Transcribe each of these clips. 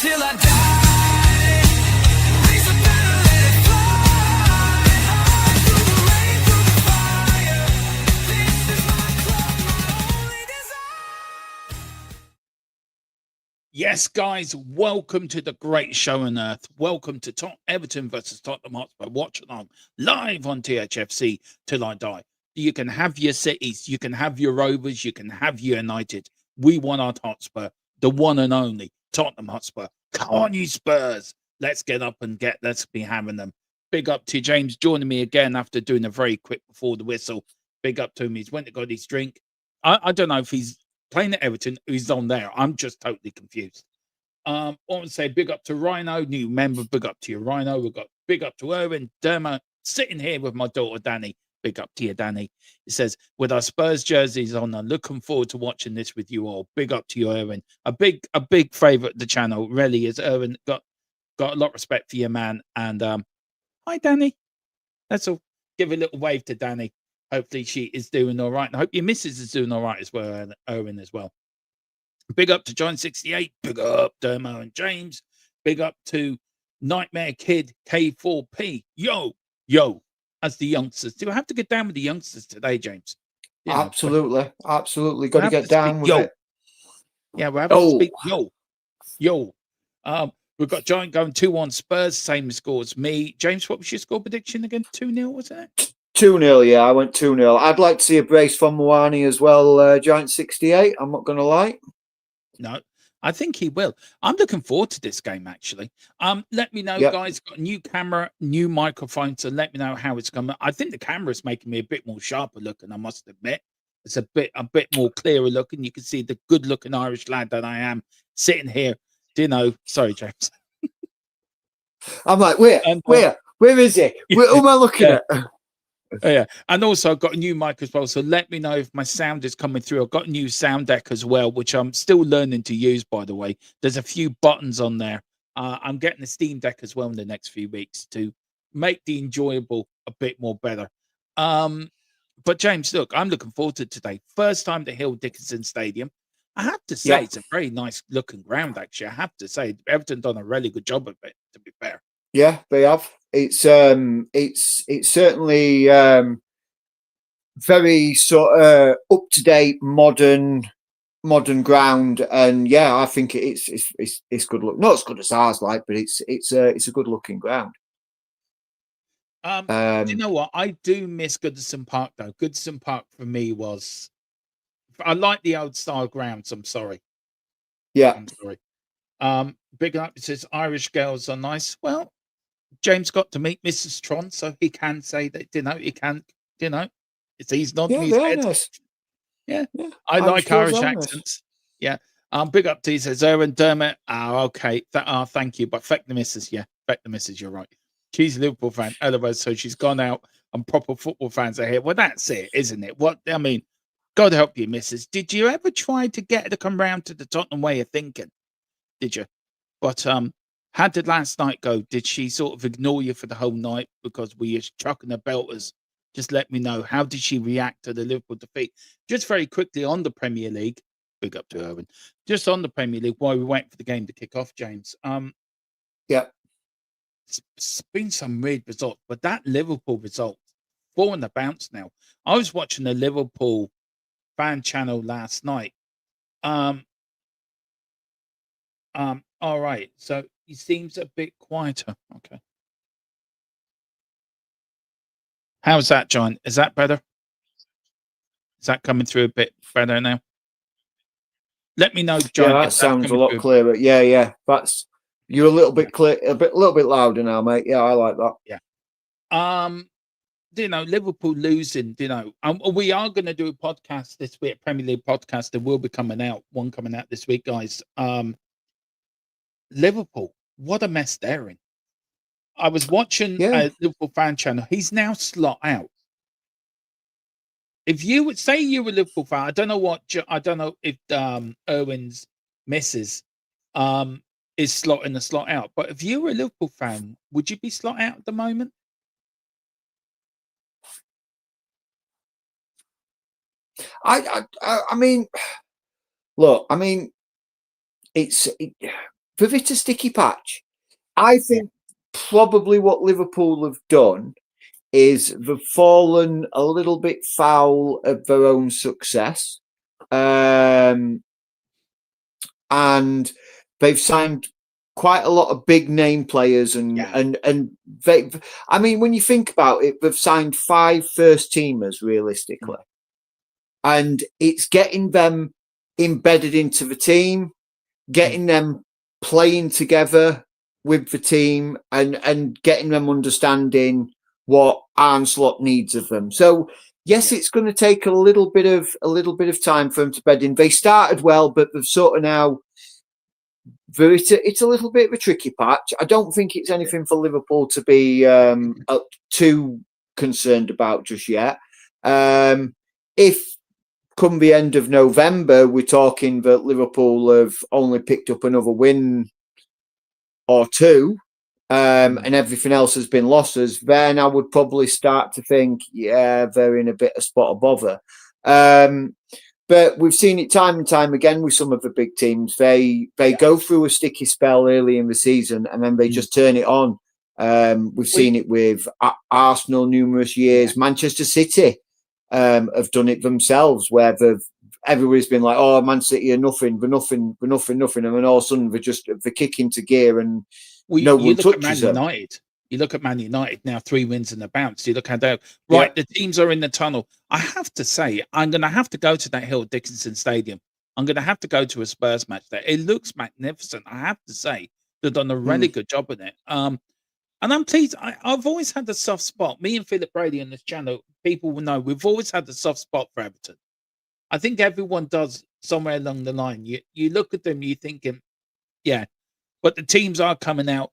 till I die. Raise a banner, let it fly. Through the rain, through the fire. This is my club, my only desire. Yes, guys, welcome to the great show on earth. Welcome to Everton versus Tottenham Hotspur. Watchalong live on THFC till I die. You can have your cities, you can have your Rovers, you can have your United. We want our Hotspur, the one and only Tottenham Hotspur. Come on, you Spurs. Let's get up and let's be having them. Big up to James joining me again after doing a very quick before the whistle. Big up to him. He's went and got his drink. I don't know if he's playing at Everton, who's on there. I'm just totally confused. I want to say big up to Rhino, new member. Big up to you, Rhino. We've got big up to Owen Derma, sitting here with my daughter Danny. Big up to you, Danny. It says, with our Spurs jerseys on, I'm looking forward to watching this with you all. Big up to you, Owen. A big favourite of the channel, really is. Owen got a lot of respect for you, man. And hi, Danny. That's all. Give a little wave to Danny. Hopefully she is doing all right. And I hope your missus is doing all right as well, Owen, as well. Big up to John 68. Big up Dermo and James. Big up to Nightmare Kid K4P. Yo. As the youngsters. Do I have to get down with the youngsters today, James? You know, absolutely. Got to get down with it. Yeah, we're having to speak. Yo. We've got Giant going 2-1 Spurs, same score as me. James, what was your score prediction again? 2-0, was it? 2-0, yeah. I went 2-0. I'd like to see a brace from Moani as well, Giant 68. I'm not going to lie. No, I think he will. I'm looking forward to this game, actually. Let me know, guys. Got a new camera, new microphone, so let me know how it's coming. I think the camera is making me a bit more sharper looking, I must admit. It's a bit more clearer looking. You can see the good-looking Irish lad that I am sitting here. Do you know? Sorry, James. I'm like, where is he? Who am I looking at? Yeah, and also I've got a new mic as well, so let me know if my sound is coming through. I've got a new sound deck as well, which I'm still learning to use, by the way. There's a few buttons on there. I'm getting a Steam Deck as well in the next few weeks to make the enjoyable a bit more better. But James, look, I'm looking forward to today. First time to tHill Dickinson Stadium. I have to say it's a very nice looking ground, actually. I have to say Everton done a really good job of it, to be fair. Yeah, they have. It's certainly very sort of up to date, modern ground, and yeah, I think it's good look. Not as good as ours, like, but it's a good looking ground. You know what? I do miss Goodison Park though. Goodison Park for me was. I like the old style grounds. I'm sorry. Yeah, I'm sorry. Big up. It says Irish girls are nice. Well. James got to meet Mrs. Tron, so he can say that, he's nodding his head. Nice. Yeah. I like Irish accents. Yeah. Big up to you, says Owen Dermot. Okay. Thank you. But feck the missus, feck the missus, you're right. She's a Liverpool fan, otherwise, so she's gone out and proper football fans are here. Well, that's it, isn't it? God help you, missus. Did you ever try to get her to come round to the Tottenham way of thinking? Did you? But how did last night go? Did she sort of ignore you for the whole night because we were chucking her belters? Just let me know. How did she react to the Liverpool defeat? Just very quickly on the Premier League. Big up to Owen. Just on the Premier League, while we wait for the game to kick off, James. It's been some weird results, but that Liverpool result, 4 on the bounce now. I was watching the Liverpool fan channel last night. All right. So he seems a bit quieter. Okay. How's that, John? Is that better? Is that coming through a bit better now? Let me know, John. Yeah, that sounds a lot clearer. Yeah. You're a little bit clear, a little bit louder now, mate. Yeah, I like that. Yeah. Liverpool losing. We are going to do a podcast this week, Premier League podcast. There will be one coming out this week, guys. Liverpool, what a mess they're in. I was watching a Liverpool fan channel. He's now slot out. If you would say you were a Liverpool fan, I don't know if Owen's missus is slot in the slot out. But if you were a Liverpool fan, would you be slot out at the moment? I mean, look, I mean, it's for it a sticky patch. I think probably what Liverpool have done is they've fallen a little bit foul of their own success. And they've signed quite a lot of big name players and they, I mean, when you think about it, they've signed 5 first teamers realistically. And it's getting them embedded into the team, getting them playing together with the team and getting them understanding what Arne Slot needs of them. So yes, it's going to take a little bit of time for them to bed in. They started well, but they've sort of now. It's a little bit of a tricky patch. I don't think it's anything for Liverpool to be too concerned about just yet. If come the end of November, we're talking that Liverpool have only picked up another win or 2, and everything else has been losses, then I would probably start to think, yeah, they're in a bit of spot of bother. But we've seen it time and time again with some of the big teams. They go through a sticky spell early in the season and then they just turn it on. We've seen it with Arsenal numerous years. Manchester City have done it themselves, where everybody's been like, "Oh, Man City are nothing, we're nothing," and then all of a sudden they kick into gear and no one touches them. United. You look at Man United now, 3 wins and a bounce. You look how they're the teams are in the tunnel. I have to say, I'm going to have to go to that hill, Dickinson Stadium. I'm going to have to go to a Spurs match there. It looks magnificent. I have to say, they've done a really good job in it. And I'm pleased. I've always had a soft spot. Me and Philip Brady on this channel, people will know we've always had a soft spot for Everton. I think everyone does somewhere along the line. You look at them, you're thinking, yeah, but the teams are coming out.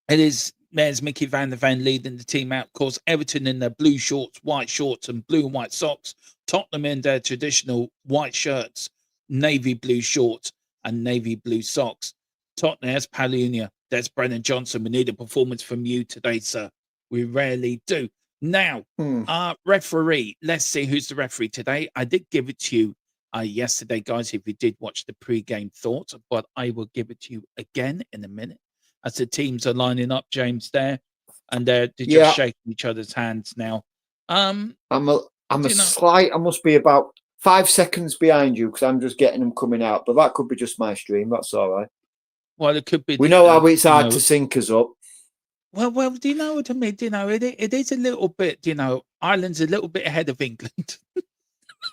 There's Mickey van der Ven leading the team out. Of course, Everton in their blue shorts, white shorts, and blue and white socks. Tottenham in their traditional white shirts, navy blue shorts, and navy blue socks. Tottenham, there's Palunia, there's Brennan Johnson. We need a performance from you today, sir. We rarely do. Now, referee. Let's see who's the referee today. I did give it to you yesterday, guys, if you did watch the pre-game thoughts, but I will give it to you again in a minute. As the teams are lining up, James, there, and they're just shaking each other's hands now. I must be about 5 seconds behind you because I'm just getting them coming out, but that could be just my stream. That's all right. Well, it could be. We know how it's hard to sync us up. Well, do you know what I mean? Do you know, it is a little bit, Ireland's a little bit ahead of England.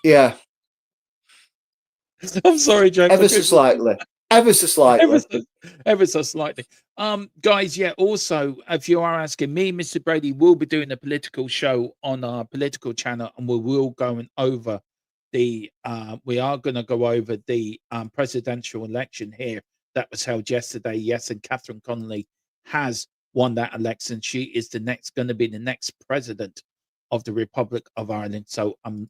Yeah. I'm sorry, James. Ever so slightly. Ever so slightly. Guys, also, if you are asking me, Mr. Brady will be doing a political show on our political channel, and we are going over the presidential election here that was held yesterday. Yes, and Catherine Connolly has won that election. She is going to be the next president of the Republic of Ireland. So I'm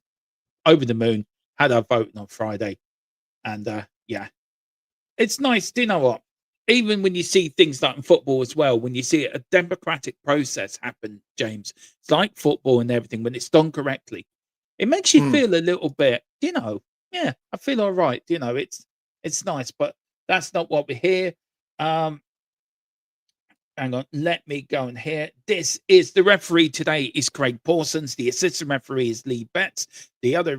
over the moon. Had our voting on Friday, and it's nice. Do you know what? Even when you see things like in football as well, when you see a democratic process happen, James, it's like football and everything. When it's done correctly, it makes you feel a little bit, I feel all right. It's nice, but that's not what we're here. Hang on, let me go in here. This is the referee today is Craig Pawsons. The assistant referee is Lee Betts. The other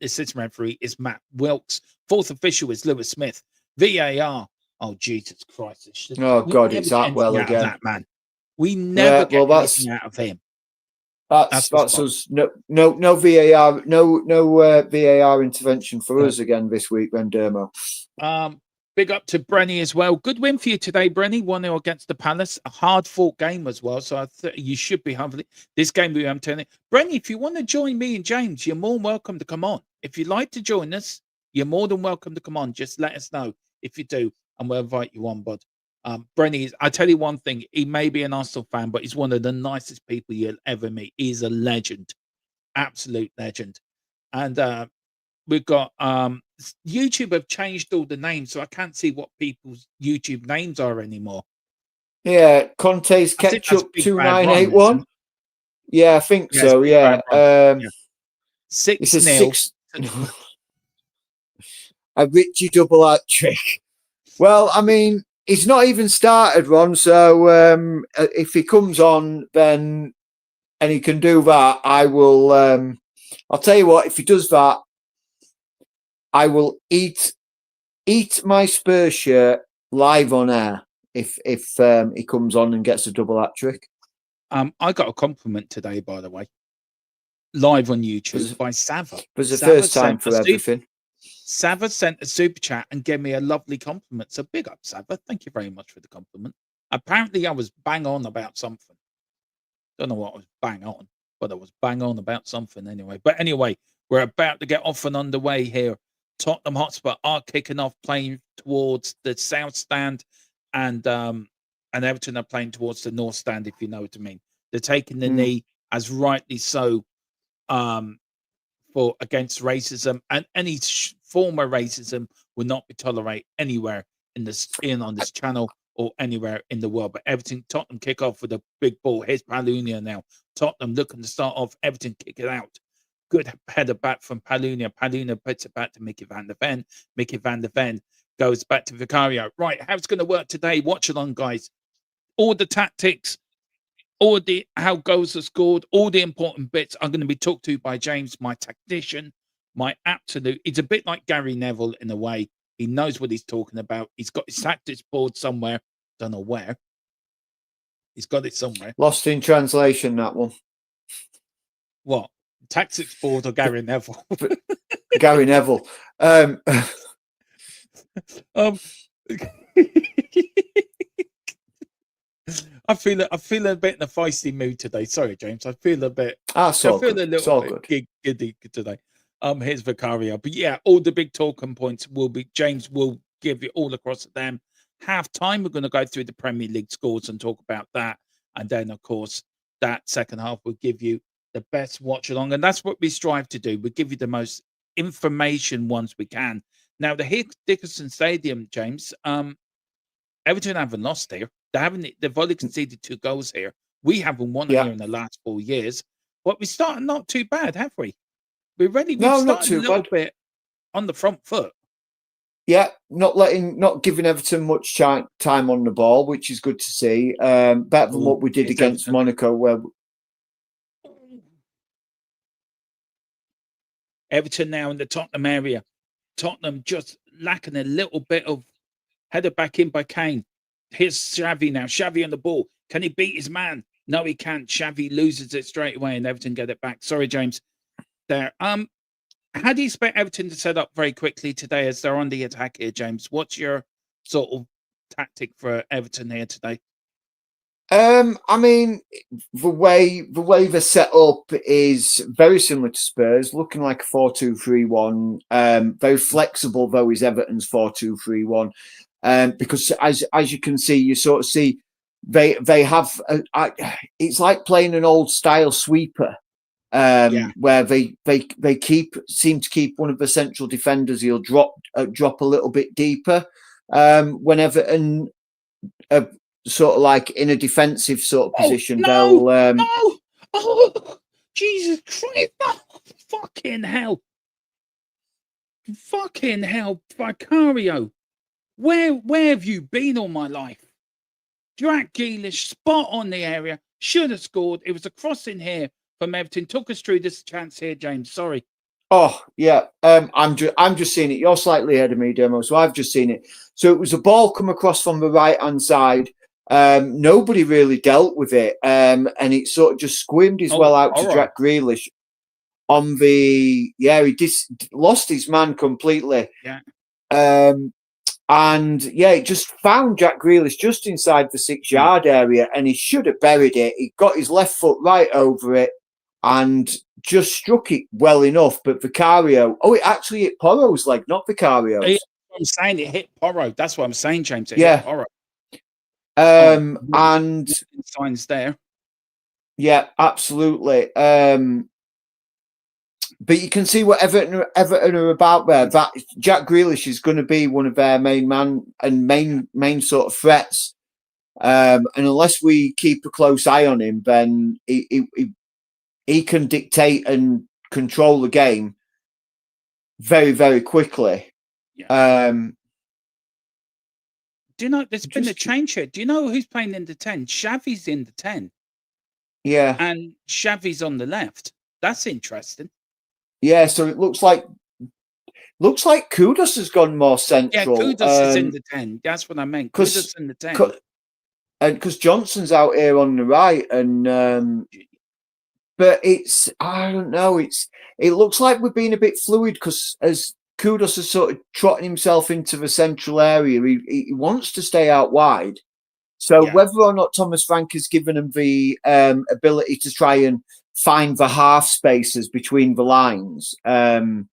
assistant referee is Matt Wilkes. Fourth official is Lewis Smith. VAR. Oh, Jesus Christ. Oh, God, it's that well again. That man. We never get anything out of him. That's us. No VAR, no VAR intervention for us again this week, then, Dermo. Big up to Brenny as well. Good win for you today, Brenny. 1-0 against the Palace. A hard-fought game as well, so you should be humbly. This game we am telling you. Brenny, if you want to join me and James, you're more than welcome to come on. If you'd like to join us, you're more than welcome to come on. Just let us know if you do, and we'll invite you on, bud. Brenny, I tell you one thing, he may be an Arsenal fan, but he's one of the nicest people you'll ever meet. He's a absolute legend. And we've got YouTube have changed all the names, so I can't see what people's YouTube names are anymore. Yeah, Conte's Ketchup 2981. Yeah, I think so. Yeah. 6-0. A Richie double hat trick. Well, I mean, he's not even started, Ron. So if he comes on, then and he can do that, I will. I'll tell you what. If he does that, I will eat my Spurs shirt live on air. If he comes on and gets a double hat trick. I got a compliment today, by the way, live on YouTube by Sava. It was the first time for everything. Sava sent a super chat and gave me a lovely compliment. So big up, Sava. Thank you very much for the compliment. Apparently, I was bang on about something. Don't know what I was bang on, but I was bang on about something anyway. But anyway, we're about to get off and underway here. Tottenham Hotspur are kicking off, playing towards the south stand, and Everton are playing towards the north stand, if you know what I mean. They're taking the knee, as rightly so, for against racism, and any form of racism will not be tolerated anywhere on this channel or anywhere in the world. But Everton, Tottenham kick off with a big ball. Here's Palunia now. Tottenham looking to start off. Everton kick it out. Good header back from Palunia. Palunia puts it back to Mickey van der Ven. Mickey van der Ven goes back to Vicario. Right, how's it going to work today? Watch along, guys. All the tactics, all the how goals are scored, all the important bits are going to be talked to by James, my tactician, my absolute. It's a bit like Gary Neville in a way. He knows what he's talking about. He's got his tactics board somewhere. Don't know where. He's got it somewhere. Lost in translation, that one. What? Tactics board or Gary Neville? Gary Neville. I feel a bit in a feisty mood today. Sorry, James. I feel a bit. I feel a little bit giddy today. Here's Vicario. But yeah, all the big talking points will be James will give you all across them. Half time, we're going to go through the Premier League scores and talk about that. And then, of course, that second half will give you the best watch along. And that's what we strive to do. We give you the most information once we can. Now, the Dickinson Stadium, James, Everton haven't lost here. They've only conceded 2 goals here. We haven't won here in the last 4 years. But we started not too bad, have we? We've not too a little bad. Bit on the front foot. Yeah, not giving Everton much time on the ball, which is good to see. Better than what we did against Everton. Monaco, where Everton now in the Tottenham area. Tottenham just lacking a little bit of header back in by Kane. Here's Xavi now. Xavi on the ball. Can he beat his man? No, he can't. Xavi loses it straight away and Everton get it back. Sorry, James. There. How do you expect Everton to set up very quickly today as they're on the attack here, James? What's your sort of tactic for Everton here today? I mean, the way they're set up is very similar to Spurs, looking like a 4-2-3-1. Very flexible though is Everton's 4-2-3-1. Because as you can see, you sort of see they have it's like playing an old style sweeper. Where they seem to keep one of the central defenders. He'll drop a little bit deeper whenever and sort of like in a defensive sort of position. Oh, Jesus Christ! Oh, fucking hell! Vicario, where have you been all my life? Jack Grealish, spot on the area, should have scored. It was a cross in here from Everton. Took us through this chance here, James. Sorry. Oh yeah, I'm just seeing it. You're slightly ahead of me, Demo, so I've just seen it. So it was a ball come across from the right hand side. Nobody really dealt with it, and it sort of just squirmed his out to Jack Grealish. On the he lost his man completely. Yeah. And it just found Jack Grealish just inside the 6-yard area, and he should have buried it. He got his left foot right over it and just struck it well enough. But Vicario, it actually hit Porro's leg, not Vicario's. I'm saying it hit Porro. That's what I'm saying, James. It hit Porro. And signs there. Yeah, absolutely. But you can see what Everton are about there. That Jack Grealish is going to be one of their main sort of threats. And unless we keep a close eye on him, then he can dictate and control the game very, very quickly. Yeah. Do you know there's been a change here? Do you know who's playing in the 10? Xavi's in the 10. Yeah. And Xavi's on the left. That's interesting. Yeah, so it looks like Kudus has gone more central. Yeah, Kudus is in the 10. That's what I meant. Kudus in the 10. And because Johnson's out here on the right, and but I don't know. It looks like we're being a bit fluid because as Kudus is sort of trotting himself into the central area, he wants to stay out wide. So whether or not Thomas Frank has given him the ability to try and find the half spaces between the lines, and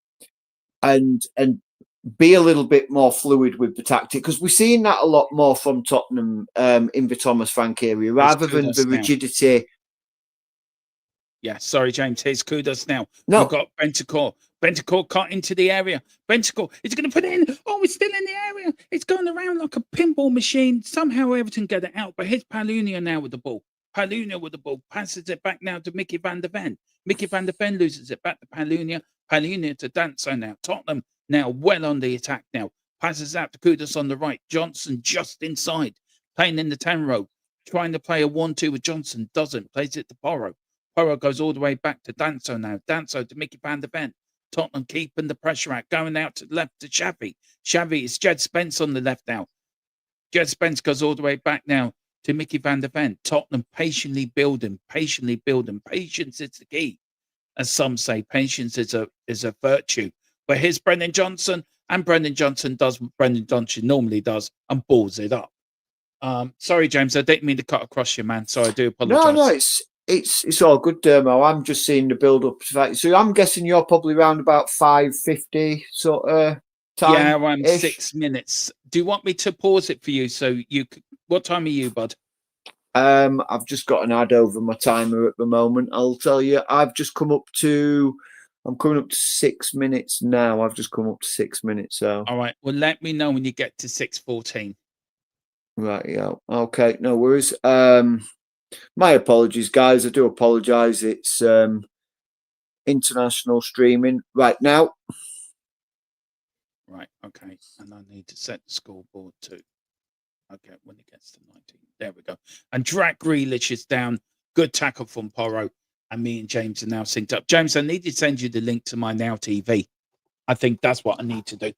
be a little bit more fluid with the tactic, because we're seeing that a lot more from Tottenham in the Thomas Frank area, rather than the rigidity. Yeah, sorry, James. Here's Kudus now. No. We've got Bentancur. Bentancur cut into the area. Bentancur is going to put it in. Oh, it's still in the area. It's going around like a pinball machine. Somehow Everton get it out. But here's Palunia now with the ball. Palunia with the ball. Passes it back now to Mickey van der Ven. Mickey van der Ven loses it back to Palunia. Palunia to Danso now. Tottenham now well on the attack now. Passes out to Kudus on the right. Johnson just inside. Playing in the 10 row. Trying to play a 1-2 with Johnson. Doesn't. Plays it to Porro. Porro goes all the way back to Danso now. Danso to Mickey van der Ven. Tottenham keeping the pressure out. Going out to the left to Xavi. Xavi is Jed Spence on the left now. Jed Spence goes all the way back now to Mickey van der Ven. Tottenham patiently building. Patience is the key. As some say, patience is a virtue. But here's Brendan Johnson. And Brendan Johnson does what Brendan Johnson normally does and balls it up. Sorry, James. I didn't mean to cut across you, man. So I do apologise. No, it's all good, Dermo. I'm just seeing the build up. So I'm guessing you're probably around about 5:50 sort of time. Yeah, around 6 minutes. Do you want me to pause it for you? So what time are you, bud? I've just got an ad over my timer at the moment. I'll tell you, I'm coming up to 6 minutes now. I've just come up to 6 minutes. So all right. Well, let me know when you get to 6:14. Right. Yeah. Okay. No worries. My apologies, guys. I do apologise. It's international streaming right now. Right. Okay. And I need to set the scoreboard too. Okay. When it gets to 19. There we go. And Jack Grealish is down. Good tackle from Porro. And me and James are now synced up. James, I need to send you the link to my Now TV. I think that's what I need to do.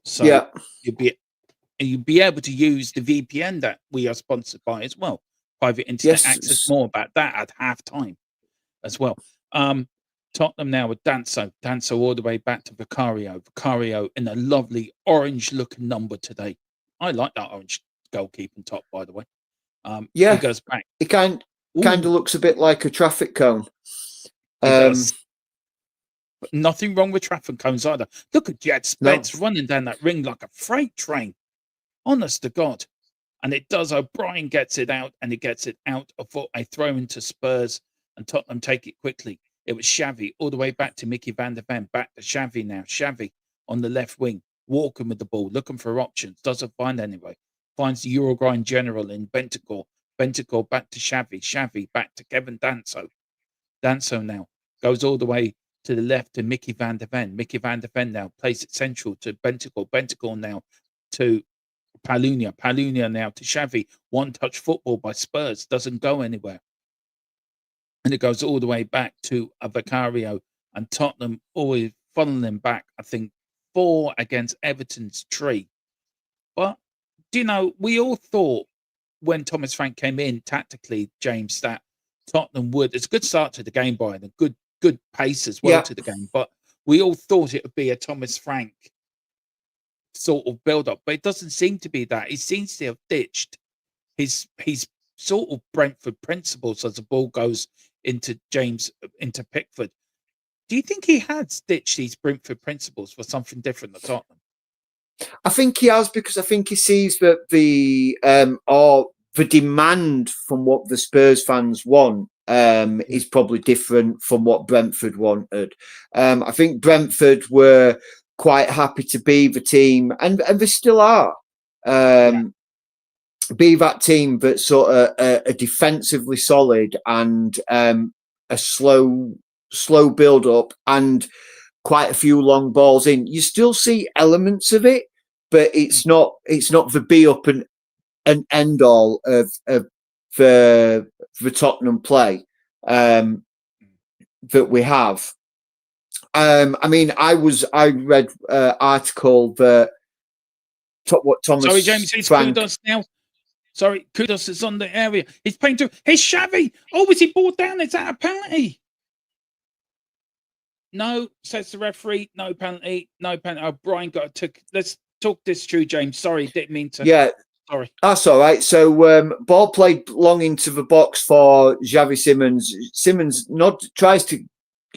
So yeah, you'll be able to use the VPN that we are sponsored by as well. Private internet access. More about that at halftime as well. Tottenham now with Danso all the way back to Vicario in a lovely orange looking number today. I like that orange goalkeeping top, by the way. Yeah, he goes back. It kind of looks a bit like a traffic cone. But nothing wrong with traffic cones either. Look at Jed Spence running down that ring like a freight train. Honest to God. And it does. O'Brien gets it out, and he gets it out for a throw into Spurs, and Tottenham take it quickly. It was Xavi all the way back to Mickey van der Ven, back to Xavi now. Xavi on the left wing, walking with the ball, looking for options. Doesn't find anyway. Finds the Uruguayan general in Bentancur. Bentancur back to Xavi. Xavi back to Kevin Danso. Danso now goes all the way to the left to Mickey van der Ven. Mickey van der Ven now plays it central to Bentancur. Bentancur now to Palunia now to Xavi. One-touch football by Spurs. Doesn't go anywhere. And it goes all the way back to a Vicario. And Tottenham always funneling back, I think, 4 against Everton's 3. But, you know, we all thought when Thomas Frank came in tactically, James, that Tottenham would. It's a good start to the game, Brian. A good pace as well to the game. But we all thought it would be a Thomas Frank sort of build up, but it doesn't seem to be that. He seems to have ditched his sort of Brentford principles as the ball goes into Pickford. Do you think he has ditched these Brentford principles for something different at Tottenham? I think he has, because I think he sees that the demand from what the Spurs fans want is probably different from what Brentford wanted. I think Brentford were quite happy to be the team, and they still are, be that team that's sort of a defensively solid and a slow build up and quite a few long balls in. You still see elements of it, but it's not the be up and end all of the Tottenham play that we have. I mean, I read article that what Thomas. Sorry, James, it's Kudos now. Sorry, Kudos is on the area. He's playing to his Xavi. Oh, was he brought down? Is that a penalty? No, says the referee. No penalty. No penalty. Oh, Brian got to. Let's talk this through, James. Sorry, didn't mean to. Yeah. Sorry. That's all right. So ball played long into the box for Xavi Simons. Simons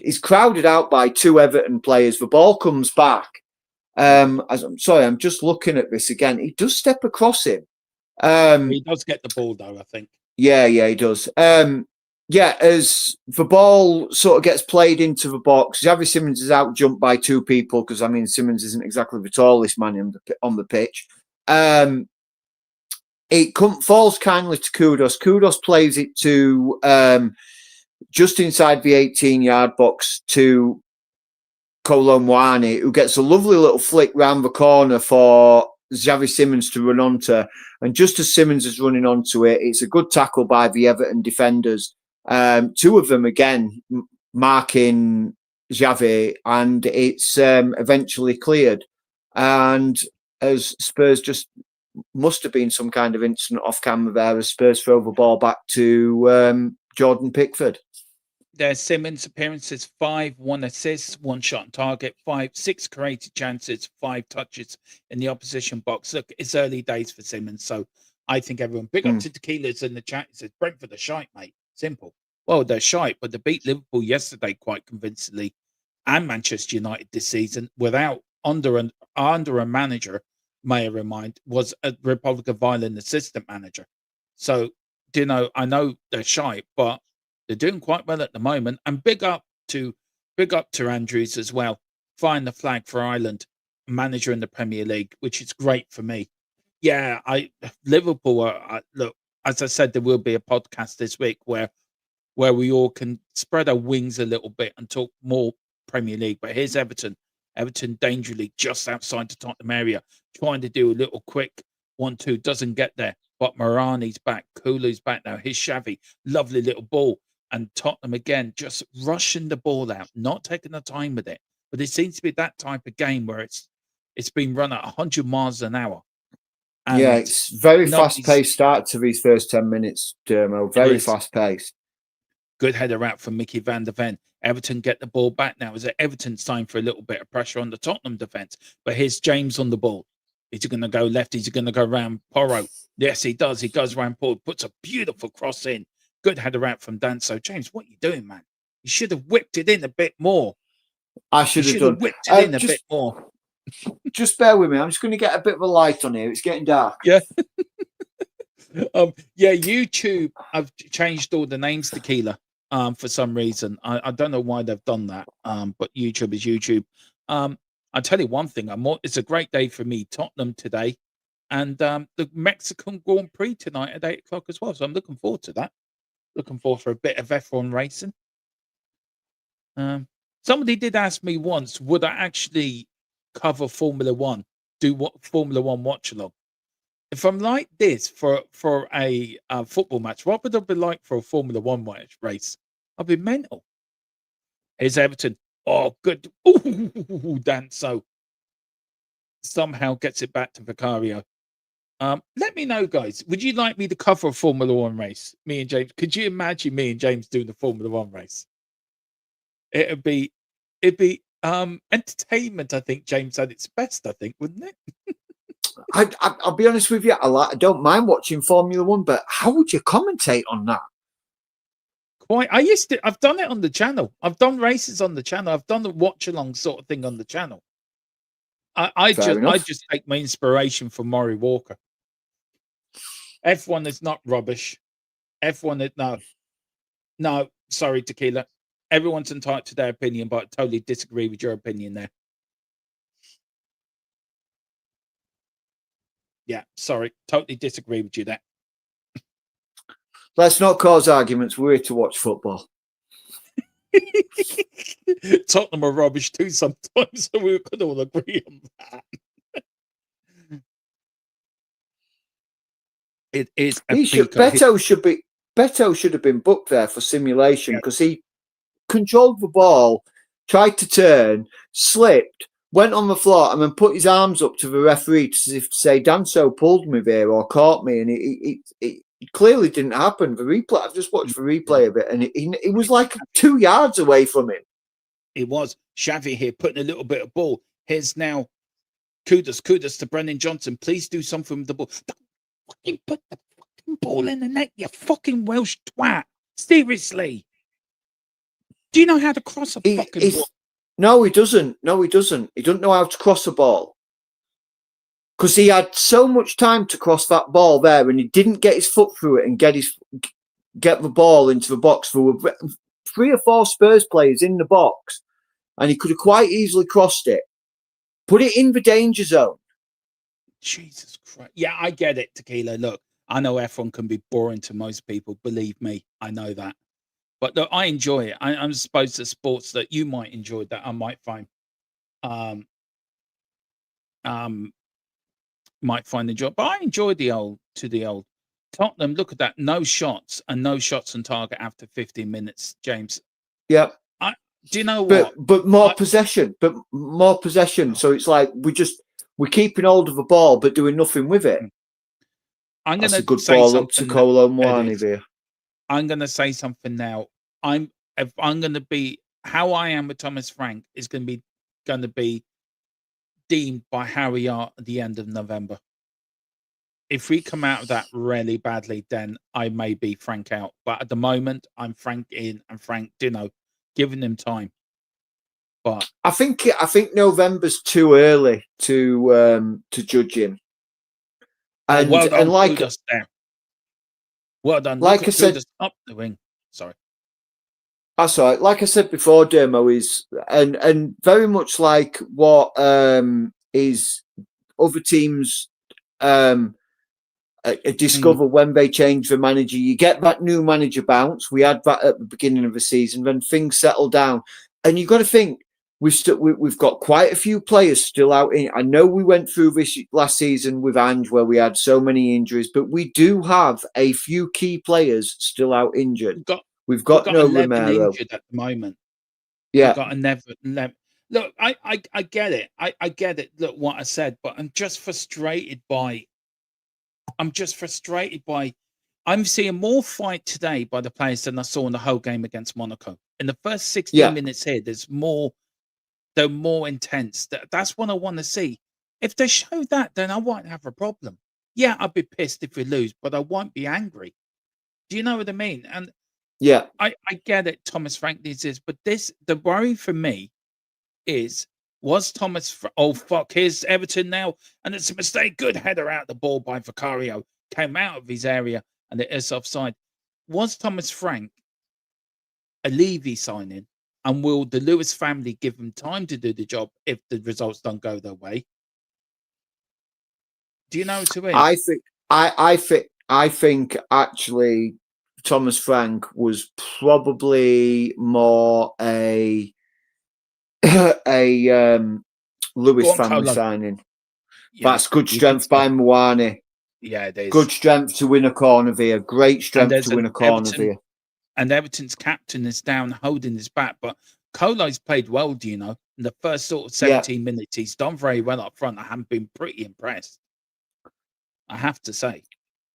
he's crowded out by two Everton players. The ball comes back. I'm just looking at this again. He does step across him. He does get the ball though, I think. Yeah, he does. As the ball sort of gets played into the box, Xavi Simons is out jumped by two people because, I mean, Simons isn't exactly the tallest man on the pitch. It falls kindly to Kudos. Kudos plays it to just inside the 18-yard box to Kolo Muani, who gets a lovely little flick round the corner for Xavi Simons to run onto. And just as Simons is running onto it, it's a good tackle by the Everton defenders. Two of them, again, marking Xavi, and it's eventually cleared. And as Spurs just must have been some kind of instant off camera there as Spurs throw the ball back to Jordan Pickford. Their Simmons appearances: 5, 1 assists, 1 shot on target, 6 created chances, 5 touches in the opposition box. Look, it's early days for Simmons, so I think everyone big up to Tequila's in the chat. He says Brentford are shite, mate. Simple. Well, they're shite, but they beat Liverpool yesterday quite convincingly, and Manchester United this season without under a manager. May I remind, was a Republic of Ireland assistant manager. So, I know they're shite, but they're doing quite well at the moment. And big up to Andrews as well, flying the flag for Ireland, manager in the Premier League, which is great for me. Yeah, Liverpool look, as I said, there will be a podcast this week where we all can spread our wings a little bit and talk more Premier League. But here's Everton dangerously just outside the Tottenham area, trying to do a little quick 1-2, doesn't get there. But Morani's back, Kulu's back now. His Xavi, lovely little ball. And Tottenham again, just rushing the ball out, not taking the time with it. But it seems to be that type of game where it's been run at 100 miles an hour. And it's very fast-paced start to these first 10 minutes, Dermo. Very fast-paced. Good header out from Mickey van der Ven. Everton get the ball back now. Is it Everton's time for a little bit of pressure on the Tottenham defence? But here's James on the ball. Is he going to go left? Is he going to go round Porro? Yes, he does. He goes round Porro, puts a beautiful cross in. Good header out from Danso. James, what are you doing, man? You should have whipped it in a bit more. I should have whipped it in a bit more. Just bear with me. I'm just going to get a bit of a light on here. It's getting dark. Yeah. YouTube, I've changed all the names to Tequila for some reason. I don't know why they've done that. But YouTube is YouTube. I'll tell you one thing. It's a great day for me. Tottenham today. And the Mexican Grand Prix tonight at 8 o'clock as well. So I'm looking forward to that. Looking forward for a bit of F1 racing. Somebody did ask me once, would I actually cover Formula One, do what Formula One watch along? If I'm like this for a football match, what would it be like for a Formula One race? I'd be mental. Here's Everton. Oh, good. Ooh, Danso. Somehow gets it back to Vicario. Let me know, guys. Would you like me to cover a Formula One race? Me and James. Could you imagine me and James doing the Formula One race? It'd be entertainment. I think James at its best. I think, wouldn't it? I'll be honest with you. I don't mind watching Formula One, but how would you commentate on that? Quite. I've done it on the channel. I've done races on the channel. I've done the watch along sort of thing on the channel. I just take my inspiration from Maury Walker. F1 is not rubbish. F1 is no. Sorry, Tequila. Everyone's entitled to their opinion, but I totally disagree with your opinion there. Yeah, sorry, totally disagree with you there. Let's not cause arguments. We're here to watch football. Tottenham are rubbish too sometimes, so we could all agree on that. It is a He should. peaker. Beto should have been booked there for simulation Yeah. because he controlled the ball, tried to turn, slipped, went on the floor, and then put his arms up to the referee to say, Danso pulled me there or caught me. And it clearly didn't happen. The replay, I've just watched the replay a bit, and it was like 2 yards away from him. It was Xavi here putting a little bit of ball. Here's now kudos to Brennan Johnson. Please do something with the ball. Don't fucking put the fucking ball in the net, you fucking Welsh twat. Seriously. Do you know how to cross a fucking ball? No, he doesn't. He doesn't know how to cross a ball. Because he had so much time to cross that ball there, and he didn't get his foot through it and get the ball into the box. There were 3 or 4 Spurs players in the box, and he could have quite easily crossed it. Put it in the danger zone. Jesus Christ. Yeah, I get it, Tequila. Look, I know F1 can be boring to most people. Believe me, I know that. But look, I enjoy it. I'm supposed to sports that you might enjoy that I might find enjoy. But I enjoy the old Tottenham. Look at that. No shots and no shots on target after 15 minutes, James. Yeah. Do you know what? But more possession. So it's like we're keeping hold of the ball but doing nothing with it. That's a good ball up to Kolo Muani there. I'm going to say something now. I'm going to be how I am with Thomas Frank is going to be deemed by how we are at the end of November. If we come out of that really badly, then I may be Frank out. But at the moment, I'm Frank in and Frank, giving him time. But I think November's too early to judge him. And well done, and like kudos there. Well done. Like I said, up the wing. Sorry. That's all right. Like I said before, Demo is and very much like what is other teams discover when they change the manager. You get that new manager bounce. We had that at the beginning of the season. Then things settle down, and you've got to think we've got quite a few players still out in. I know we went through this last season with Ange where we had so many injuries, but we do have a few key players still out injured. We've got no 11 Romero injured at the moment. Yeah, we've got 11. Look, I get it. I get it. Look what I said, but I'm just frustrated by. I'm seeing more fight today by the players than I saw in the whole game against Monaco. In the first 16 minutes here, they're more intense. That's what I want to see. If they show that, then I won't have a problem. Yeah, I'd be pissed if we lose, but I won't be angry. Do you know what I mean? And yeah, I get it. Thomas Frank needs this, but the worry for me was Thomas. Oh fuck! Here's Everton now, and it's a mistake. Good header out the ball by Vicario. Came out of his area, and it is offside. Was Thomas Frank a Levy signing? And will the Lewis family give him time to do the job if the results don't go their way? Do you know what I mean? I think actually Thomas Frank was probably more a Lewis family signing. Yeah, that's good strength by Muani. Yeah, it is. Good strength to win a corner via. Great strength to win a corner via. And Everton's captain is down holding his back, but Kolo's played well, do you know? In the first sort of 17 minutes, he's done very well up front. I haven't been pretty impressed, I have to say.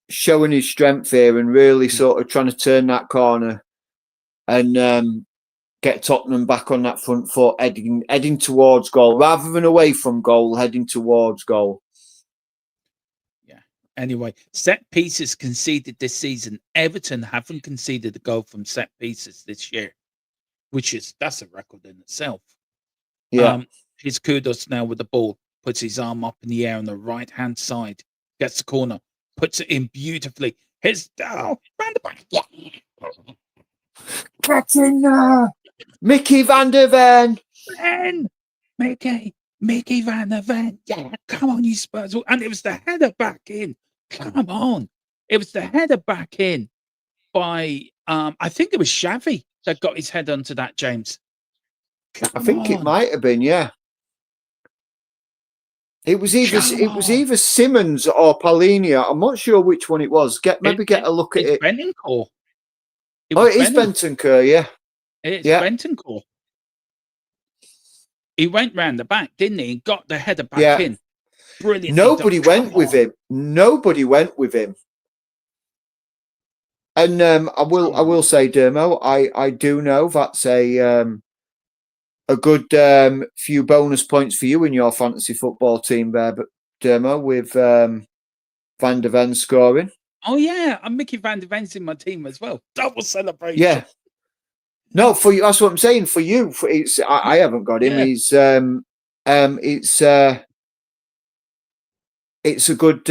Showing his strength here and really sort of trying to turn that corner and get Tottenham back on that front foot, heading towards goal. Rather than away from goal, heading towards goal. Anyway, set pieces conceded this season. Everton haven't conceded a goal from set pieces this year, that's a record in itself. Yeah. His kudos now with the ball, puts his arm up in the air on the right hand side, gets the corner, puts it in beautifully. Round the back. Yeah. Get in there, Mickey van der Ven. Mickey van der Ven. Yeah, come on, you Spurs. And it was the header back in. Come on. It was the header back in by, I think it was Xavi that got his head onto that, James. I think it might have been, yeah. It was either Come on. Simmons or Paulinho. I'm not sure which one it was. Get a look at It's it. Bentancur. It Oh, was it is Bentancur. Bentancur, yeah. It's Yeah. Bentancur. He went round the back, didn't he? And got the header back Yeah. in. Brilliantly Nobody done. went with him. Nobody went with him. And I will say, Dermo, I do know that's a good few bonus points for you in your fantasy football team there, but Dermo, with Van der Ven scoring. Oh yeah, and Mickey Van der Ven's in my team as well. Double celebration. Yeah. No, for you. That's what I'm saying. For you, I haven't got him. Yeah. He's it's a good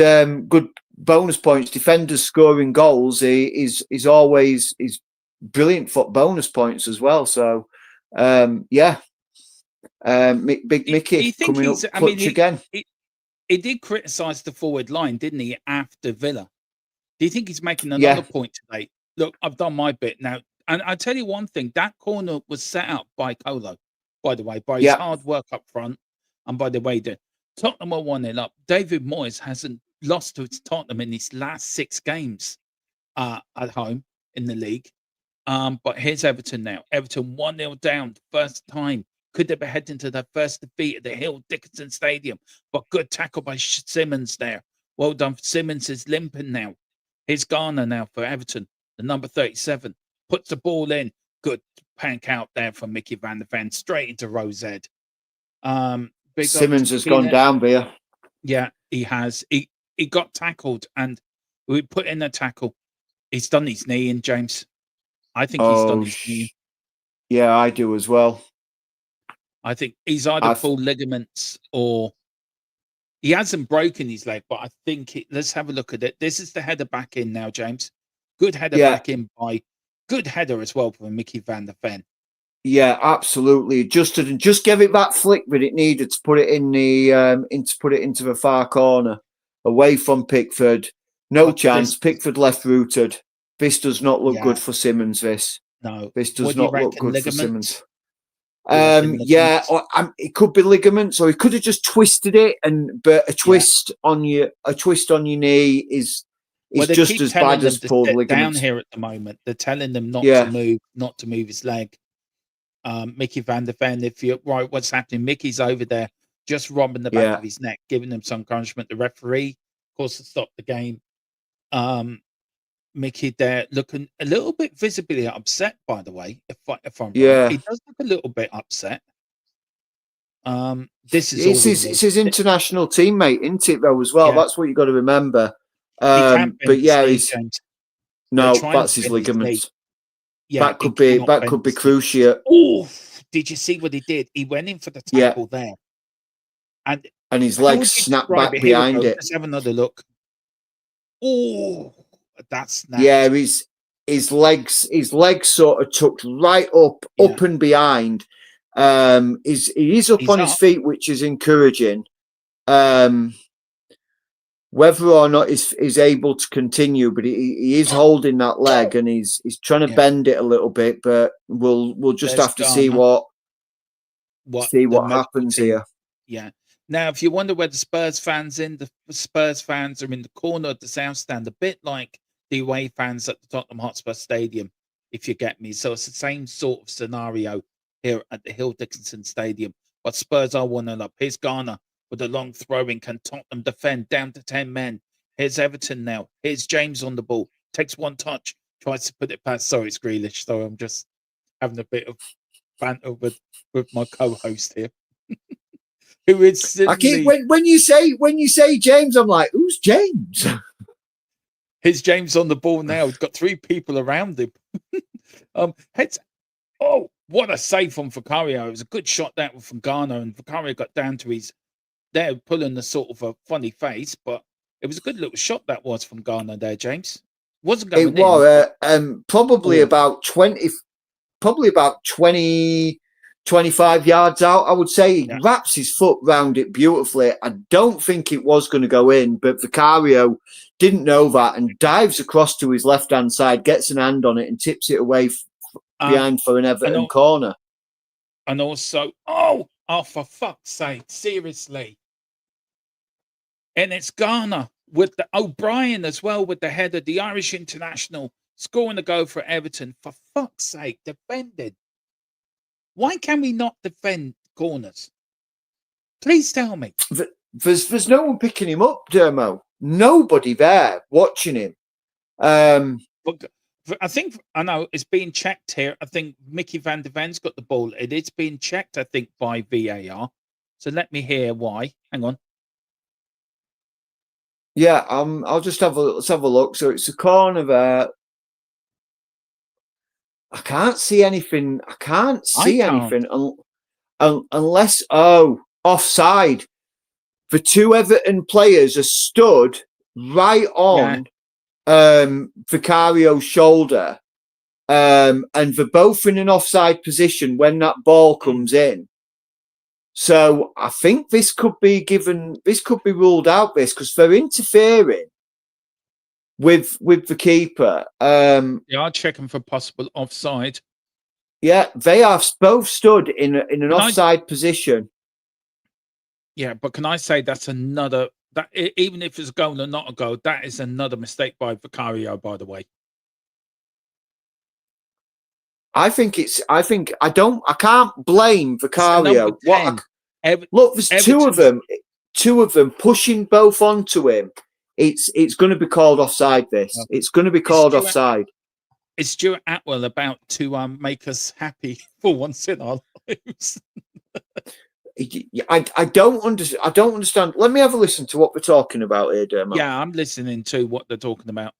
bonus points. Defenders scoring goals is always brilliant for bonus points as well. So yeah, Big Mickey coming up clutch again. He did criticise the forward line, didn't he, after Villa? Do you think he's making another point today? Look, I've done my bit now. And I tell you one thing, that corner was set up by Colo, by the way, by his hard work up front. And by the way, Tottenham are 1-0 up. David Moyes hasn't lost to Tottenham in his last 6 games at home in the league. But here's Everton now. Everton 1-0 down, first time. Could they be heading to their first defeat at the Hill, Dickinson Stadium? But good tackle by Simmons there. Well done. Simmons is limping now. Here's Garner now for Everton, the number 37. Puts the ball in. Good pank out there from Mickey Van der Ven, straight into Rose Ed. Simmons has gone down, Beer. Yeah, he has. He got tackled, and we put in a tackle. He's done his knee in, James. I think he's done his knee. Yeah, I do as well. I think he's either pulled ligaments or he hasn't broken his leg, but I think let's have a look at it. This is the header back in now, James. Good header back in by good header as well from Mickey Van der Ven. Yeah, absolutely. Just give it that flick that it needed to put it in the into the far corner, away from Pickford. No chance. Pickford left rooted. This does not look good for Simmons. This does not look good for Simmons. It could be ligaments, or he could have just twisted it. But a twist on your knee is just as bad as pulled ligaments. Down here at the moment, they're telling them not to move his leg. Mickey Van der Ven, if you're right, what's happening? Mickey's over there just rubbing the back of his neck, giving them some encouragement. The referee, of course, has stopped the game. Mickey there looking a little bit visibly upset, by the way. If I'm right. He does look a little bit upset. It's his international teammate, isn't it, though, as well? Yeah. That's what you got to remember. But yeah, that's his ligaments. Yeah, that could be cruciate. Oh, did you see what he did? He went in for the tackle there, and his legs snapped back behind it. Let's have another look. Oh, that's nice. Yeah, his legs sort of tucked right up and behind. He is up on his feet, which is encouraging. Whether or not he's able to continue, but he is holding that leg and he's trying to bend it a little bit. But we'll just have to see what happens here. Yeah. Now, if you wonder where the Spurs fans are in the corner of the south stand, a bit like the away fans at the Tottenham Hotspur Stadium, if you get me. So it's the same sort of scenario here at the Hill Dickinson Stadium. But Spurs are 1-0 up. Here's Garner with a long throwing. Can Tottenham defend down to 10 men? Here's Everton now. Here's James on the ball. Takes one touch. Tries to put it past. Sorry, it's Grealish. So I'm just having a bit of banter with my co-host here. Who is simply... when you say James, I'm like, who's James? Here's James on the ball now. He's got 3 people around him. What a save from Vicario. It was a good shot that from Garner, and Vicario got down to his... They're pulling the sort of a funny face, but it was a good little shot that was from Garner there, James. Wasn't going in. It was probably about 25 yards out, I would say. He wraps his foot round it beautifully. I don't think it was going to go in, but Vicario didn't know that and dives across to his left-hand side, gets an hand on it and tips it away behind for an Everton corner. And also, for fuck's sake, seriously. And it's Ghana with the O'Brien as well with the header, the Irish international scoring a goal for Everton. For fuck's sake, defended. Why can we not defend corners? Please tell me. There's no one picking him up, Dermo. Nobody there watching him. But I think, I know it's being checked here. I think Mickey van der Ven's got the ball. It is being checked, I think, by VAR. So let me hear why. Hang on. Yeah, I'll just let's have a look. So it's a corner there. I can't see anything. I can't see anything unless offside. The two Everton players are stood right on Vicario's shoulder, and they're both in an offside position when that ball comes in. So I think this could be ruled out, because they're interfering with the keeper. They are checking for possible offside. Yeah, they are both stood in an offside position. Yeah, but can I say that's another, that even if it's a goal or not a goal, that is another mistake by Vicario, by the way. I can't blame Vicario. Look, there's Everton. two of them pushing both onto him. It's going to be called offside. It's going to be called offside. Is Stuart Atwell about to make us happy for once in our lives? I don't understand. Let me have a listen to what we're talking about here, Dermot. Yeah, I'm listening to what they're talking about.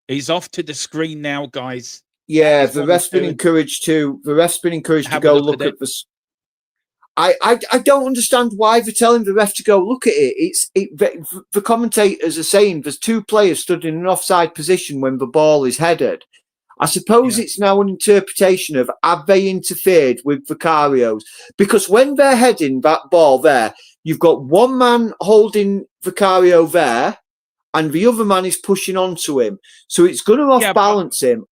He's off to the screen now, guys. Yeah, the ref's been encouraged to go look at this. I don't understand why they're telling the ref to go look at it. The commentators are saying there's two players stood in an offside position when the ball is headed. I suppose it's now an interpretation of, have they interfered with Vicario's? Because when they're heading that ball there, you've got one man holding Vicario there, and the other man is pushing onto him. So it's going to off-balance him.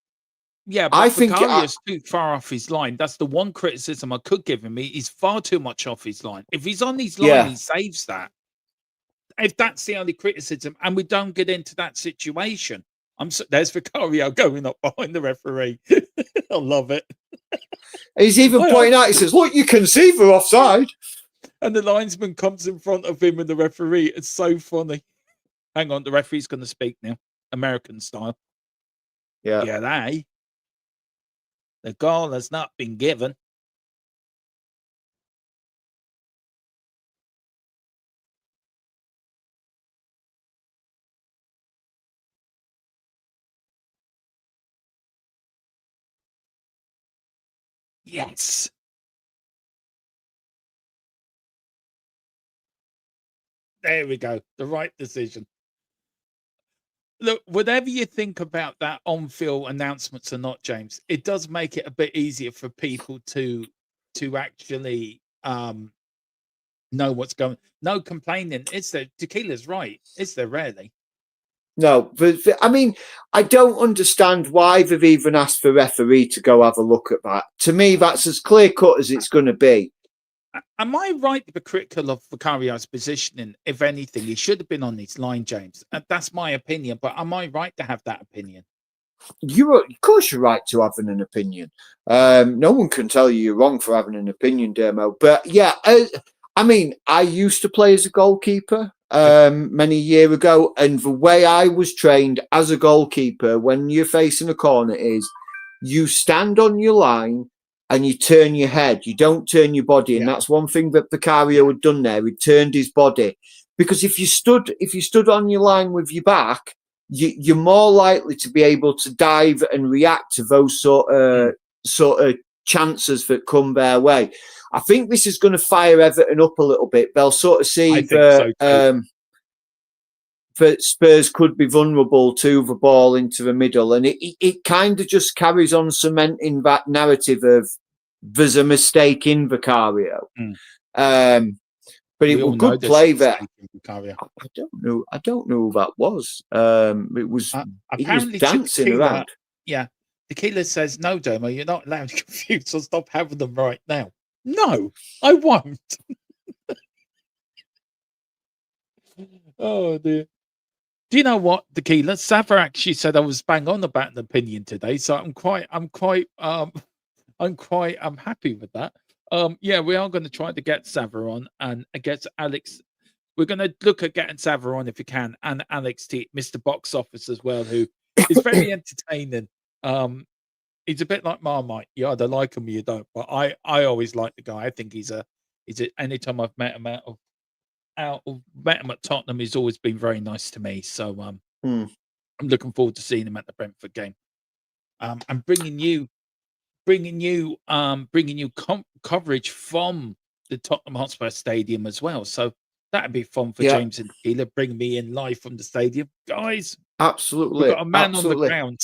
Yeah, but I think Vicario's too far off his line. That's the one criticism I could give him. He's far too much off his line. If he's on his line, he saves that. If that's the only criticism, and we don't get into that situation, there's Vicario going up behind the referee. I love it. He's even pointing out, he says, look, you can see for offside. And the linesman comes in front of him and the referee. It's so funny. Hang on, the referee's going to speak now. American style. Yeah, the goal has not been given. Yes. There we go. The right decision. Look, whatever you think about that on-field announcements or not, James, it does make it a bit easier for people to actually know what's going. No complaining. Is there? Tequila's right. Is there rarely? No, but I mean, I don't understand why they've even asked the referee to go have a look at that. To me, that's as clear cut as it's going to be. Am I right to be critical of Vicario's positioning? If anything, he should have been on his line, James. That's my opinion. But am I right to have that opinion? Of course, you're right to having an opinion. No one can tell you you're wrong for having an opinion, Dermo. But yeah, I mean, I used to play as a goalkeeper many years ago, and the way I was trained as a goalkeeper when you're facing a corner is you stand on your line and you turn your head. You don't turn your body, and that's one thing that Vicario had done there. He turned his body, because if you stood on your line with your back, you're more likely to be able to dive and react to those sort of chances that come their way. I think this is going to fire Everton up a little bit. They'll sort of see that Spurs could be vulnerable to the ball into the middle, and it kind of just carries on cementing that narrative of there's a mistake in Vicario. But We it all was know good the play shit there. stake in Bukaria. I don't know who that was. It was he was Apparently, dancing Tequila, around. yeah, Tequila says, no, Dermo, you're not allowed to confuse, so stop having them right now. No, I won't. Oh, dear. Do you know what, Tequila? Sava actually said I was bang on about an opinion today, so I'm happy with that. Yeah, we are going to try to get Sava on and get Alex. We're going to look at getting Sava on if we can, and Alex T, Mr. Box Office as well, who is very entertaining. He's a bit like Marmite. You either like him or you don't. But I always like the guy. I think he's a anytime I've met him met him at Tottenham, he's always been very nice to me. So I'm looking forward to seeing him at the Brentford game. And bringing you coverage from the Tottenham Hotspur Stadium as well. So that'd be fun for James and Tequila, bringing me in live from the stadium. Guys, Absolutely. we've got a man on the ground.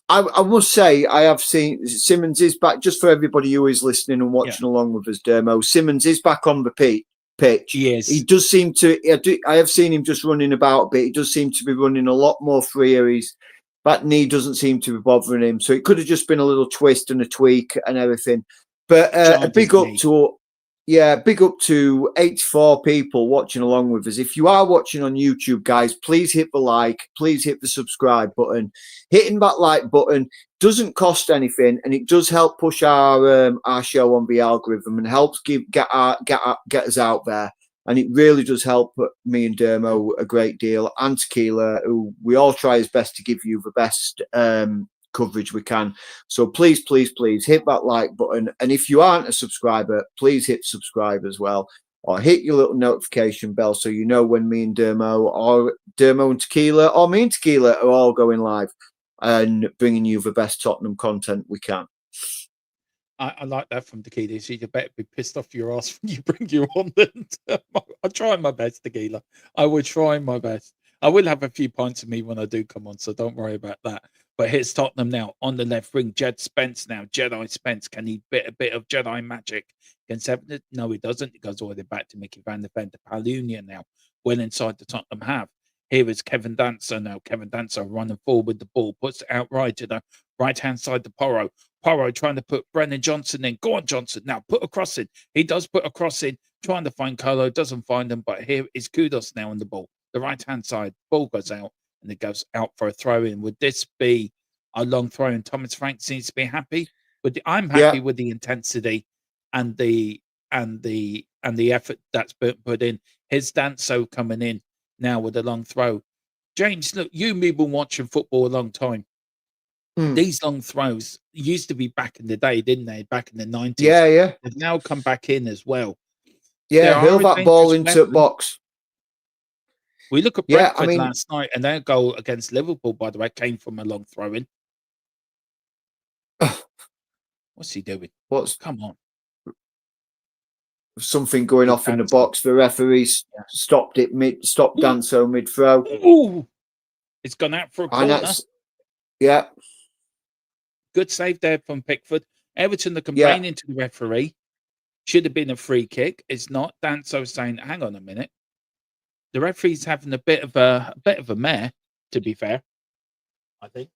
I must say, I have seen Simmons is back. Just for everybody who is listening and watching along with us, Dermo, Simmons is back on the pitch. Yes, he does seem to. I have seen him just running about a bit. He does seem to be running a lot more freer. That knee doesn't seem to be bothering him, so it could have just been a little twist and a tweak and everything. But a big up to 84 people watching along with us. If you are watching on YouTube, guys, please hit the like, please hit the subscribe button. Hitting that like button doesn't cost anything, and it does help push our show on the algorithm and helps get us out there. And it really does help me and Dermo a great deal, and Tequila, who we all try his best to give you the best coverage we can. So please hit that like button, and if you aren't a subscriber, please hit subscribe as well, or hit your little notification bell so you know when me and Dermo, or Dermo and Tequila, or me and Tequila are all going live and bringing you the best Tottenham content we can. I like that from Tequila. So you better be pissed off your ass when you bring you on. Then I'll try my best, Tequila. I will try my best. I will have a few pints of me when I do come on, so don't worry about that. But here's Tottenham now on the left wing. Spence now. Jedi Spence. Can he bit a bit of Jedi magic against Everton? No, he doesn't. He goes all the way back to Mickey van der Ven to Palunia now. Well inside the Tottenham half. Here is Kevin Dancer now. Kevin Dancer running forward with the ball. Puts it out right to the right-hand side to Porro. Porro trying to put Brennan Johnson in. Go on, Johnson. Now put a cross in. He does put a cross in. Trying to find Carlo. Doesn't find him. But here is Kudos now on the ball. The right-hand side. Ball goes out. And it goes out for a throw-in. Would this be a long throw? And Thomas Frank seems to be happy. But I'm happy with the intensity and the effort that's been put in. His Danso coming in now with a long throw. James, look, you've been watching football a long time. These long throws used to be back in the day, didn't they? Back in the 90s. Yeah. They've now come back in as well. Yeah, hurl that ball into the box. We look at Brentford last night, and their goal against Liverpool, by the way, came from a long throw in. What's he doing? Come on. Something going off in the box. The referees stopped Danso mid throw. Ooh, it's gone out for a corner. Yeah. Good save there from Pickford. Everton are complaining to the referee. Should have been a free kick. It's not. Danso saying, "Hang on a minute." The referee's having a bit of a mare, to be fair. I think.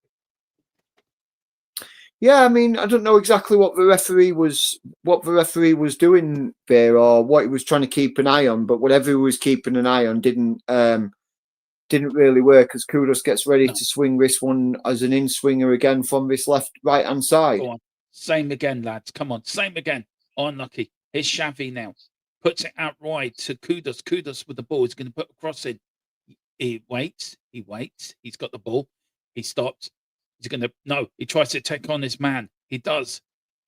Yeah, I mean, I don't know exactly what the referee was doing there, or what he was trying to keep an eye on. But whatever he was keeping an eye on didn't really work, as Kudos gets ready to swing this one as an in-swinger again from this right-hand side. Go on. Same again, lads. Come on. Same again. Unlucky. Here's Xavi now. Puts it out wide to Kudos. Kudos with the ball. He's going to put a cross in. He waits. He's got the ball. He stops. He's going to... No, he tries to take on his man. He does.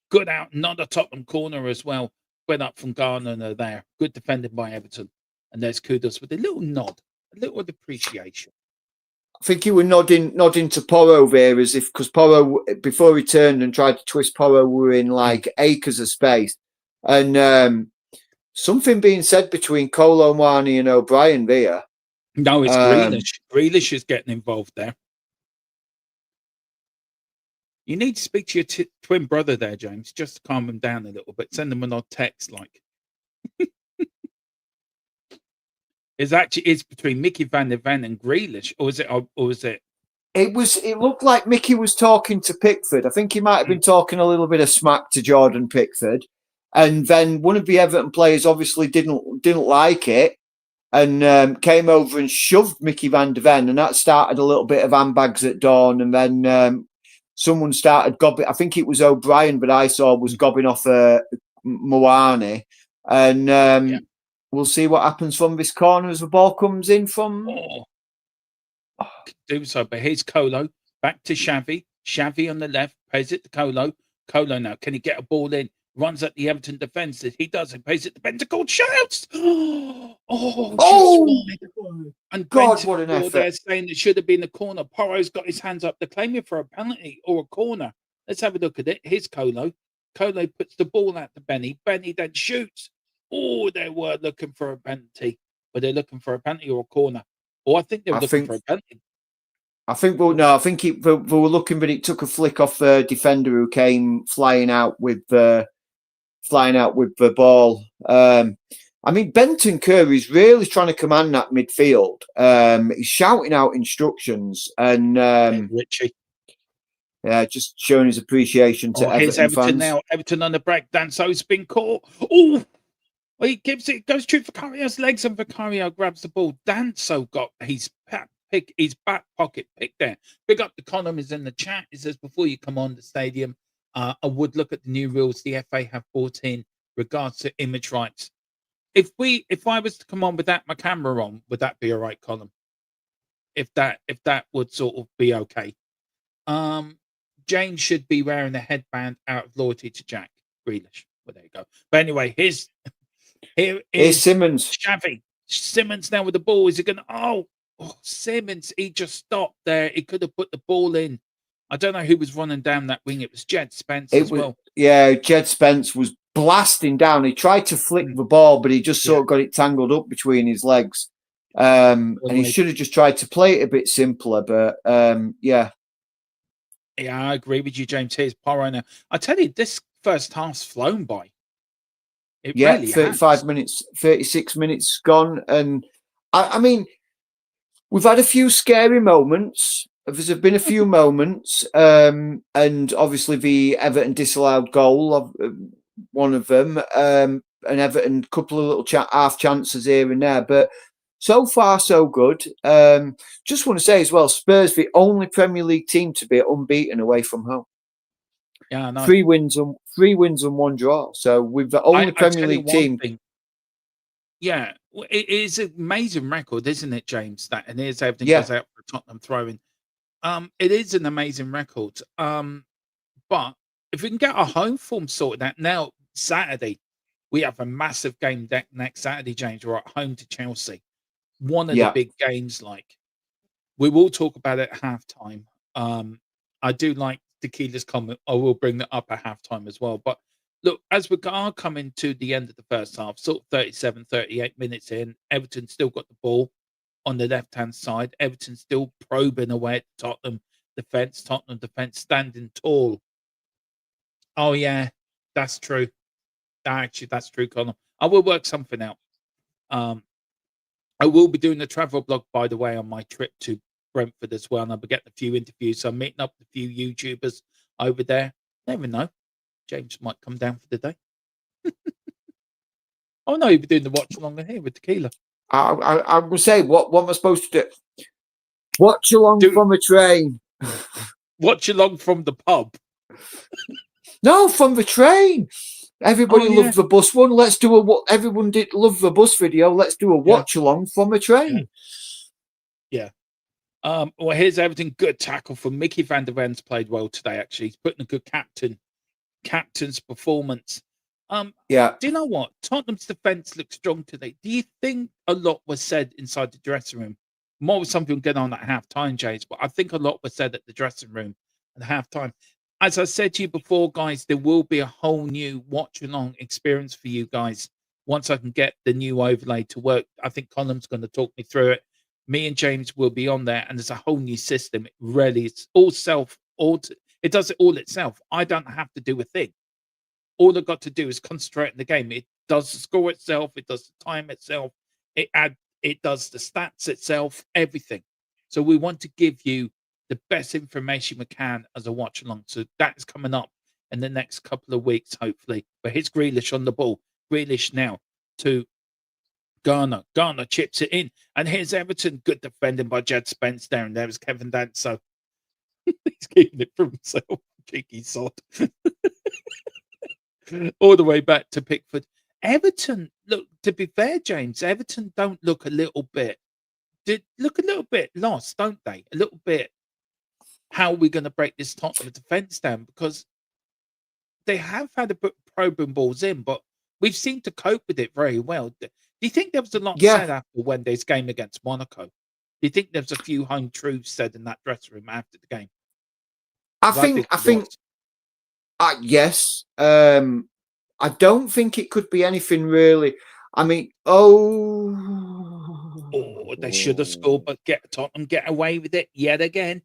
Good out. Another Tottenham corner as well. Went up from Garner there. Good defending by Everton. And there's Kudos with a little nod. A little appreciation. I think you were nodding to Porro there, as if, because Porro, before he turned and tried to twist Porro, were in like acres of space. And something being said between Kolo Muani and O'Brien there. No, it's Grealish. Grealish is getting involved there. You need to speak to your twin brother there, James, just to calm him down a little bit. Send him an odd text like. It's between Mickey Van der Ven and Grealish, or is it? It looked like Mickey was talking to Pickford. I think he might have been talking a little bit of smack to Jordan Pickford. And then one of the Everton players obviously didn't like it and came over and shoved Mickey Van der Ven, and that started a little bit of handbags at dawn. And then someone started gobbing. I think it was O'Brien, but I saw was gobbing off Moani. And we'll see what happens from this corner as the ball comes in from. Do so, but here's Colo back to Xavi. Xavi on the left, plays it to Colo. Colo now, can he get a ball in? Runs at the Everton defence. He does. He plays it to Bentancur. Shouts! And God, what an effort! They're saying it should have been a corner. Porro's got his hands up. They're claiming for a penalty or a corner. Let's have a look at it. Here's Colo. Colo puts the ball out to Benny. Benny then shoots. Oh, they were looking for a penalty, but they're looking for a penalty or a corner. Oh, I think they were looking for a penalty. I think they were looking, but it took a flick off the defender who came flying out with the ball. I mean, Bentancur is really trying to command that midfield. He's shouting out instructions and Richie. Yeah, just showing his appreciation to here's Everton fans. Now. Everton on the break. Danso's been caught. Oh, he gives it. Goes through Vicario's legs, and Vicario grabs the ball. Danso got his back pocket picked there. Big up the column is in the chat. It says before you come on the stadium, I would look at the new rules the FA have brought in regards to image rights. If I was to come on without my camera on, would that be all right, Colin? If that would sort of be okay. Jane should be wearing a headband out of loyalty to Jack Grealish. Well, there you go. But anyway, here's Simmons. Xavi. Simmons now with the ball. Is he going to? Oh, Simmons. He just stopped there. He could have put the ball in. I don't know who was running down that wing. It was Jed Spence as well. Yeah, Jed Spence was blasting down. He tried to flick the ball, but he just sort of got it tangled up between his legs. And he should have just tried to play it a bit simpler. But yeah. Yeah, I agree with you, James. Here's Porro now. I tell you, this first half's flown by. It really 35 minutes, 36 minutes gone. And I mean, we've had a few scary moments. There's been a few moments. And obviously the Everton disallowed goal, one of them. And Everton, couple of little half chances here and there. But so far, so good. Just want to say as well, Spurs, the only Premier League team to be unbeaten away from home. Yeah, no. 3 wins and 1 draw. So we've the only Premier League team. Yeah, it is an amazing record, isn't it, James? That and here's everything goes out for Tottenham throwing. It is an amazing record. But if we can get our home form sorted out now, Saturday, we have a massive game next Saturday, James. We're at home to Chelsea. One of the big games, like we will talk about it at halftime. I do like Tequila's comment. I will bring that up at halftime as well. But look, as we are coming to the end of the first half, sort of 37, 38 minutes in, Everton still got the ball on the left-hand side. Everton still probing away at Tottenham defence. Tottenham defence standing tall. Oh, yeah, that's true. Actually, that's true, Colin. I will work something out. I will be doing the travel blog, by the way, on my trip to Brentford as well. And I'll be getting a few interviews. So I'm meeting up with a few YouTubers over there. Never know. James might come down for the day. Oh, no, you'll be doing the watch along here with Tequila. I will say, what am I supposed to do? Watch along from a train. Watch along from the pub. No, from the train. Everybody loved the bus one. Let's do everyone did love the bus video. Let's do a watch along from a train. Yeah. Well, here's everything. Good tackle from Mickey van der Ven's played well today, actually. He's putting a good captain's performance. Do you know what? Tottenham's defence looks strong today. Do you think a lot was said inside the dressing room? More was something going on at half-time, James, but I think a lot was said at the dressing room at half-time. As I said to you before, guys, there will be a whole new watch-along experience for you guys once I can get the new overlay to work. I think Colin's going to talk me through it. Me and James will be on there, and there's a whole new system. It really, it's all It does it all itself. I don't have to do a thing. All I've got to do is concentrate in the game. It does the score itself. It does the time itself. It does the stats itself. Everything. So we want to give you the best information we can as a watch along. So that's coming up in the next couple of weeks, hopefully. But here's Grealish on the ball. Grealish now to Garner. Garner chips it in. And here's Everton. Good defending by Jed Spence there. And there's Kevin Danso. He's keeping it for himself. Cheeky sod. All the way back to Pickford. Everton, look, to be fair, James, Everton don't look a little bit lost, don't they? A little bit. How are we going to break this Tottenham defence down? Because they have had to put probing balls in, but we've seemed to cope with it very well. Do you think there was a lot said after Wednesday's game against Monaco? Do you think there was a few home truths said in that dressing room after the game? I think, yes. I don't think it could be anything really. I mean, they should have scored, but Tottenham get away with it yet again.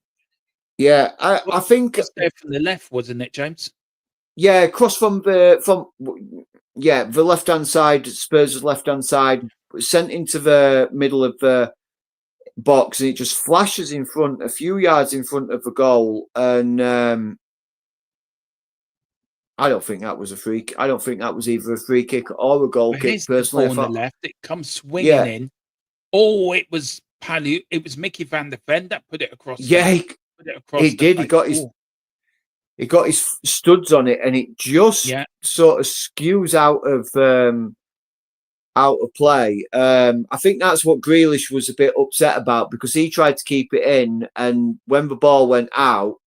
Yeah, I think it was there from the left, wasn't it, James? Yeah, across from the left hand side, Spurs' left hand side, sent into the middle of the box, and it just flashes in front, a few yards in front of the goal, and I don't think that was a free. I don't think that was either a free kick or a goal kick. Personally, on the left, it comes swinging in. Oh, it was Palu. It was Mickey van der Ven that put it across. Yeah, he did. He got his studs on it, and it just sort of skews out of play. I think that's what Grealish was a bit upset about, because he tried to keep it in, and when the ball went out,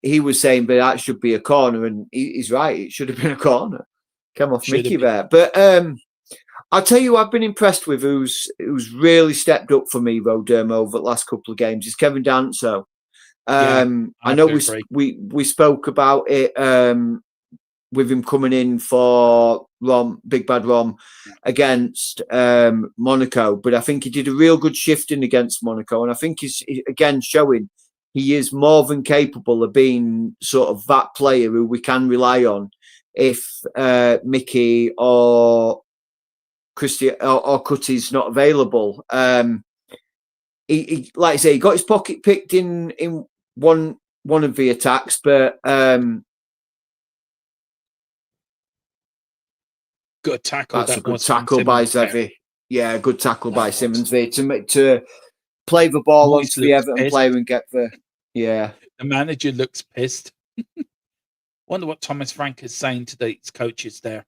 he was saying, but that should be a corner, and he's right. It should have been a corner. Come off Mickey there. But I'll tell you, I've been impressed with who's really stepped up for me, Rodermo, over the last couple of games. Is Kevin Danso. I know we spoke about it with him coming in for Big Bad Rom against Monaco, but I think he did a real good shifting against Monaco, and I think he's again showing he is more than capable of being sort of that player who we can rely on if Mickey or Christian or Cutty's not available. He like I say, he got his pocket picked in one of the attacks, but good tackle. That's a good tackle by Zevi. Yeah, good tackle by Simmons there to play the ball onto the Everton player and get the The manager looks pissed. Wonder what Thomas Frank is saying to these coaches there.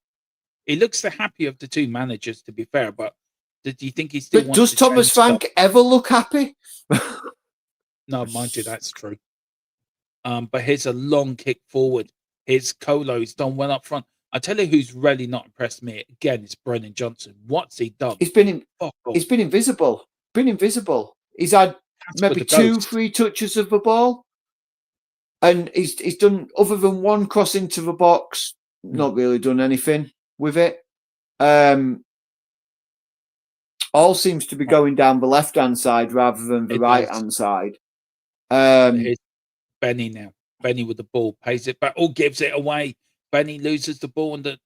He looks the happy of the two managers, to be fair, but do you think he still wants does Thomas Frank ever look happy? No, mind you, that's true. But here's a long kick forward. Here's Colo's done well up front. I tell you who's really not impressed me again is Brennan Johnson. What's he done? He's been invisible. He's had maybe 2-3 touches of the ball, and he's done, other than one cross into the box, not really done anything with it. All seems to be going down the left hand side rather than the right hand side. Here's Benny now. Benny with the ball pays it back. Gives it away. Benny loses the ball in the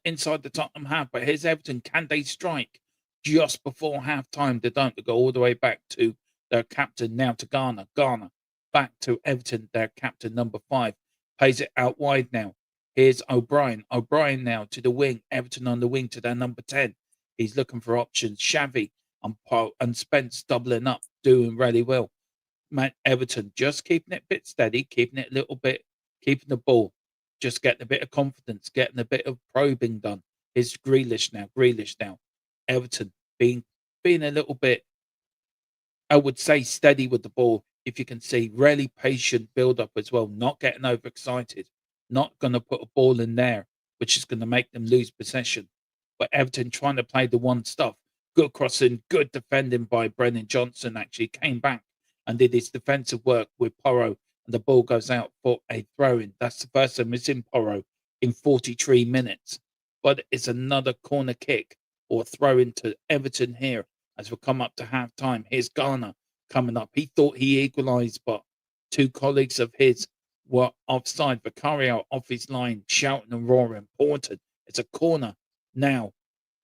inside the Tottenham half. But here's Everton. Can they strike just before half time? They don't. They go all the way back to their captain now to Garner. Garner back to Everton. Their captain number 5 plays it out wide now. Here's O'Brien. O'Brien now to the wing. Everton on the wing to their number 10. He's looking for options. Xavi and Spence doubling up, doing really well. Everton just keeping it a bit steady, keeping it a little bit, keeping the ball, just getting a bit of confidence, getting a bit of probing done. Here's Grealish now. Everton being a little bit, I would say, steady with the ball. If you can see, really patient build up as well, not getting overexcited, not going to put a ball in there, which is going to make them lose possession. But Everton trying to play the one stuff. Good crossing, good defending by Brennan Johnson, actually came back and did his defensive work with Porro, and the ball goes out for a throw-in. That's the first time it's in Porro in 43 minutes. But it's another corner kick or throw-in to Everton here as we come up to half-time. Here's Garner coming up. He thought he equalised, but two colleagues of his were offside. Vicario off his line, shouting and roaring. Important. It's a corner now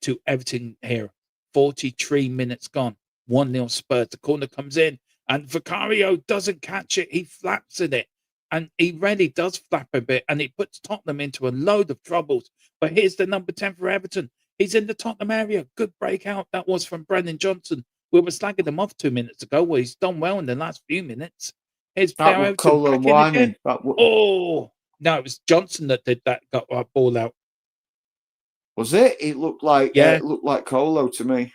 to Everton here. 43 minutes gone. 1-0 Spurs. The corner comes in, and Vicario doesn't catch it. He flaps at it. And he really does flap a bit, and it puts Tottenham into a load of troubles. But here's the number 10 for Everton. He's in the Tottenham area. Good breakout. That was from Brennan Johnson. We were slagging him off 2 minutes ago. Well, he's done well in the last few minutes. Here's That was Everton Colo back in again. Whiney. Oh, no, it was Johnson that did that, got that ball out. Was it? It looked like it looked like Colo to me.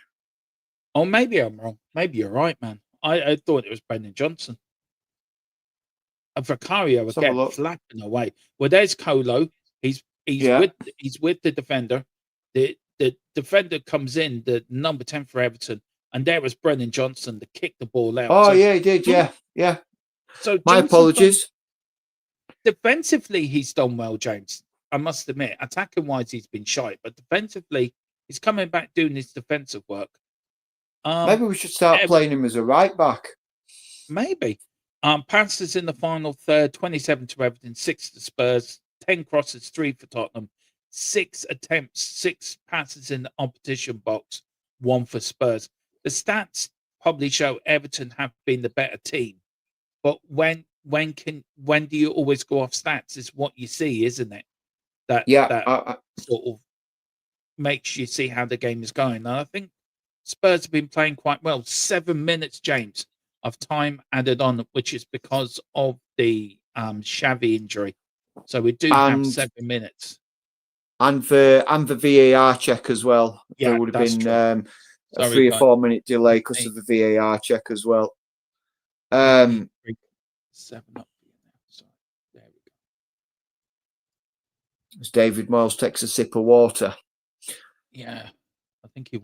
Oh, maybe I'm wrong. Maybe you're right, man. I thought it was Brendan Johnson. And Vicario again flapping away. Well, there's Colo. He's with the defender. The defender comes in, the number 10 for Everton, and there was Brendan Johnson to kick the ball out. Oh, yeah, he did. Yeah. So my apologies. Defensively, he's done well, James. I must admit, attacking wise, he's been shy, but defensively, he's coming back doing his defensive work. Maybe we should start playing him as a right back. Maybe. Passes in the final third, 27 to Everton, 6 to Spurs, 10 crosses, 3 for Tottenham, 6 attempts, 6 passes in the opposition box, 1 for Spurs. The stats probably show Everton have been the better team, but when do you always go off stats? Is what you see, isn't it? That sort of makes you see how the game is going. And I think Spurs have been playing quite well. 7 minutes, James, of time added on, which is because of the Xavi injury. So we do have 7 minutes. And the VAR check as well. Yeah, there would have been a 3 or 4 minute delay because of the VAR check as well. 7 up. Sorry. There we go. As David Moyes takes a sip of water. Yeah. I think he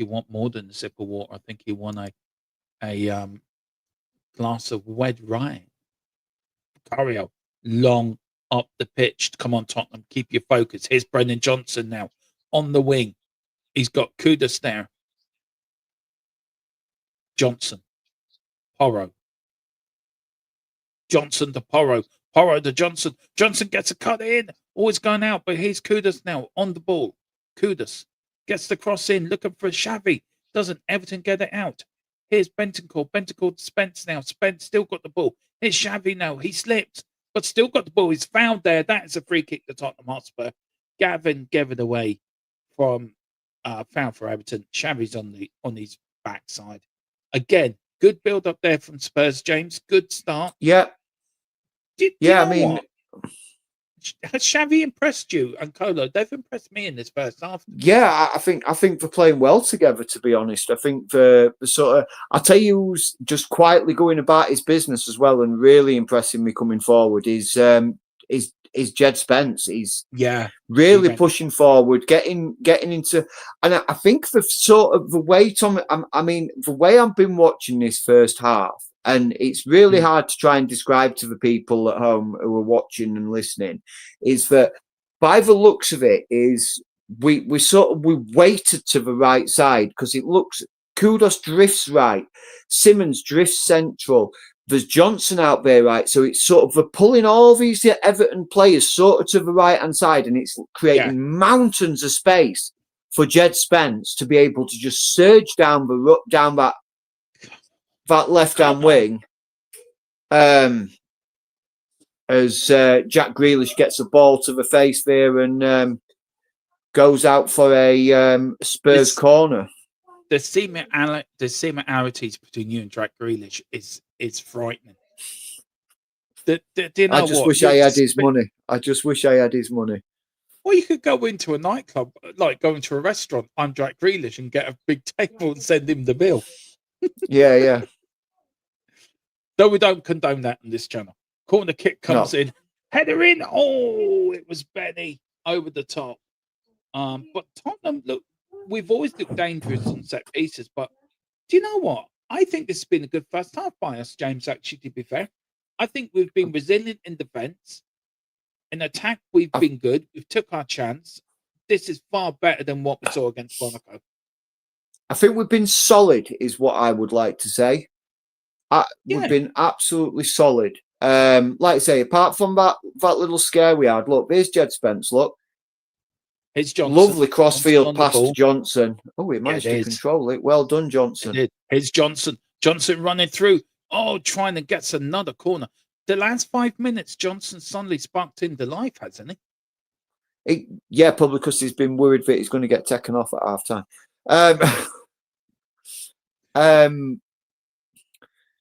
want more than a sip of water. I think he want a glass of red wine. Vicario, long up the pitch. Come on, Tottenham, keep your focus. Here's Brendan Johnson now on the wing. He's got Kudus there. Johnson, Porro. Johnson to Porro. Porro to Johnson. Johnson gets a cut in. Always going out, but here's Kudus now on the ball. Kudus gets the cross in, looking for Xavi. Doesn't Everton get it out? Here's Bentancur. Bentancur to Spence now. Spence still got the ball. Here's Xavi now. He slipped, but still got the ball. He's fouled there. That is a free kick to Tottenham Hotspur. Gavin gave it away from foul for Everton. Xavi's on his backside. Again, good build up there from Spurs, James. Good start. Yeah. I mean, what? Has Xavi impressed you and Colo? They've impressed me in this first half. Yeah, I think they're playing well together, to be honest. I think the sort of, I'll tell you who's just quietly going about his business as well and really impressing me coming forward is Jed Spence. He's really pushing forward, getting into, and I think the sort of the way the way I've been watching this first half, and it's really hard to try and describe to the people at home who are watching and listening, is that by the looks of it, is we weighted to the right side because it looks Kudus drifts right, Simmons drifts central. There's Johnson out there, right? So it's sort of we're pulling all these Everton players sort of to the right-hand side, and it's creating mountains of space for Jed Spence to be able to just surge down that left-hand wing. As Jack Grealish gets the ball to the face there and goes out for a Spurs corner. The similarities between you and Jack Grealish is frightening. Do you know I just wish I had his money. I just wish I had his money. Well, you could go into a nightclub, like go into a restaurant. I'm Jack Grealish and get a big table and send him the bill. Yeah. Though we don't condone that on this channel. Corner kick comes in, header in. Oh, it was Benny over the top. But Tottenham we've always looked dangerous on set pieces, but do you know what? I think this has been a good first half by us, James, actually, to be fair. I think we've been resilient in defence. In attack, we've been good. We've took our chance. This is far better than what we saw against Monaco. I think we've been solid, is what I would like to say. We've been absolutely solid. Like I say, apart from that little scare we had, look, there's Jed Spence. Look, it's Johnson. Lovely crossfield Johnson pass to Johnson. Oh, he managed to control it. Well done, Johnson. It's Johnson. Johnson running through. Oh, trying to get another corner. The last 5 minutes, Johnson suddenly sparked into life, hasn't he? Yeah, probably because he's been worried that he's going to get taken off at half time.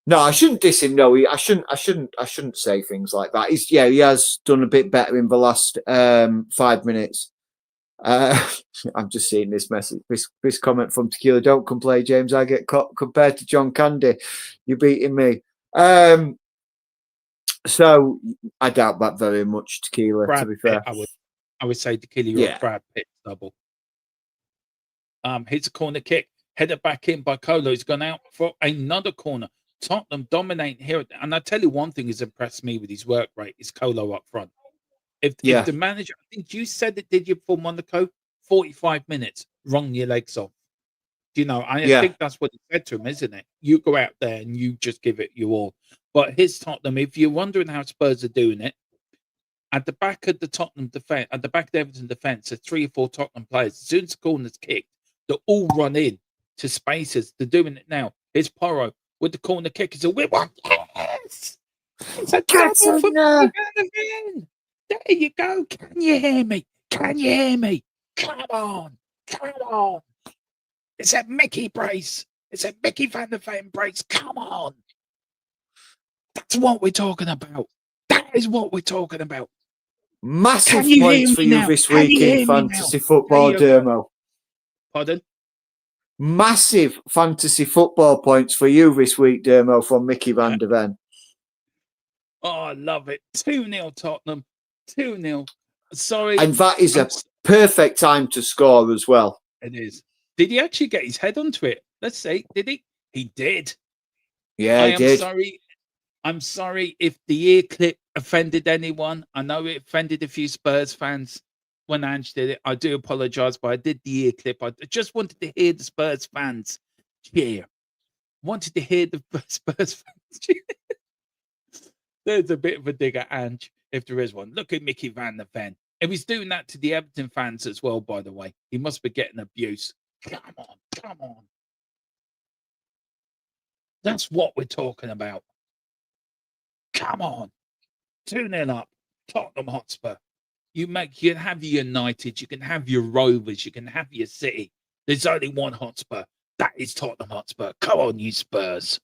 No, I shouldn't diss him. No, I shouldn't say things like that. He has done a bit better in the last 5 minutes. I'm just seeing this message, this comment from Tequila. Don't complain, James. I get compared to John Candy. You're beating me. So I doubt that very much, Tequila. Brad to be fair, I would say Tequila, you're a Brad Pitt double. Here's a corner kick, headed back in by Colo. He's gone out for another corner. Tottenham dominate here, and I tell you one thing has impressed me with his work rate is Colo up front. If the manager, I think you said it, did you, for Monaco? 45 minutes, wrung your legs off. You know, I think that's what he said to him, isn't it? You go out there and you just give it your all. But his Tottenham, if you're wondering how Spurs are doing it, at the back of the Tottenham defense, at the back of the Everton defense, there's 3 or 4 Tottenham players. As soon as the corner's kicked, they all run in to spaces. They're doing it now. Here's Porro with the corner kick. It's a whip one. Yes! It's a double for Van der Ven. There you go. Can you hear me? Can you hear me? Come on. Come on. It's a Mickey brace. It's a Mickey Van der Ven brace. Come on. That's what we're talking about. That is what we're talking about. Massive points for you this week in fantasy football, Dermo. Pardon? Massive fantasy football points for you this week, Dermo, from Mickey Van der Ven. Oh, I love it. 2-0 Tottenham. 2-0. Sorry. And that is a perfect time to score as well. It is. Did he actually get his head onto it? Let's see. Did he? He did. Yeah, he did. I'm sorry if the ear clip offended anyone. I know it offended a few Spurs fans when Ange did it. I do apologise, but I did the ear clip. I just wanted to hear the Spurs fans cheer. Wanted to hear the Spurs fans cheer. There's a bit of a dig at Ange, if there is one. Look at Mickey Van der Ven. And he's doing that to the Everton fans as well, by the way. He must be getting abuse. Come on, come on. That's what we're talking about. Come on. 2-0 up. Tottenham Hotspur. You can have your United, you can have your Rovers, you can have your City. There's only one Hotspur. That is Tottenham Hotspur. Come on, you Spurs.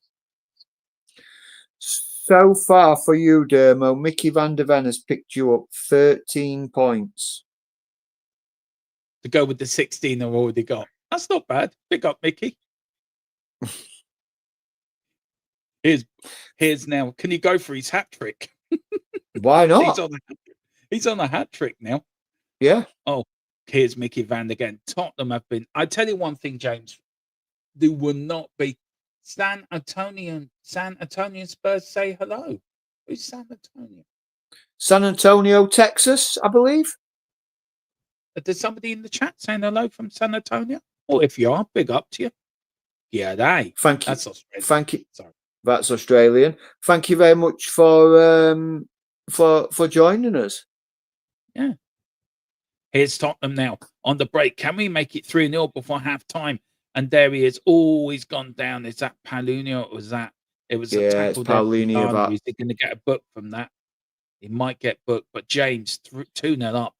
So far for you, Dermo, Mickey Van der Ven has picked you up 13 points. To go with the 16 I've already got. That's not bad. Pick up, Mickey. Here's now. Can he go for his hat trick? Why not? He's on a hat trick now. Yeah. Oh, here's Mickey Van again. Tottenham have been. I tell you one thing, James. There will not be San Antonio Spurs say hello. Who's San Antonio? San Antonio, Texas, I believe. There's somebody in the chat saying hello from San Antonio. Or if you are, big up to you. Yeah, thank you. That's Australian. Thank you. Sorry. That's Australian. Thank you very much for joining us. Yeah. Here's Tottenham now on the break. Can we make it 3-0 before half time? And there he is. Oh, he's gone down. Is that Paulinho or was that? It was a tackle. It's Paulinho. Is he going to get a book from that? He might get booked. But James, 2-0 up.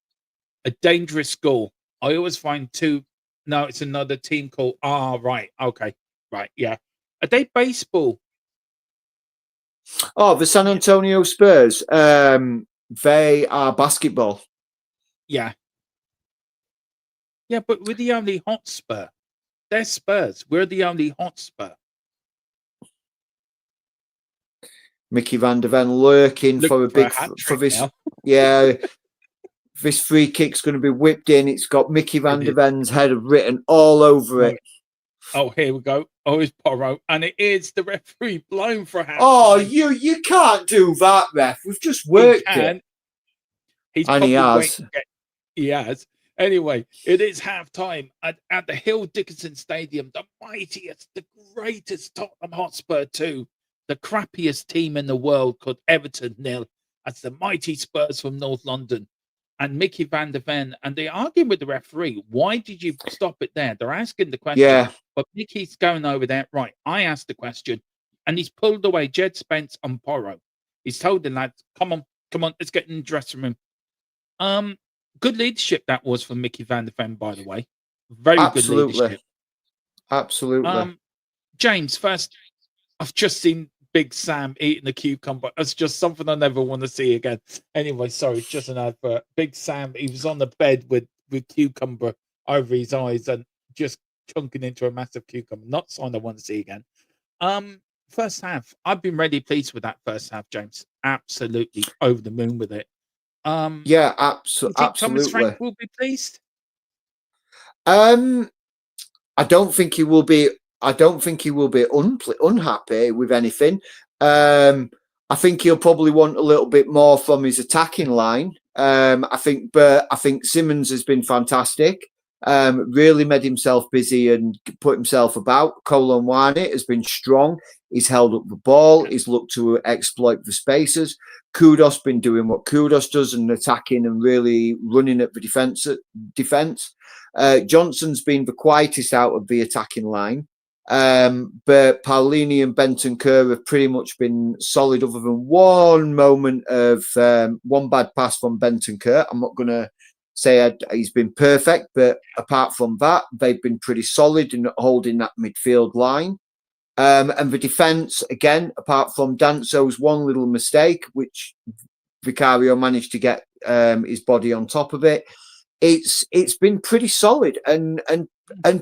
A dangerous goal. I always find No, it's another team called. Right. Okay. Right. Yeah. Are they baseball? Oh, the San Antonio Spurs. They are basketball. Yeah. Yeah, but we're the only Hotspur. They're Spurs. We're the only Hotspur. Mickey Van der Ven lurking for this. Now. Yeah. This free kick's going to be whipped in. It's got Mickey Van der Ven's head written all over it. Oh, here we go. Oh, it's Porro. And it is the referee blown for a half. Oh, you can't do that, ref. We've just worked it. He has. Anyway, it is half time at the tHill Dickinson Stadium. The mightiest, the greatest Tottenham Hotspur 2. the crappiest team in the world called Everton 0 as the mighty Spurs from North London and Mickey van der Ven. And they're arguing with the referee. Why did you stop it there? They're asking the question. Yeah. But Mickey's going over there. Right. I asked the question and he's pulled away Jed Spence and Porro. He's told the lads, come on, let's get in the dressing room. Good leadership that was from Mickey van der Ven, by the way. Very good leadership. Absolutely. James, first, I've just seen Big Sam eating a cucumber. It's just something I never want to see again. Anyway, sorry, it's just an advert. Big Sam, he was on the bed with cucumber over his eyes and just chunking into a massive cucumber. Not something I want to see again. First half, I've been really pleased with that first half, James. Absolutely over the moon with it. Yeah, absolutely. Thomas Frank will be pleased? I don't think he will be. I don't think he will be unhappy with anything. I think he'll probably want a little bit more from his attacking line. I think Simmons has been fantastic. Really made himself busy and put himself about. Colin Warnett has been strong. He's held up the ball. He's looked to exploit the spaces. Kudos been doing what Kudos does and attacking and really running at the defence. Johnson's been the quietest out of the attacking line. But Paulini and Bentancur have pretty much been solid other than one moment of one bad pass from Bentancur. I'm not going to say he's been perfect, but apart from that, they've been pretty solid in holding that midfield line. And the defence, again, apart from Danso's one little mistake, which Vicario managed to get his body on top of it, it's been pretty solid and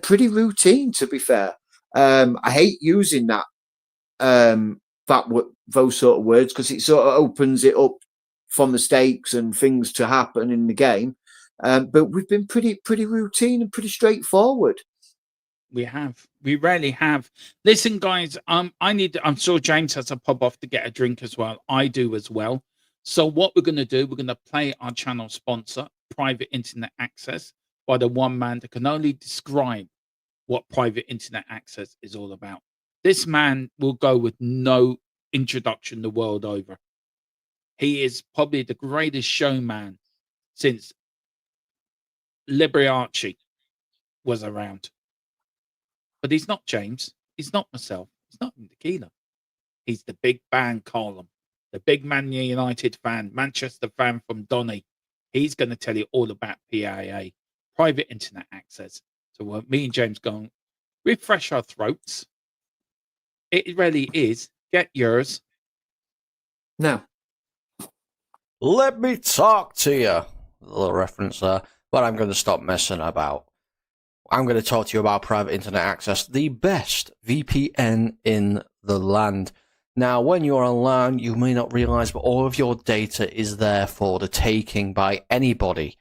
pretty routine, to be fair. I hate using those sort of words because it sort of opens it up for mistakes and things to happen in the game. But we've been pretty routine and pretty straightforward. We really have. Listen, guys, I'm sure James has to pop off to get a drink as well. I do as well. So what we're going to do, we're going to play our channel sponsor, Private Internet Access, by the one man that can only describe what private internet access is all about. This man will go with no introduction the world over. He is probably the greatest showman since Liberace was around. But he's not James. He's not myself. He's not Tequila. He's the big band column, the big Man United fan, Manchester fan from Donny. He's going to tell you all about PIA, private internet access. So me and James going, refresh our throats. It really is. Get yours. Now, let me talk to you. A little reference there. But I'm going to stop messing about. I'm going to talk to you about private internet access, the best VPN in the land. Now, when you're online, you may not realize, but all of your data is there for the taking by anybody.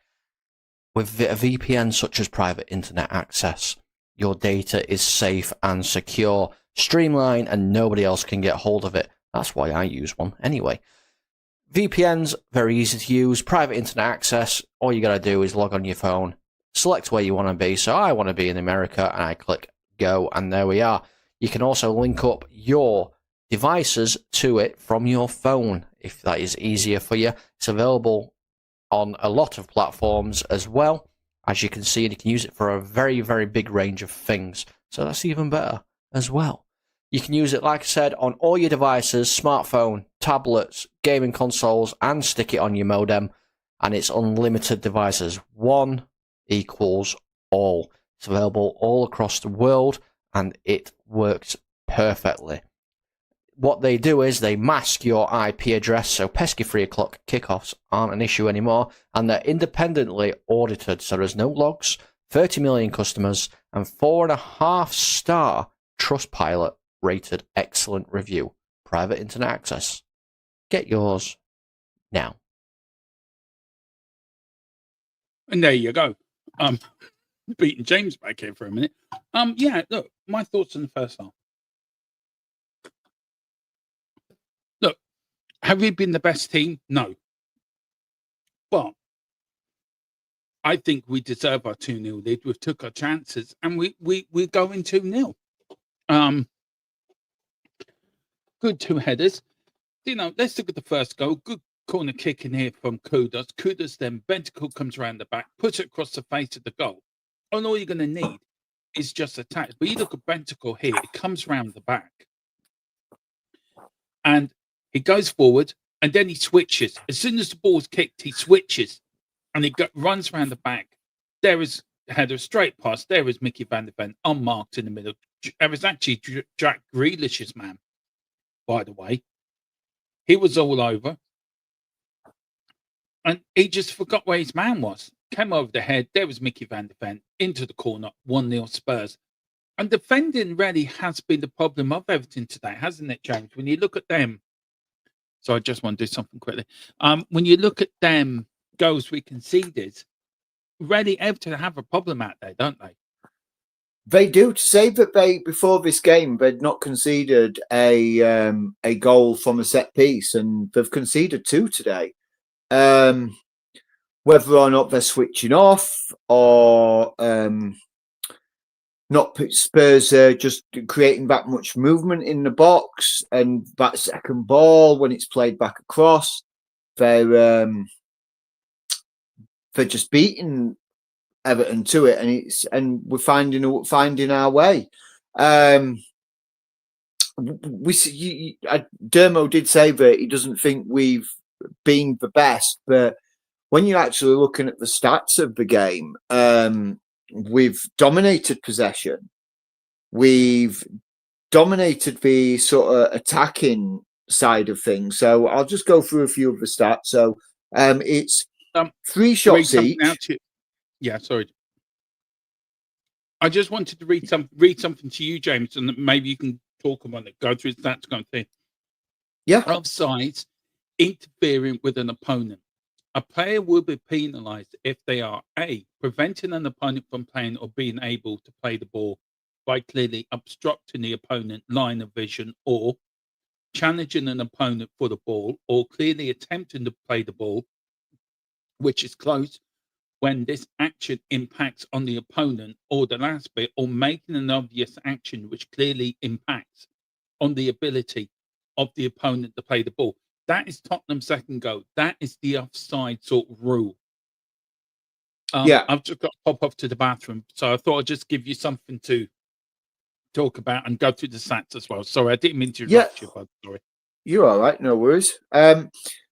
With a VPN such as private internet access, your data is safe and secure, streamlined, and nobody else can get hold of it. That's why I use one anyway. VPN's very easy to use. Private internet access, all you got to do is log on your phone, select where you want to be. So I want to be in America, and I click go, and there we are. You can also link up your devices to it from your phone if that is easier for you. It's available on a lot of platforms as well. As you can see, and you can use it for a very, very big range of things. So that's even better as well. You can use it, like I said, on all your devices, smartphone, tablets, gaming consoles, and stick it on your modem. And it's unlimited devices. One equals all. It's available all across the world, and it works perfectly. What they do is they mask your IP address, so pesky 3 o'clock kickoffs aren't an issue anymore, and they're independently audited, so there's no logs, 30 million customers, and 4.5-star Trustpilot rated excellent review. Private internet access. Get yours now. And there you go. Beating James back here for a minute. Yeah, look, my thoughts on the first half. Look, have we been the best team? No. But I think we deserve our 2-0 lead. We've took our chances and we're going 2-0. good two headers. Let's look at the first goal. Good corner kick in here from Kudos. Kudos then Bentacle comes around the back, puts it across the face of the goal. And all you're going to need is just a touch. But you look at Bentacle here, it comes around the back. And he goes forward, and then he switches. As soon as the ball's kicked, he switches. And he runs around the back. There is a header straight past. There is Mickey van der Ven, unmarked in the middle. It was actually Jack Grealish's man, by the way. He was all over. And he just forgot where his man was. Came over the head. There was Mickey van der Ven into the corner. 1-0 Spurs. And defending really has been the problem of Everton today, hasn't it, James? When you look at them. So I just want to do something quickly. When you look at them goals we conceded, really Everton have a problem out there, don't they? They do. To say that they, before this game, they'd not conceded a goal from a set piece, and they've conceded 2 today. Whether or not they're switching off or not, Spurs just creating that much movement in the box, and that second ball when it's played back across, they're just beating Everton to it, and we're finding our way. Dermo did say that he doesn't think we've been the best, but when you're actually looking at the stats of the game, we've dominated possession. We've dominated the sort of attacking side of things. So I'll just go through a few of the stats. So it's 3 shots each. Yeah, sorry. I just wanted to read something to you, James, and maybe you can talk about it, go through stats, kind of thing. Yeah. Offsides, interfering with an opponent. A player will be penalised if they are A, preventing an opponent from playing or being able to play the ball by clearly obstructing the opponent line of vision, or challenging an opponent for the ball, or clearly attempting to play the ball, which is close, when this action impacts on the opponent, or the last bit, or making an obvious action which clearly impacts on the ability of the opponent to play the ball. That is Tottenham's second goal. That is the offside sort of rule. I've just got to pop off to the bathroom, so I thought I'd just give you something to talk about and go through the stats as well. Sorry, I didn't mean to interrupt you, but sorry. You're all right, no worries.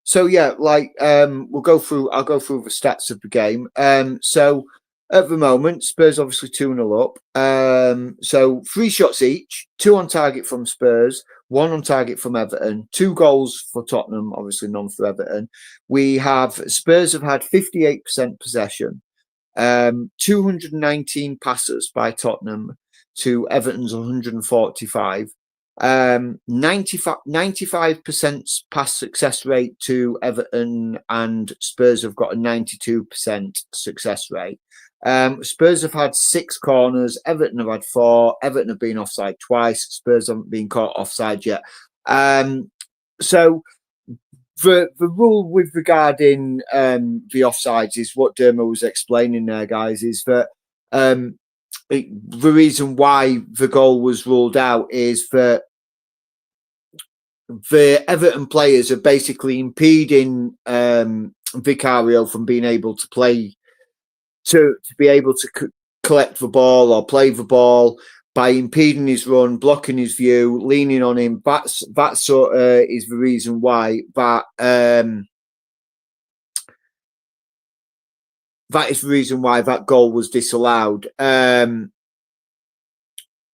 So yeah, I'll go through the stats of the game. So at the moment, Spurs obviously 2-0 up. So 3 shots each, 2 on target from Spurs, 1 on target from Everton, 2 goals for Tottenham, obviously none for Everton. Spurs have had 58% possession, 219 passes by Tottenham to Everton's 145. 95% pass success rate to Everton, and Spurs have got a 92% success rate. Spurs have had 6 corners, Everton have had 4. Everton have been offside twice. Spurs haven't been caught offside yet. So the rule with regarding the offsides is what Dermo was explaining there, guys, is that the reason why the goal was ruled out is that the Everton players are basically impeding Vicario from being able to play, to be able to collect the ball or play the ball, by impeding his run, blocking his view, leaning on him. That sort of is the reason why that is the reason why that goal was disallowed. No,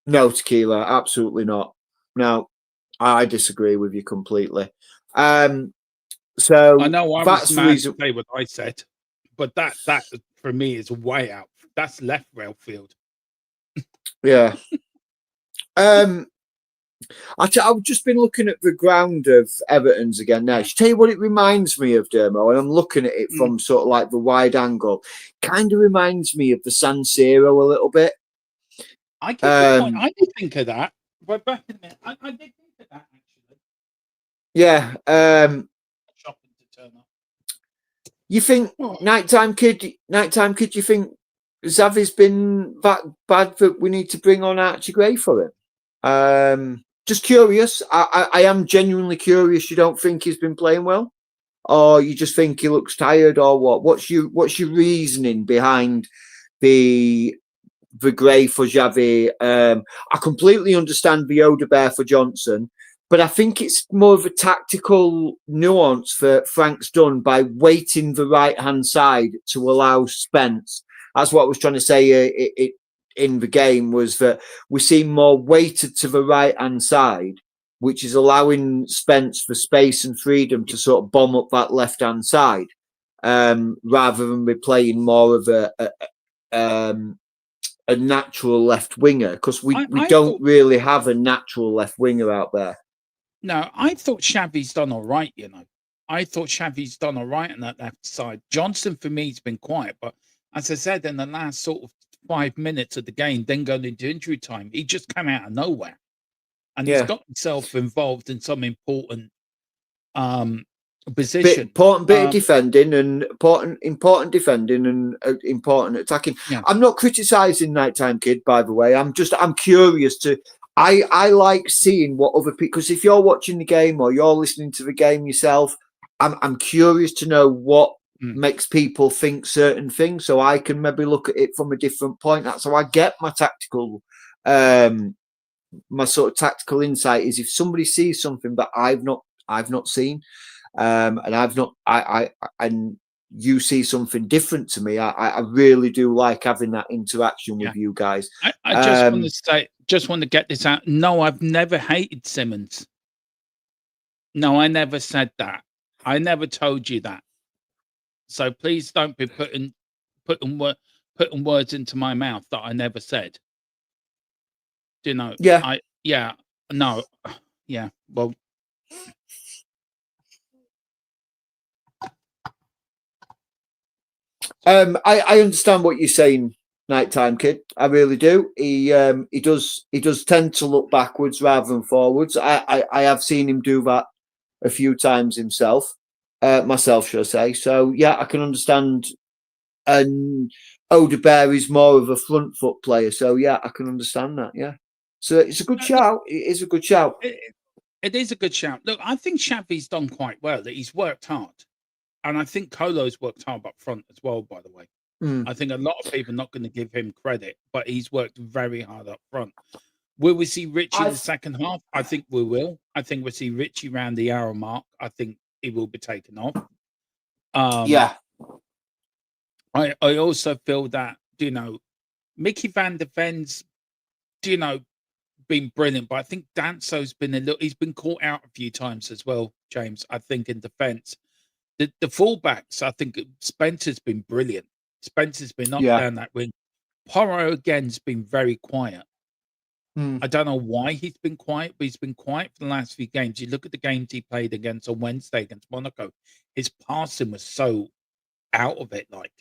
Tequila, absolutely not. No, I disagree with you completely. So I know I that's was the mad reason. to say what I said, but that for me is way out. That's left rail field. Yeah. I've just been looking at the ground of Everton's again now. Should tell you what it reminds me of, Dermo, and I'm looking at it from sort of like the wide angle. Kind of reminds me of the San Siro a little bit. I did think of that. But back in a minute, I did think of that actually. Yeah. Shopping to turn up. You think nighttime kid? You think Xavi's been that bad that we need to bring on Archie Gray for him? just curious. I am genuinely curious. You don't think he's been playing well, or you just think he looks tired, or what? What's your reasoning behind the Gueye for Xavi? I completely understand the Odegaard for Johnson, but I think it's more of a tactical nuance for Frank's done by waiting the right hand side to allow Spence. That's what I was trying to say in the game, was that we seem more weighted to the right hand side, which is allowing Spence the space and freedom to sort of bomb up that left hand side, rather than be playing more of a natural left winger, because we don't really have a natural left winger out there. No, I thought Xavi's done all right, you know. I thought Xavi's done all right on that left side. Johnson, for me, has been quiet, but as I said, in the last sort of 5 minutes of the game, then going into injury time, he just came out of nowhere. And he's got himself involved in some important position. Important bit of defending, and important defending, and important attacking. Yeah. I'm not criticising Nighttime Kid, by the way. I'm curious to. I like seeing what other people, because if you're watching the game or you're listening to the game yourself, I'm curious to know what makes people think certain things, so I can maybe look at it from a different point. That's how I get my tactical, my sort of tactical insight, is if somebody sees something that I've not seen, and you see something different to me, I really do like having that interaction with you guys. I just want to say, just want to get this out. No, I've never hated Simmons. No, I never said that. I never told you that. So please don't be putting words into my mouth that I never said. Do you know? Yeah. No. Yeah. Well. I understand what you're saying, Nighttime Kid. I really do. He does tend to look backwards rather than forwards. I have seen him do that a few times myself, should I say. So yeah, I can understand. And Odegaard is more of a front foot player, so yeah, I can understand that. Yeah, so it's a good shout. It is a good shout. It is a good shout. Look, I think Xavi's done quite well. That he's worked hard. And I think Kolo's worked hard up front as well, by the way. I think a lot of people are not going to give him credit, but he's worked very hard up front. Will we see Richie in the second half? I think we will. I think we'll see Richie around the hour mark. I think he will be taken off. Yeah. I also feel that, you know, Mickey van der Ven's, you know, been brilliant, but I think Danso's been he's been caught out a few times as well, James, I think, in defence. The fullbacks, I think Spencer's been brilliant. Spencer's been up down that wing. Porro again's been very quiet. I don't know why he's been quiet, but he's been quiet for the last few games. You look at the games he played against on Wednesday against Monaco, his passing was so out of it, like.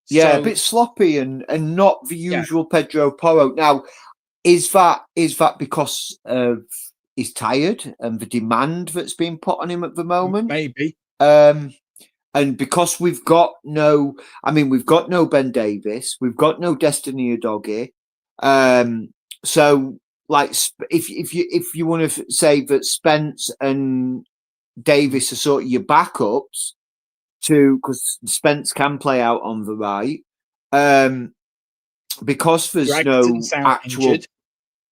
Yeah, so, a bit sloppy and not the usual Pedro Porro. Now, is that because he's tired and the demand that's being put on him at the moment? Maybe. And because we've got no Ben Davis, we've got no Destiny Udogie. So, like, if you want to say that Spence and Davis are sort of your backups, because Spence can play out on the right, because there's Dragison's no actual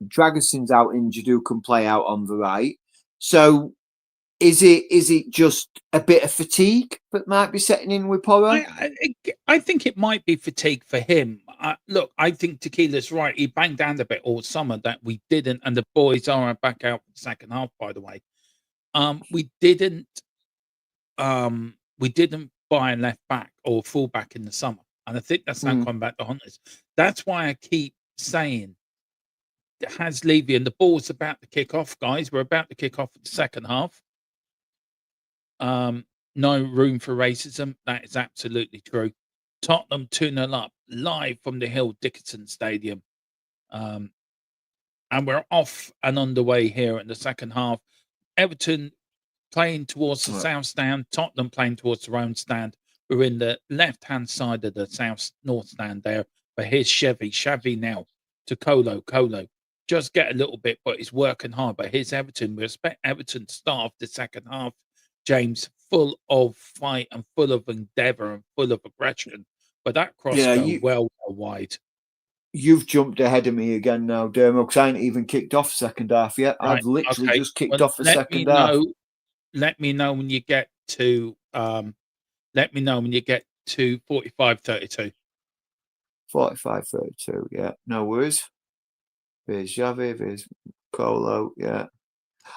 Dragison's out injured who can play out on the right. So is it just a bit of fatigue that might be setting in with Porro? I think it might be fatigue for him. Look, I think Tequila's right. He banged down a bit all summer that we didn't, and the boys are back out for the second half, by the way. We didn't buy a left back or full back in the summer. And I think that's now coming back to Hunters. That's why I keep saying has Levy, and the ball's about to kick off, guys. We're about to kick off the second half. No room for racism. That is absolutely true. Tottenham 2-0 up, live from the Hill, Dickinson Stadium. And we're off and underway here in the second half. Everton playing towards the south stand, Tottenham playing towards their own stand. We're in the left-hand side of the north stand there. But here's Xavi now to Kolo. just get a little bit, but he's working hard. But here's Everton. We expect Everton to start off the second half, James, full of fight and full of endeavour and full of aggression. But that cross well wide. You've jumped ahead of me again now, Dermo, because I ain't even kicked off second half yet. Right, I've literally just kicked off the second half. Let me know when you get to 45-32. 45-32, yeah. No worries. There's Xavi, there's Colo, yeah.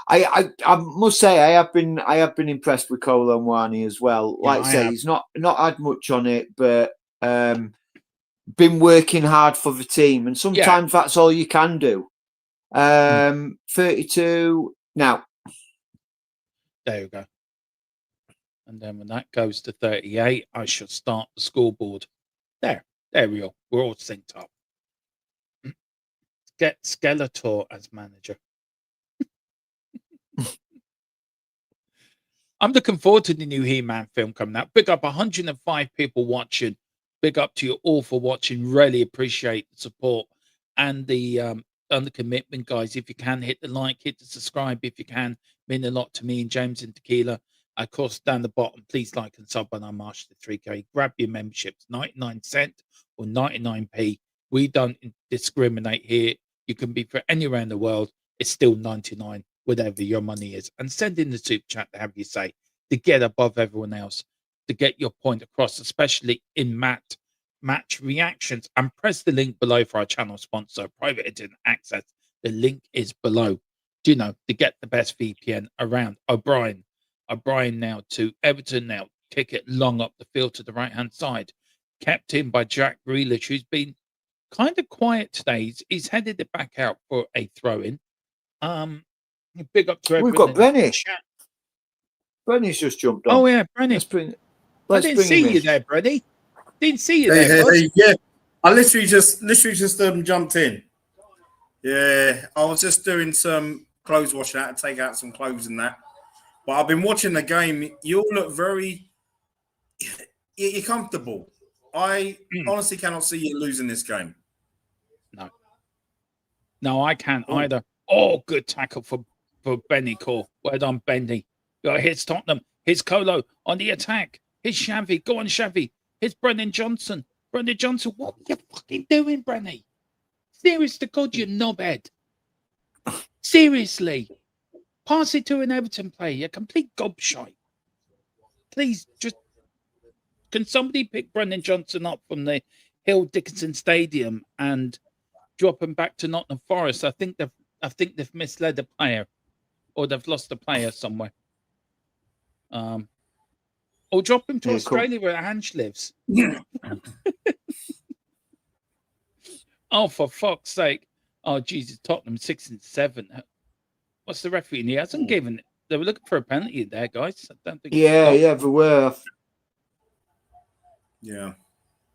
I must say I have been impressed with Colo Muani as well. Like I say, he's not had much on it, but been working hard for the team, and sometimes that's all you can do. 32 now. There you go. And then when that goes to 38, I shall start the scoreboard. There we go. We're all synced up. Get Skeletor as manager. I'm looking forward to the new He-Man film coming out. Big up 105 people watching. Big up to you all for watching. Really appreciate the support and the commitment, guys. If you can, hit the like, hit the subscribe. If you can, mean a lot to me and James and Tequila. Of course, down the bottom, please like and sub on our march to 3K. Grab your memberships, 99 cents or 99p. We don't discriminate here. You can be for anywhere in the world. It's still 99, whatever your money is. And send in the super chat to have you say, to get above everyone else, to get your point across, especially in match reactions. And press the link below for our channel sponsor, Private Internet Access. The link is below. Do you know, to get the best VPN around. O'Brien now to Everton now. Kick it long up the field to the right-hand side. Kept in by Jack Grealish, who's been kind of quiet today. He's headed it back out for a throw-in. Big up to everyone. We've got Brenny. Brenny's just jumped on. Oh, yeah, Brenny. I didn't see you there, Brenny. Didn't see you there. Hey, yeah. I literally just jumped in. Yeah, I was just doing some clothes washing out and take out some clothes and that. But I've been watching the game. You all look you're comfortable. I honestly cannot see you losing this game. No, I can't either. Oh, good tackle for Benny Core. Well done, Benny. Here's Tottenham. Here's Colo on the attack. Here's Xavi. Go on, Xavi. Here's Brennan Johnson. Brennan Johnson, what are you fucking doing, Brenny? Serious to God, you knobhead. Seriously. Pass it to an Everton player. You complete gobshite. Please, can somebody pick Brennan Johnson up from the THill Dickinson Stadium and drop him back to Nottingham Forest? I think they've misled a player, or they've lost a player somewhere. Or drop him to Australia where Hunch lives. Oh, for fuck's sake! Oh, Jesus, Tottenham 6 and 7. What's the referee? He hasn't given. They were looking for a penalty there, guys. I don't think. Yeah, they were. Yeah.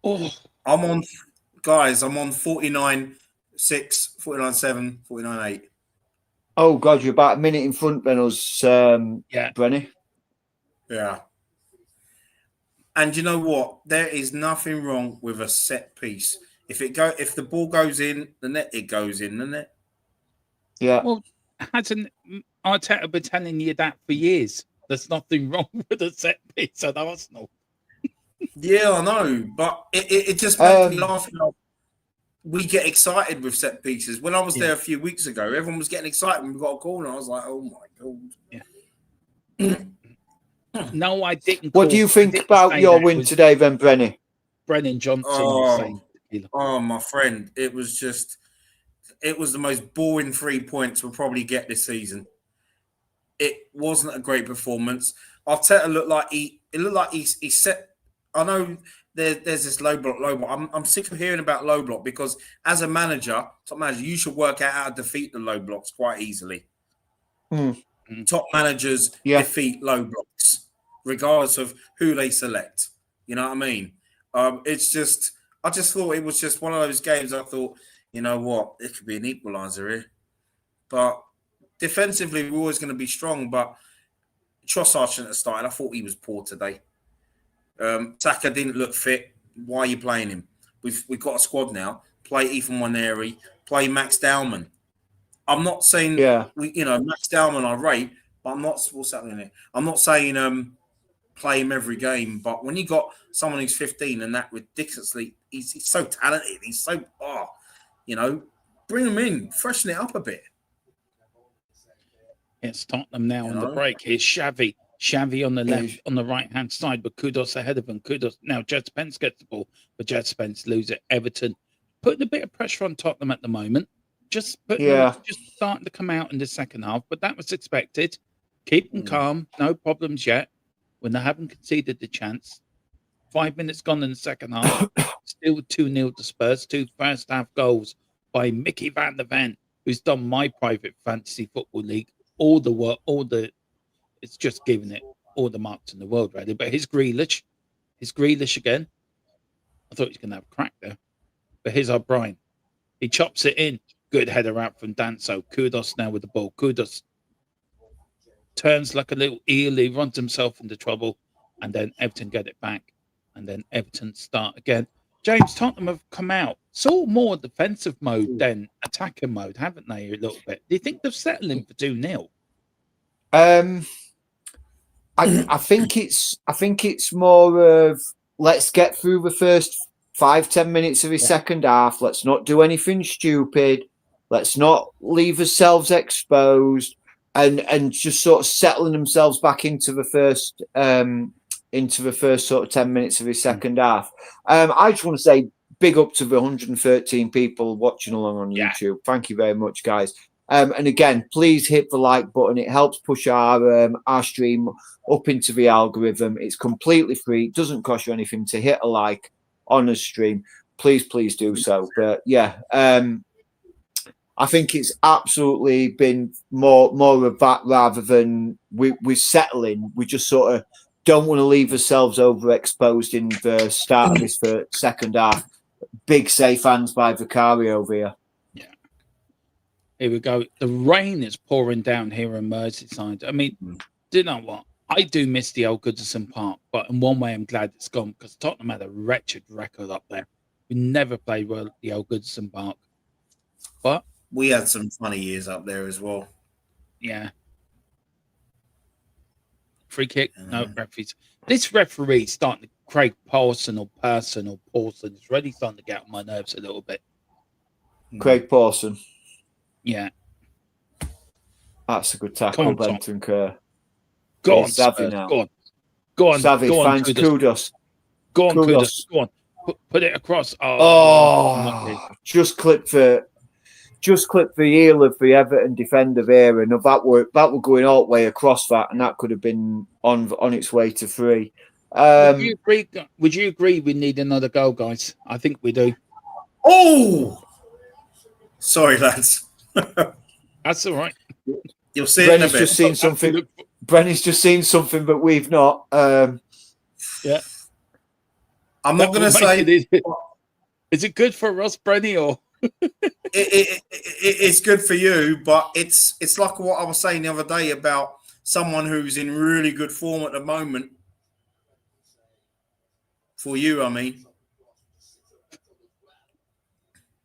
Oh, I'm on 49-6, 49-7, 49-8. Oh God, you're about a minute in front than us, Brenny. Yeah. And you know what? There is nothing wrong with a set piece. If the ball goes in the net, it goes in the net. Yeah. Well, hasn't Arteta been telling you that for years? There's nothing wrong with a set piece at Arsenal. Yeah, I know, but it just makes me laugh. We get excited with set pieces. When I was there a few weeks ago, everyone was getting excited when we got a corner. I was like, oh my God. Yeah. No, I didn't. What do you think about your win today, then, Brenny? Brennan Johnson. Oh, my friend. It was the most boring 3 points we'll probably get this season. It wasn't a great performance. Arteta looked like he set. I know there's this low block. I'm sick of hearing about low block because as a top manager, you should work out how to defeat the low blocks quite easily. Top managers defeat low blocks, regardless of who they select. You know what I mean? I just thought it was just one of those games. I thought, you know what, it could be an equaliser here. But defensively, we're always going to be strong. But Trossard shouldn't have started. I thought he was poor today. Saka didn't look fit. Why are you playing him? We've got a squad now. Play Ethan Waneri. Play Max Dowman. I'm not saying Yeah. Max Dowman I rate, but I'm not. What's happening here? I'm not saying play him every game, but when you got someone who's 15 and that ridiculously, he's so talented. He's so bring him in, freshen it up a bit. It's Tottenham now on the break. Here's Xavi. Xavi on the left, on the right-hand side, but Kudos ahead of him. Kudos. Now, Jed Spence gets the ball, but Jed Spence loses it. Everton putting a bit of pressure on Tottenham at the moment. Just starting to come out in the second half, but that was expected. Keep them calm. No problems yet. When they haven't conceded the chance. 5 minutes gone in the second half. Still 2-0 to Spurs. 2 first-half goals by Mickey van der Ven, who's done my private fantasy football league. All the work, it's just giving it all the marks in the world, really. But his Grealish again. I thought he was going to have a crack there. But here's O'Brien. He chops it in. Good header out from Danso. Kudos now with the ball. Kudos turns like a little eel. He runs himself into trouble. And then Everton get it back. And then Everton start again. James, Tottenham have come out. Sort of more defensive mode than attacking mode, haven't they, a little bit? Do you think they've settled in for 2-0? I think it's more of let's get through the first 5-10 minutes of his second half. Let's not do anything stupid. Let's not leave ourselves exposed, and just sort of settling themselves back into the first sort of 10 minutes of his second half. I just want to say big up to the 113 people watching along on YouTube. Thank you very much, guys. And again, please hit the like button. It helps push our stream up into the algorithm. It's completely free. It doesn't cost you anything to hit a like on a stream. Please do so. But yeah, I think it's absolutely been more of that rather than we're settling. We just sort of don't want to leave ourselves overexposed in the start of this second half. Big safe hands by Vicario over here. Yeah. Here we go. The rain is pouring down here in Merseyside. I mean, do you know what? I do miss the old Goodison Park, but in one way I'm glad it's gone because Tottenham had a wretched record up there. We never played well at the old Goodison Park. But we had some funny years up there as well. Yeah. Free kick, no referees. This referee starting to Craig Pawson or Pawson. It's really starting to get on my nerves a little bit. Craig Pawson. Yeah. That's a good tackle, Benton Kerr. Go on, Savvy now. Go on. Savvy finds Kudos. Go on, Kudos. Go on. Put it across. Just clip the heel of the Everton defender there, and that were going all the way across that, and that could have been on its way to 3. Would you agree we need another goal, guys? I think we do. Oh, sorry, lads. That's all right. You'll see it in a bit. Just seen something. Brenny's just seen something, but we've not. Yeah. I'm not going to say. Is it good for us, Brenny, or? It's good for you, but it's like what I was saying the other day about someone who's in really good form at the moment. For you, I mean.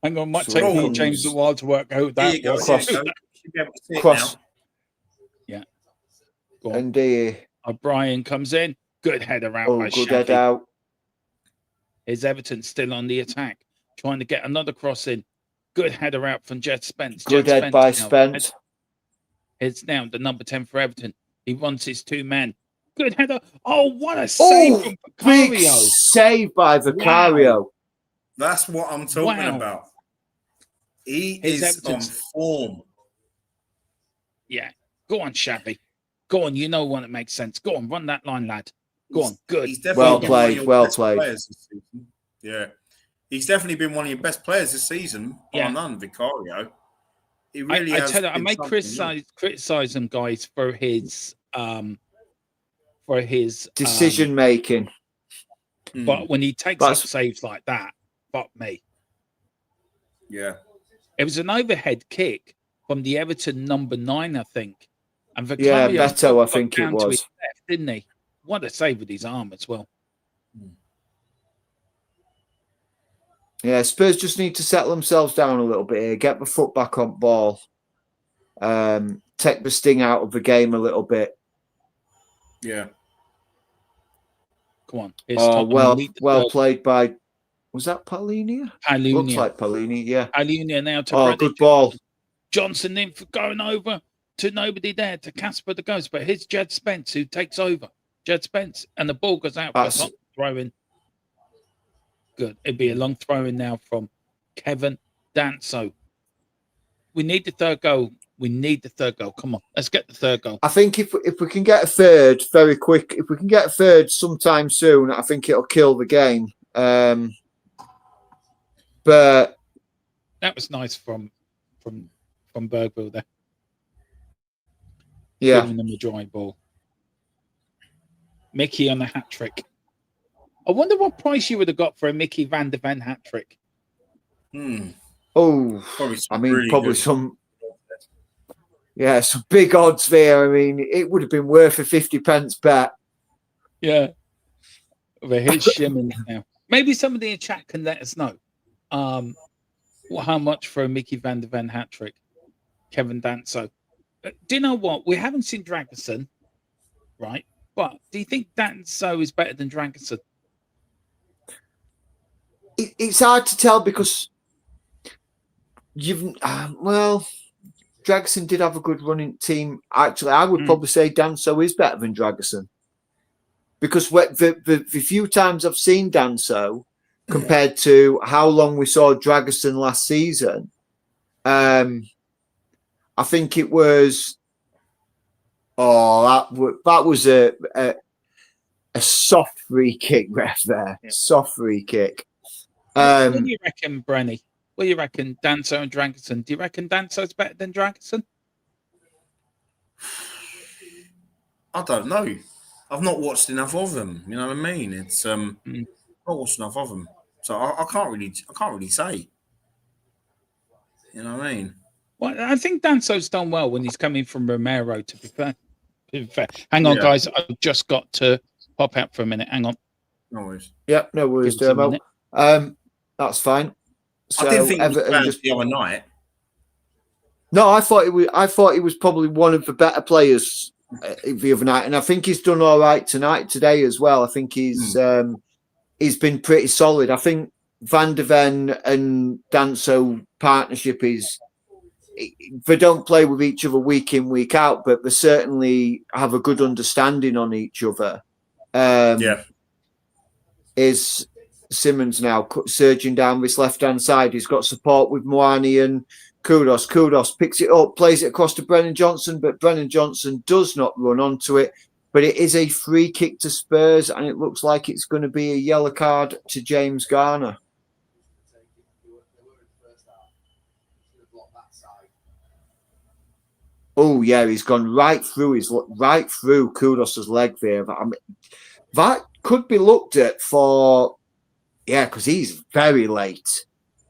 Hang on, might take me James a while to work out that. There you go. Cross. Yeah. Go on. And O'Brien comes in. Good header out by good head out. Is Everton still on the attack? Trying to get another cross in. Good header out from Jed Spence. Good head by Spence. It's now the number 10 for Everton. He wants his 2 men. Good header. Oh, what a save from Vicario. Big save by Vicario. Wow. That's what I'm talking about. He is on form. Yeah. Go on, Xavi. Go on. You know when it makes sense. Go on. Run that line, lad. Go on. Good. Well played. Yeah. He's definitely been one of your best players this season. Yeah. None, Vicario. He really has. I tell you, I might criticize him, guys, for his decision making. But when he takes up saves like that, fuck me. Yeah. It was an overhead kick from the Everton number 9, I think. And Vicario Beto, I think it was. To his left, didn't he? What a save with his arm as well. Yeah, Spurs just need to settle themselves down a little bit here, get the foot back on ball, take the sting out of the game a little bit. Yeah. Come on. It's Oh, Tottenham. Lead the well third. played by, was that Palhinha? Looks Palunia. like Palhinha, yeah. Palunia now to Oh, Brennan good ball. Johnson in for going over to nobody there, to Casper the Ghost. But here's Jed Spence who takes over. Jed Spence. And the ball goes out for a That's- throw in. Good. It'd be a long throw in now from Kevin Danso. We need the third goal. We need the third goal. Come on, let's get the third goal. I think if we can get a third very quick, if we can get a third sometime soon, I think it'll kill the game. But That was nice from Bergville there. yeah, Giving them a dry ball. Mickey on the hat trick. I wonder what price you would have got for a Mickey Van de Ven hat trick. oh, Probably I mean, really probably good. some big odds there. I mean, it would have been worth a 50p bet. Yeah. But here's shimming now. Maybe somebody in chat can let us know how much for a Mickey Van de Ven hat trick. Kevin Danso. Do you know what? We haven't seen Dragerson, right? But do you think Danso is better than Dragerson? It's hard to tell because Dragerson did have a good running team. Actually, I would probably say Danso is better than Dragerson because the few times I've seen Danso compared to how long we saw Dragerson last season, I think it was. Oh, that was a soft free kick ref there. Yeah. Soft free kick. What do you reckon, Brenny? What do you reckon, Danso and Dragerson? Do you reckon Danso's better than Dragerson? I don't know. I've not watched enough of them. You know what I mean? It's not watched enough of them, so I can't really say. You know what I mean? Well, I think Danso's done well when he's coming from Romero. To be fair, hang on, guys. I've just got to pop out for a minute. Hang on. No worries. Yep, no worries, Give us a Dermo. minute. That's fine. So I didn't think it was Everton bad the other night. No, I thought he was probably one of the better players the other night, and I think he's done all right today as well. I think he's been pretty solid. I think Van de Ven and Danso partnership is. They don't play with each other week in, week out, but they certainly have a good understanding on each other. Is Simmons now surging down this left-hand side? He's got support with Moani and Kudos. Kudos picks it up, plays it across to Brennan Johnson, but Brennan Johnson does not run onto it. But it is a free kick to Spurs, and it looks like it's going to be a yellow card to James Garner. Oh yeah, he's gone right through Kudos's leg there. I mean, that could be looked at for, because he's very late,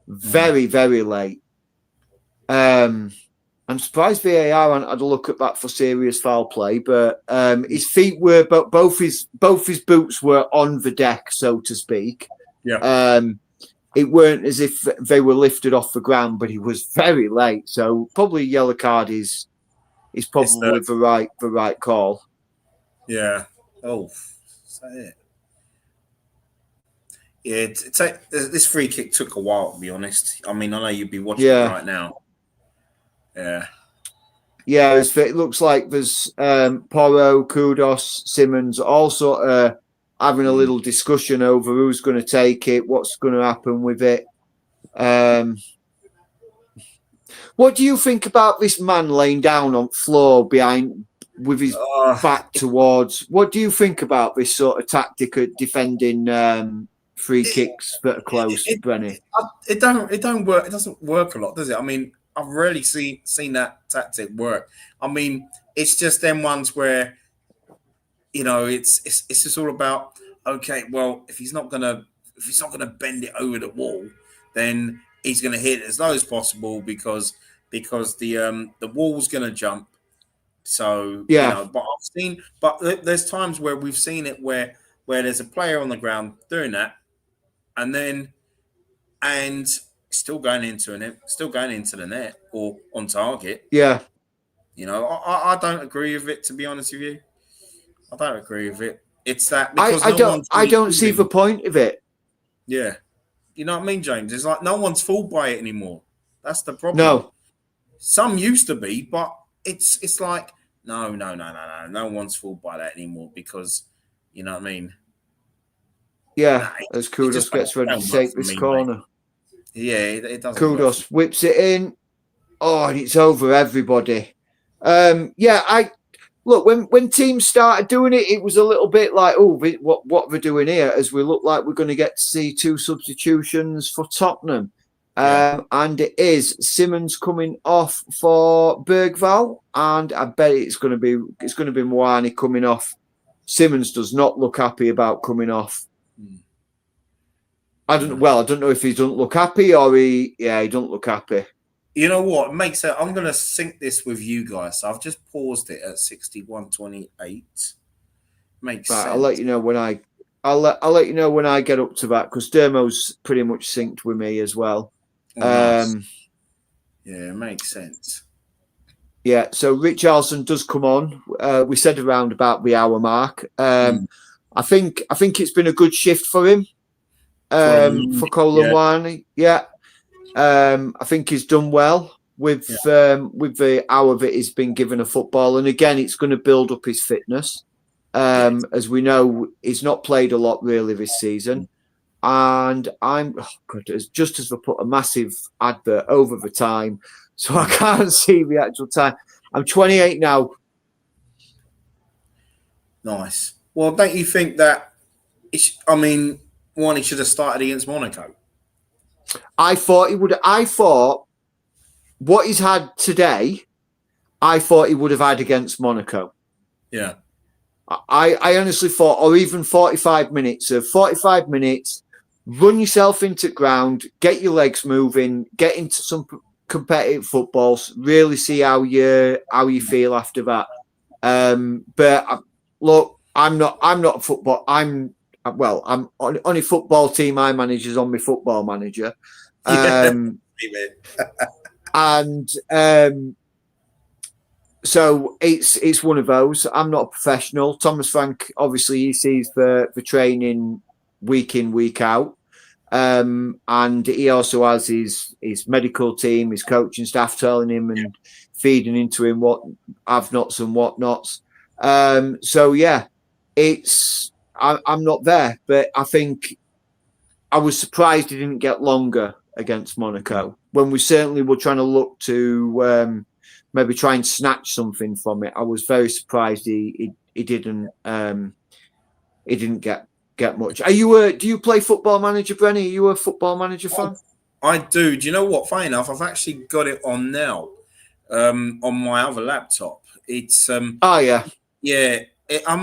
very late. I'm surprised VAR hadn't had a look at that for serious foul play, but his feet were, but both his boots were on the deck, so to speak. Yeah. It weren't as if they were lifted off the ground, but he was very late, so probably yellow card is probably the right call. Yeah. Oh, is that it? Yeah, this free kick took a while, to be honest. I mean, I know you'd be watching it right now. Yeah. Yeah, it looks like there's Porro, Kudos, Simmons all sort of having a little discussion over who's going to take it, what's going to happen with it. What do you think about this man laying down on floor behind with his back towards? What do you think about this sort of tactic of defending free kicks that are close, Brenny? It don't work. It doesn't work a lot, does it? I mean, I've rarely seen that tactic work. I mean, it's just them ones where, you know, it's just all about, okay, well, if he's not gonna bend it over the wall, then he's gonna hit it as low as possible because the wall's gonna jump. So you know, but there's times where we've seen it where there's a player on the ground doing that, and still going into the net or on target. Yeah. You know, I don't agree with it, to be honest with you. I don't agree with it. It's that because I don't see the point of it. Yeah. You know what I mean, James? It's like no one's fooled by it anymore. That's the problem. No. Some used to be, but it's like no. No one's fooled by that anymore because you know what I mean. Yeah, as Kudos gets ready to take this corner. Mate. Yeah, it doesn't. Kudos whips it in. Oh, and it's over everybody. I look when teams started doing it, it was a little bit like, oh, what we're doing here, as we look like we're going to get to see 2 substitutions for Tottenham. And it is Simmons coming off for Bergvall, and I bet it's going to be Moani coming off. Simmons does not look happy about coming off. I don't know if he doesn't look happy or he don't look happy. You know what? It makes it. I'm going to sync this with you guys. So I've just paused it at 61:28. Makes sense. I'll let you know when I'll let you know when I get up to that because Dermo's pretty much synced with me as well. Nice. Yeah, it makes sense. Yeah, so Richarlison does come on. We said around about the hour mark. I think it's been a good shift for him. For Colin Warney. Yeah. I think he's done well with the hour that he's been given a football. And again, it's going to build up his fitness. As we know, he's not played a lot really this season. And just as we put a massive advert over the time, so I can't see the actual time. I'm 28 now. Nice. Well, don't you think that? One, he should have started against Monaco. I thought he would. I thought what he's had today, I thought he would have had against Monaco. Yeah. I honestly thought, or even 45 minutes, run yourself into ground, get your legs moving, get into some competitive footballs, really see how you feel after that. But look, I'm not a football. I'm on a football team I manage is on my football manager. So it's one of those. I'm not a professional. Thomas Frank, obviously, he sees the training week in, week out. And he also has his medical team, his coaching staff telling him and feeding into him what have-nots and whatnots. So, yeah, I'm not there. But I think I was surprised he didn't get longer against Monaco when we certainly were trying to look to maybe try and snatch something from it. I was very surprised he didn't get much. Do you play Football Manager, Brenny? Are you a Football Manager fan? I do. Do you know what? Funny enough, I've actually got it on now on my other laptop. It's I'm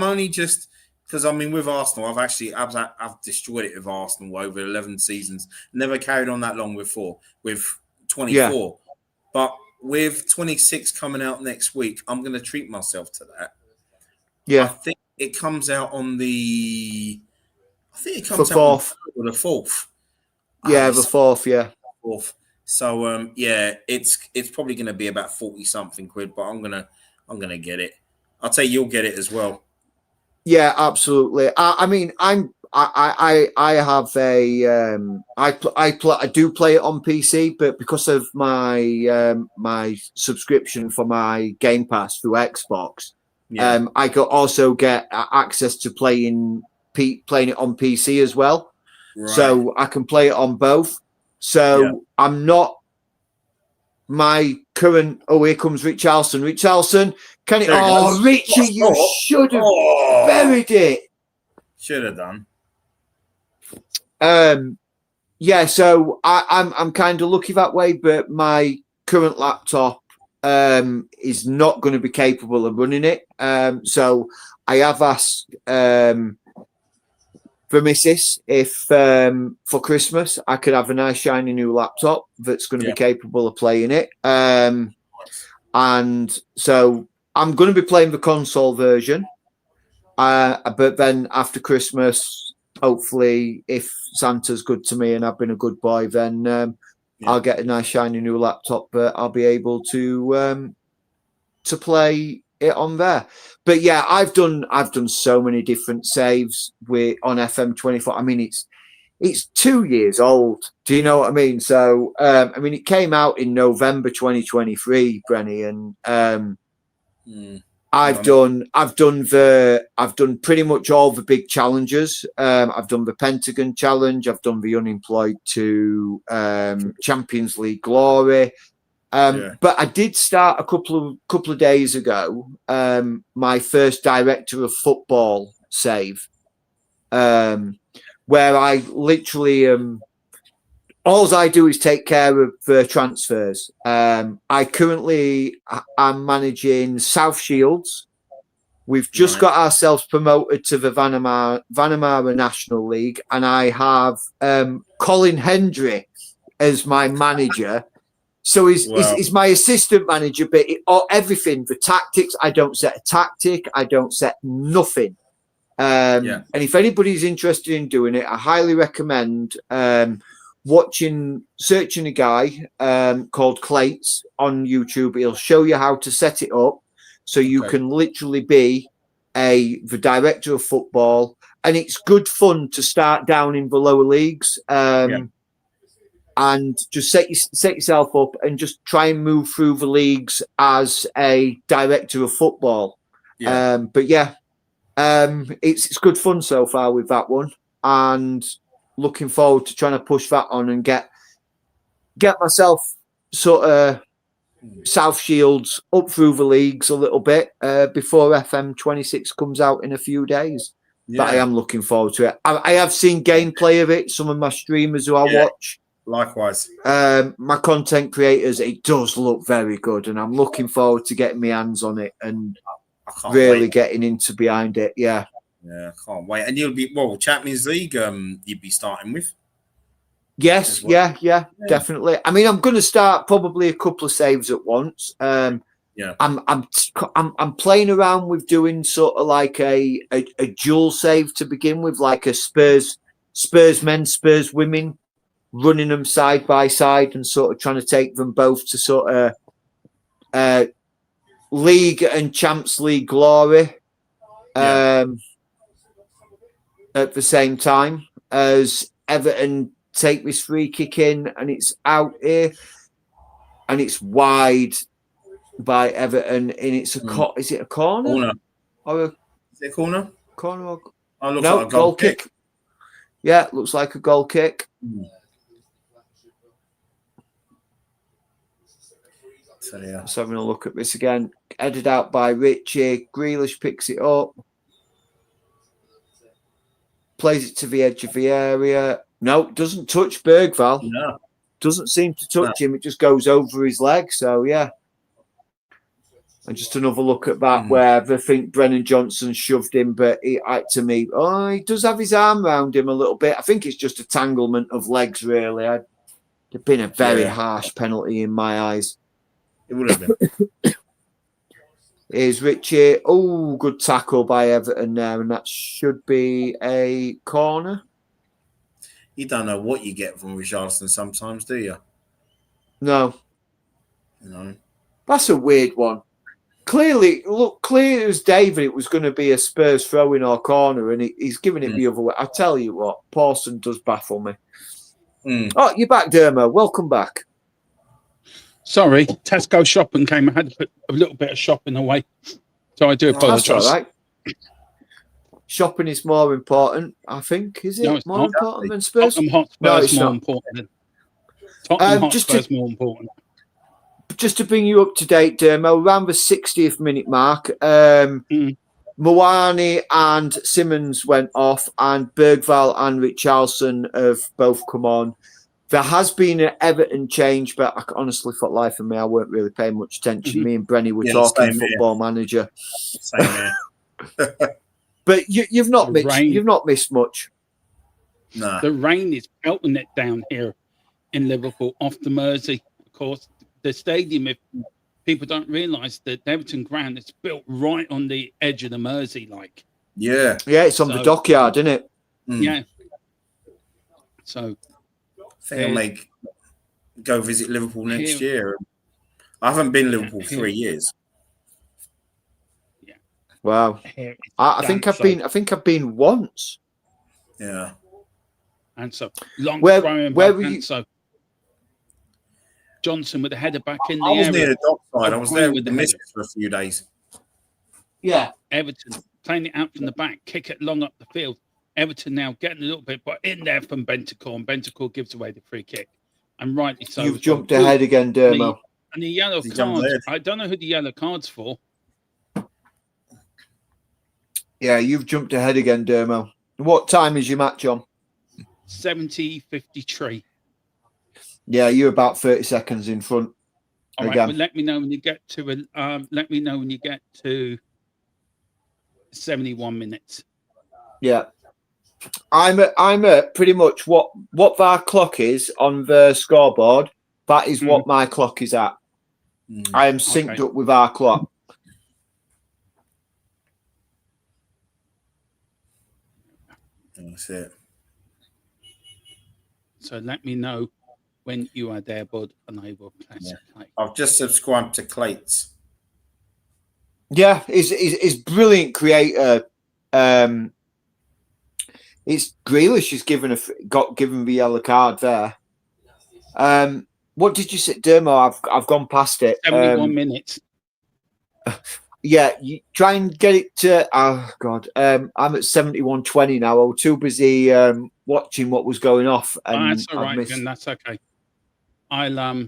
only just because with Arsenal, I've destroyed it with Arsenal over 11 seasons. Never carried on that long with 24. Yeah. But with 26 coming out next week, I'm going to treat myself to that. Yeah. I think it comes out on the... the 4th. Or the 4th. Yeah, the 4th, yeah. 4th. So, it's probably going to be about 40-something quid, but I'm gonna get it. I'll tell you, you'll get it as well. Yeah, absolutely. I do play it on PC, but because of my subscription for my Game Pass through Xbox, I could also get access to playing it on PC as well. Right. So I can play it on both. So I'm not my current. Oh, here comes Richarlison. Richarlison, can it? Oh, Richie, you should have buried it. Should have done. So I'm kind of lucky that way, but my current laptop is not going to be capable of running it. So I have asked for Mrs. if for Christmas I could have a nice shiny new laptop that's going to be capable of playing it. And so I'm going to be playing the console version. But then after Christmas, hopefully, if Santa's good to me and I've been a good boy, then I'll get a nice shiny new laptop. But I'll be able to to play it on there. But yeah, I've done so many different saves on FM24. I mean, it's 2 years old. Do you know what I mean? So I mean, it came out in November 2023, Brenny, and I've done pretty much all the big challenges. I've done the Pentagon Challenge. I've done the Unemployed to Champions League Glory. But I did start a couple of days ago my first director of football save, where I literally all I do is take care of the transfers. I currently am managing South Shields. We've just got ourselves promoted to the Vanamara National League, and I have Colin Hendry as my manager. So he's my assistant manager, but everything, the tactics, I don't set a tactic. I don't set nothing. And if anybody's interested in doing it, I highly recommend searching a guy called Clates on YouTube. He'll show you how to set it up so you can literally be the director of football. And it's good fun to start down in the lower leagues. And just set yourself up and just try and move through the leagues as a director of football. But yeah, it's good fun so far with that one, and looking forward to trying to push that on and get myself sort of South Shields up through the leagues a little bit before FM26 comes out in a few days. But I am looking forward to it. I have seen gameplay of it. Some of my streamers who I watch. Likewise. My content creators, it does look very good, and I'm looking forward to getting my hands on it and really getting into behind it. Yeah, I can't wait. And you'll be Champions League. You'd be starting with. Yes, yeah, definitely. I mean, I'm going to start probably a couple of saves at once. I'm playing around with doing sort of like a dual save to begin with, like a Spurs men, Spurs women, running them side by side and sort of trying to take them both to sort of League and Champs League glory at the same time as Everton take this free kick in, and it's out here and it's wide by Everton, and it's is it a corner? Or is it a corner? Or... looks no, like a goal kick. Yeah, looks like a goal kick. So yeah, just having a look at this again. Headed out by Richie. Grealish picks it up, plays it to the edge of the area. No, doesn't touch Bergvall. No. Doesn't seem to touch him. It just goes over his leg. So yeah. And just another look at that where I think Brennan Johnson shoved him, but he does have his arm around him a little bit. I think it's just a tanglement of legs, really. It'd been a very harsh penalty in my eyes. It would have been. Here's Richie. Oh, good tackle by Everton there, and that should be a corner. You don't know what you get from Richarlison sometimes, do you? No. No. That's a weird one. Clearly as David, it was going to be a Spurs throw-in or corner, and he's giving it the other way. I tell you what, Pawson does baffle me. Oh, you're back, Dermo. Welcome back. Sorry, Tesco shopping came. I had to put a little bit of shopping away, so I do apologise. That's all right. Shopping is more important, I think. Is it no, more important than Spurs? Tottenham Hotspur is more important. Tottenham Hotspur is more important. Just to bring you up to date, Dermo, around the 60th minute mark, Moani and Simmons went off, and Bergvall and Richarlison have both come on. There has been an Everton change, but I honestly, for life of me, I weren't really paying much attention. Me and Brenny were talking Football Manager. Same here. But you've not missed much. No. The rain is pelting it down here in Liverpool off the Mersey. Of course, the stadium, if people don't realise that the Everton ground is built right on the edge of the Mersey, like. Yeah. Yeah, it's on the dockyard, isn't it? Yeah. So I think I'll go visit Liverpool next year. I haven't been Liverpool for 3 years. Wow. Here is I think I've been. I think I've been once. Yeah. And so long Where throwing where by were you? so Johnson with the header back in the I was area. near the dock side. I was there with the the missus for a few days. Yeah. Everton playing it out from the back, kick it long up the field. Everton now getting a little bit, but in there from Bentancur, and Bentancur gives away the free kick. And rightly so. You've as well. jumped ahead again, Dermo. And the yellow He jumped card, ahead. I don't know who the yellow card's for. Yeah, you've jumped ahead again, Dermo. What time is your match on? 70:53. Yeah, you're about 30 seconds in front. All right, again. but let me know when you get to 71 minutes. Yeah. I'm at pretty much what our clock is on the scoreboard. That is what my clock is at. I am synced up with our clock. That's it. So let me know when you are there, bud, and I will play. I've just subscribed to Clates. Yeah, he's brilliant creator. It's Grealish is given the yellow card there. What did you say, Dermo? I've gone past it. 71 minutes. Yeah, you try and get it to. Oh God, I'm at 71:20 now. I was too busy watching what was going off, and That's all right, and that's okay. I'll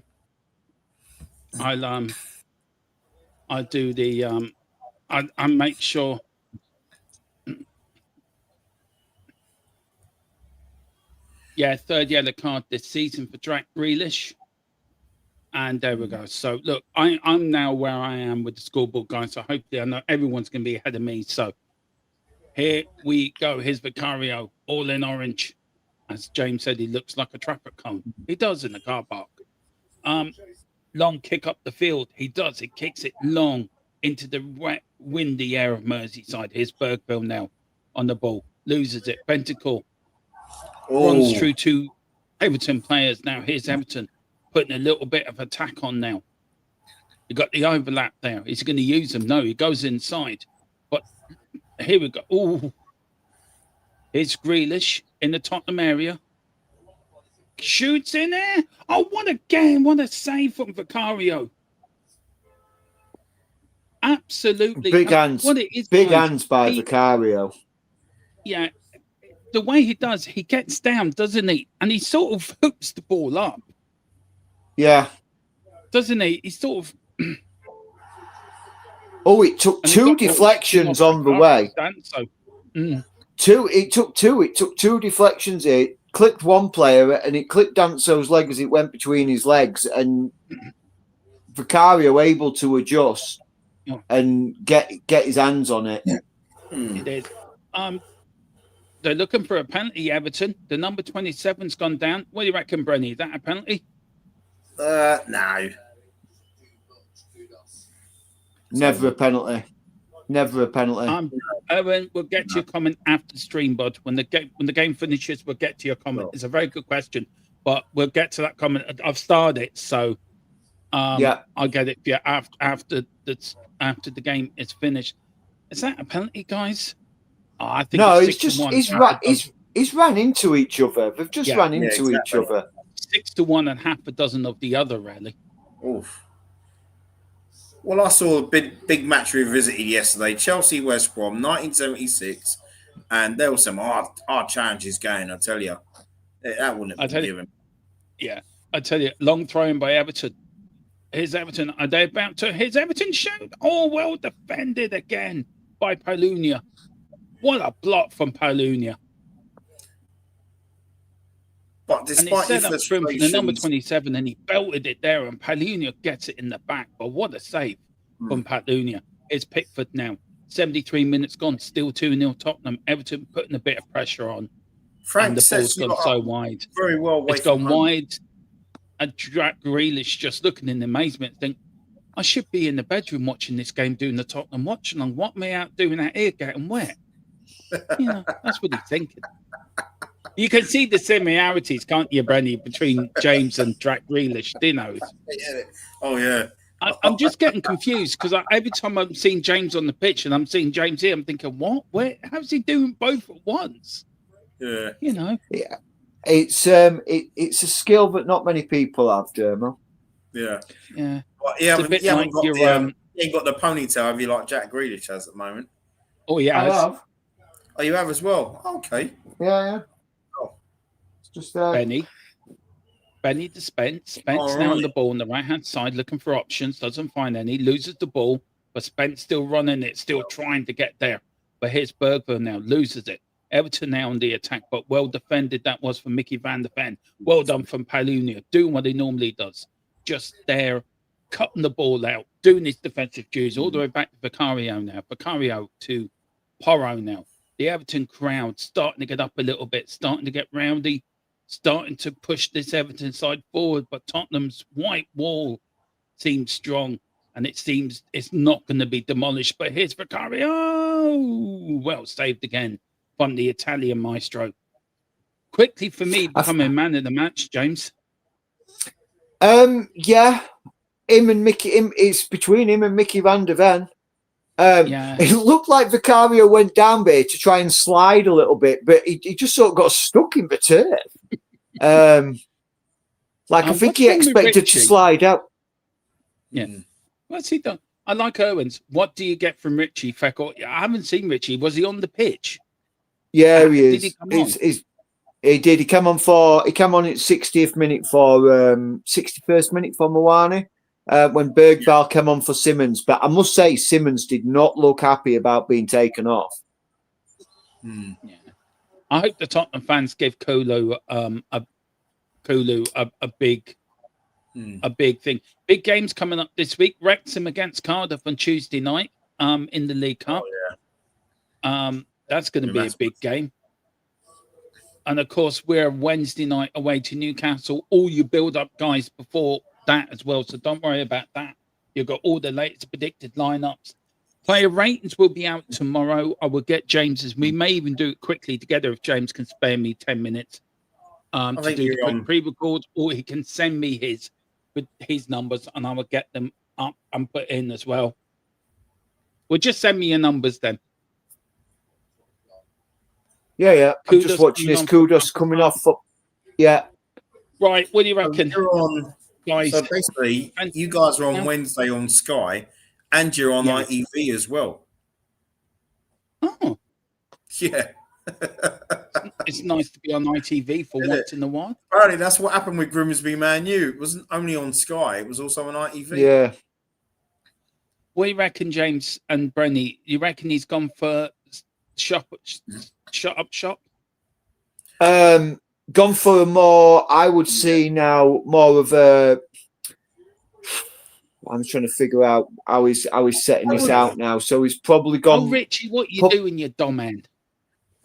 do the I make sure. Yeah, third yellow card this season for Grealish. And there we go. So look, I'm now where I am with the scoreboard, guys. So hopefully I know everyone's going to be ahead of me. So here we go. Here's Vicario, all in orange. As James said, he looks like a traffic cone. He does in the car park. Long kick up the field. He does. He kicks it long into the wet, windy air of Merseyside. Here's Bergville now on the ball. Loses it. Bentancur runs through two Everton players. Now here's Everton putting a little bit of attack on now. You got the overlap there. Is he going to use them? No, he goes inside. But here we go. Oh, here's Grealish in the Tottenham area. Shoots in there. Oh, what a game. What a save from Vicario. Absolutely. big hands. What it is, Big guys, hands by Vicario. Yeah. The way he does, he gets down, doesn't he? And he sort of hooks the ball up. Yeah. Doesn't he? He sort of. Oh, it took two deflections on the way. It took two deflections. It clipped one player and it clipped Danso's leg as it went between his legs, and Vicario able to adjust and get his hands on it. He did. They're looking for a penalty, Everton. The number 27's gone down. What do you reckon, Brenny? Is that a penalty? No. Never a penalty. Never a penalty. Owen, we'll get to your comment after the stream, bud. When the game finishes, we'll get to your comment. It's a very good question, but we'll get to that comment. I've started it, so I'll get it for you after the game is finished. Is that a penalty, guys? Oh, I think no, it's just 6-1. he's ran into each other. They've just ran into each other. 6-1 and half a dozen of the other, really. Oof. Well, I saw a big match revisited yesterday. Chelsea West Brom, 1976, and there were some hard challenges going. I tell you, that wouldn't have been given. Yeah, I tell you, long throwing by Everton. Here's Everton. Are they about to? Here's Everton shoot. Oh, well defended again by Palunia. What a block from Palunia. But despite and he set up for him for the number 27, and he belted it there, and Palunia gets it in the back. But what a save from Palunia. It's Pickford now. 73 minutes gone, still 2-0 Tottenham. Everton putting a bit of pressure on. Frank, and the ball's gone so wide. Very well. It's gone wide. And Grealish just looking in amazement, think, I should be in the bedroom watching this game, doing the Tottenham Watchalong. What am I out doing out here getting wet? You know, that's what he's thinking. You can see the similarities, can't you, Brenny, between James and Grealish? Do you know? Oh, yeah. I'm just getting confused because every time I'm seeing James on the pitch and I'm seeing James here, I'm thinking, what? Where? How's he doing both at once? Yeah. You know? Yeah, it's a skill that not many people have, Dermo. Yeah. Yeah. Well, It's a bit like your you ain't got the ponytail, have you, like Jack Grealish has at the moment? Oh yeah. I have. Oh, you have as well? Okay. Yeah. Oh. It's just Benny to Spence. Spence now on the ball on the right hand side, looking for options, doesn't find any, loses the ball, but Spence still running it, still trying to get there. But here's Bergville now, loses it. Everton now on the attack, but well defended that was from Mickey van der Ven. Well done from Palunia, doing what he normally does. Just there, cutting the ball out, doing his defensive duties, all the way back to Vicario now. Vicario to Porro now. The Everton crowd starting to get up a little bit, starting to get rowdy, starting to push this Everton side forward, but Tottenham's white wall seems strong, and it seems it's not going to be demolished. But here's Vicario. Well saved again from the Italian maestro. Quickly for me, becoming man of the match, James. Yeah. It's between him and Mickey van der Ven. It looked like Vicario went down there to try and slide a little bit, but he just sort of got stuck in the turf. I think he expected to slide out. Yeah. What's he done? I like Owens. What do you get from Richie Feckle? I haven't seen Richie. Was he on the pitch? Yeah, he is. Did he come on? He did. He came on at 60th minute for 61st minute for Moani. When Bergvall came on for Simmons, but I must say Simmons did not look happy about being taken off. Yeah. I hope the Tottenham fans give Kolo a big thing. Big games coming up this week. Wrexham against Cardiff on Tuesday night in the League Cup. That's going to be a big game. And of course, we're Wednesday night away to Newcastle. All you build-up guys before that as well, so don't worry about that. You've got all the latest predicted lineups. Player ratings will be out tomorrow. I will get James's. We may even do it quickly together if James can spare me 10 minutes to do the quick pre-record, or he can send me his numbers and I will get them up and put in as well. Well, just send me your numbers then. Yeah. I'm just watching this. Kudos coming off. Yeah. Right. What do you reckon? You're on, guys. So basically, you guys are on Wednesday on Sky, and you're on ITV as well. Oh. Yeah. It's nice to be on ITV for once in a while. Apparently, that's what happened with Grimsby Man U. It wasn't only on Sky; it was also on ITV. Yeah. What do you reckon, James and Brenny? You reckon he's gone for shut up? Gone for a more, I would say now, more of a. I'm trying to figure out how he's setting this out now. So he's probably gone. Oh, Richie, what you doing, you dumb end?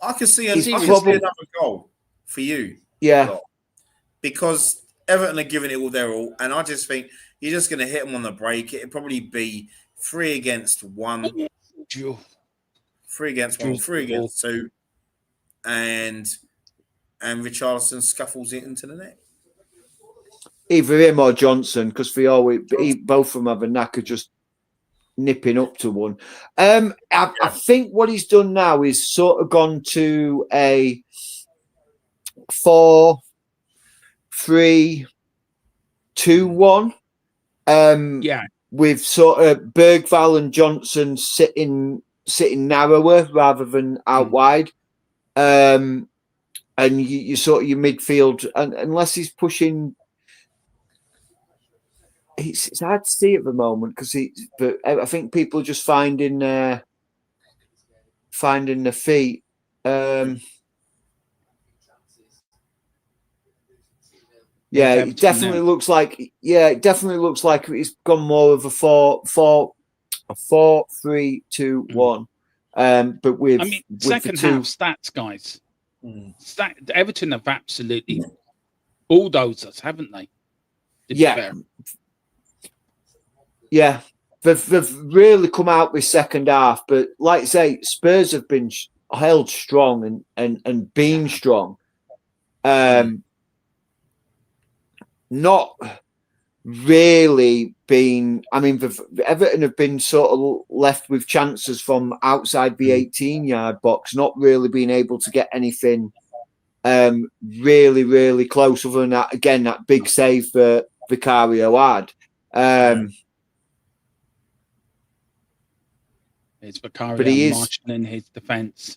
I can see another goal for you. Yeah. Because Everton are giving it all their all, and I just think you're just going to hit them on the break. It'd probably be 3 against 1. 3 against 1, 3 against 2. And Richarlison scuffles it into the net. Either him or Johnson, because both of them have a knack of just nipping up to one. I think what he's done now is sort of gone to a 4-3-2-1. With sort of Bergvall and Johnson sitting narrower rather than out wide. And you sort of your midfield, and unless he's pushing, it's hard to see at the moment but I think people are just finding their feet. It definitely looks like it's gone more of a 4-3-2-1. But with second half stats, guys. Everton have absolutely bulldozed us, haven't they? Yeah, they've really come out with second half. But like I say, Spurs have been held strong and been strong. Not really been. I mean, Everton have been sort of left with chances from outside the 18-yard box, not really being able to get anything really, really close. Other than that, again, that big save that Vicario had. It's But Vicario he is- marshalling his defence.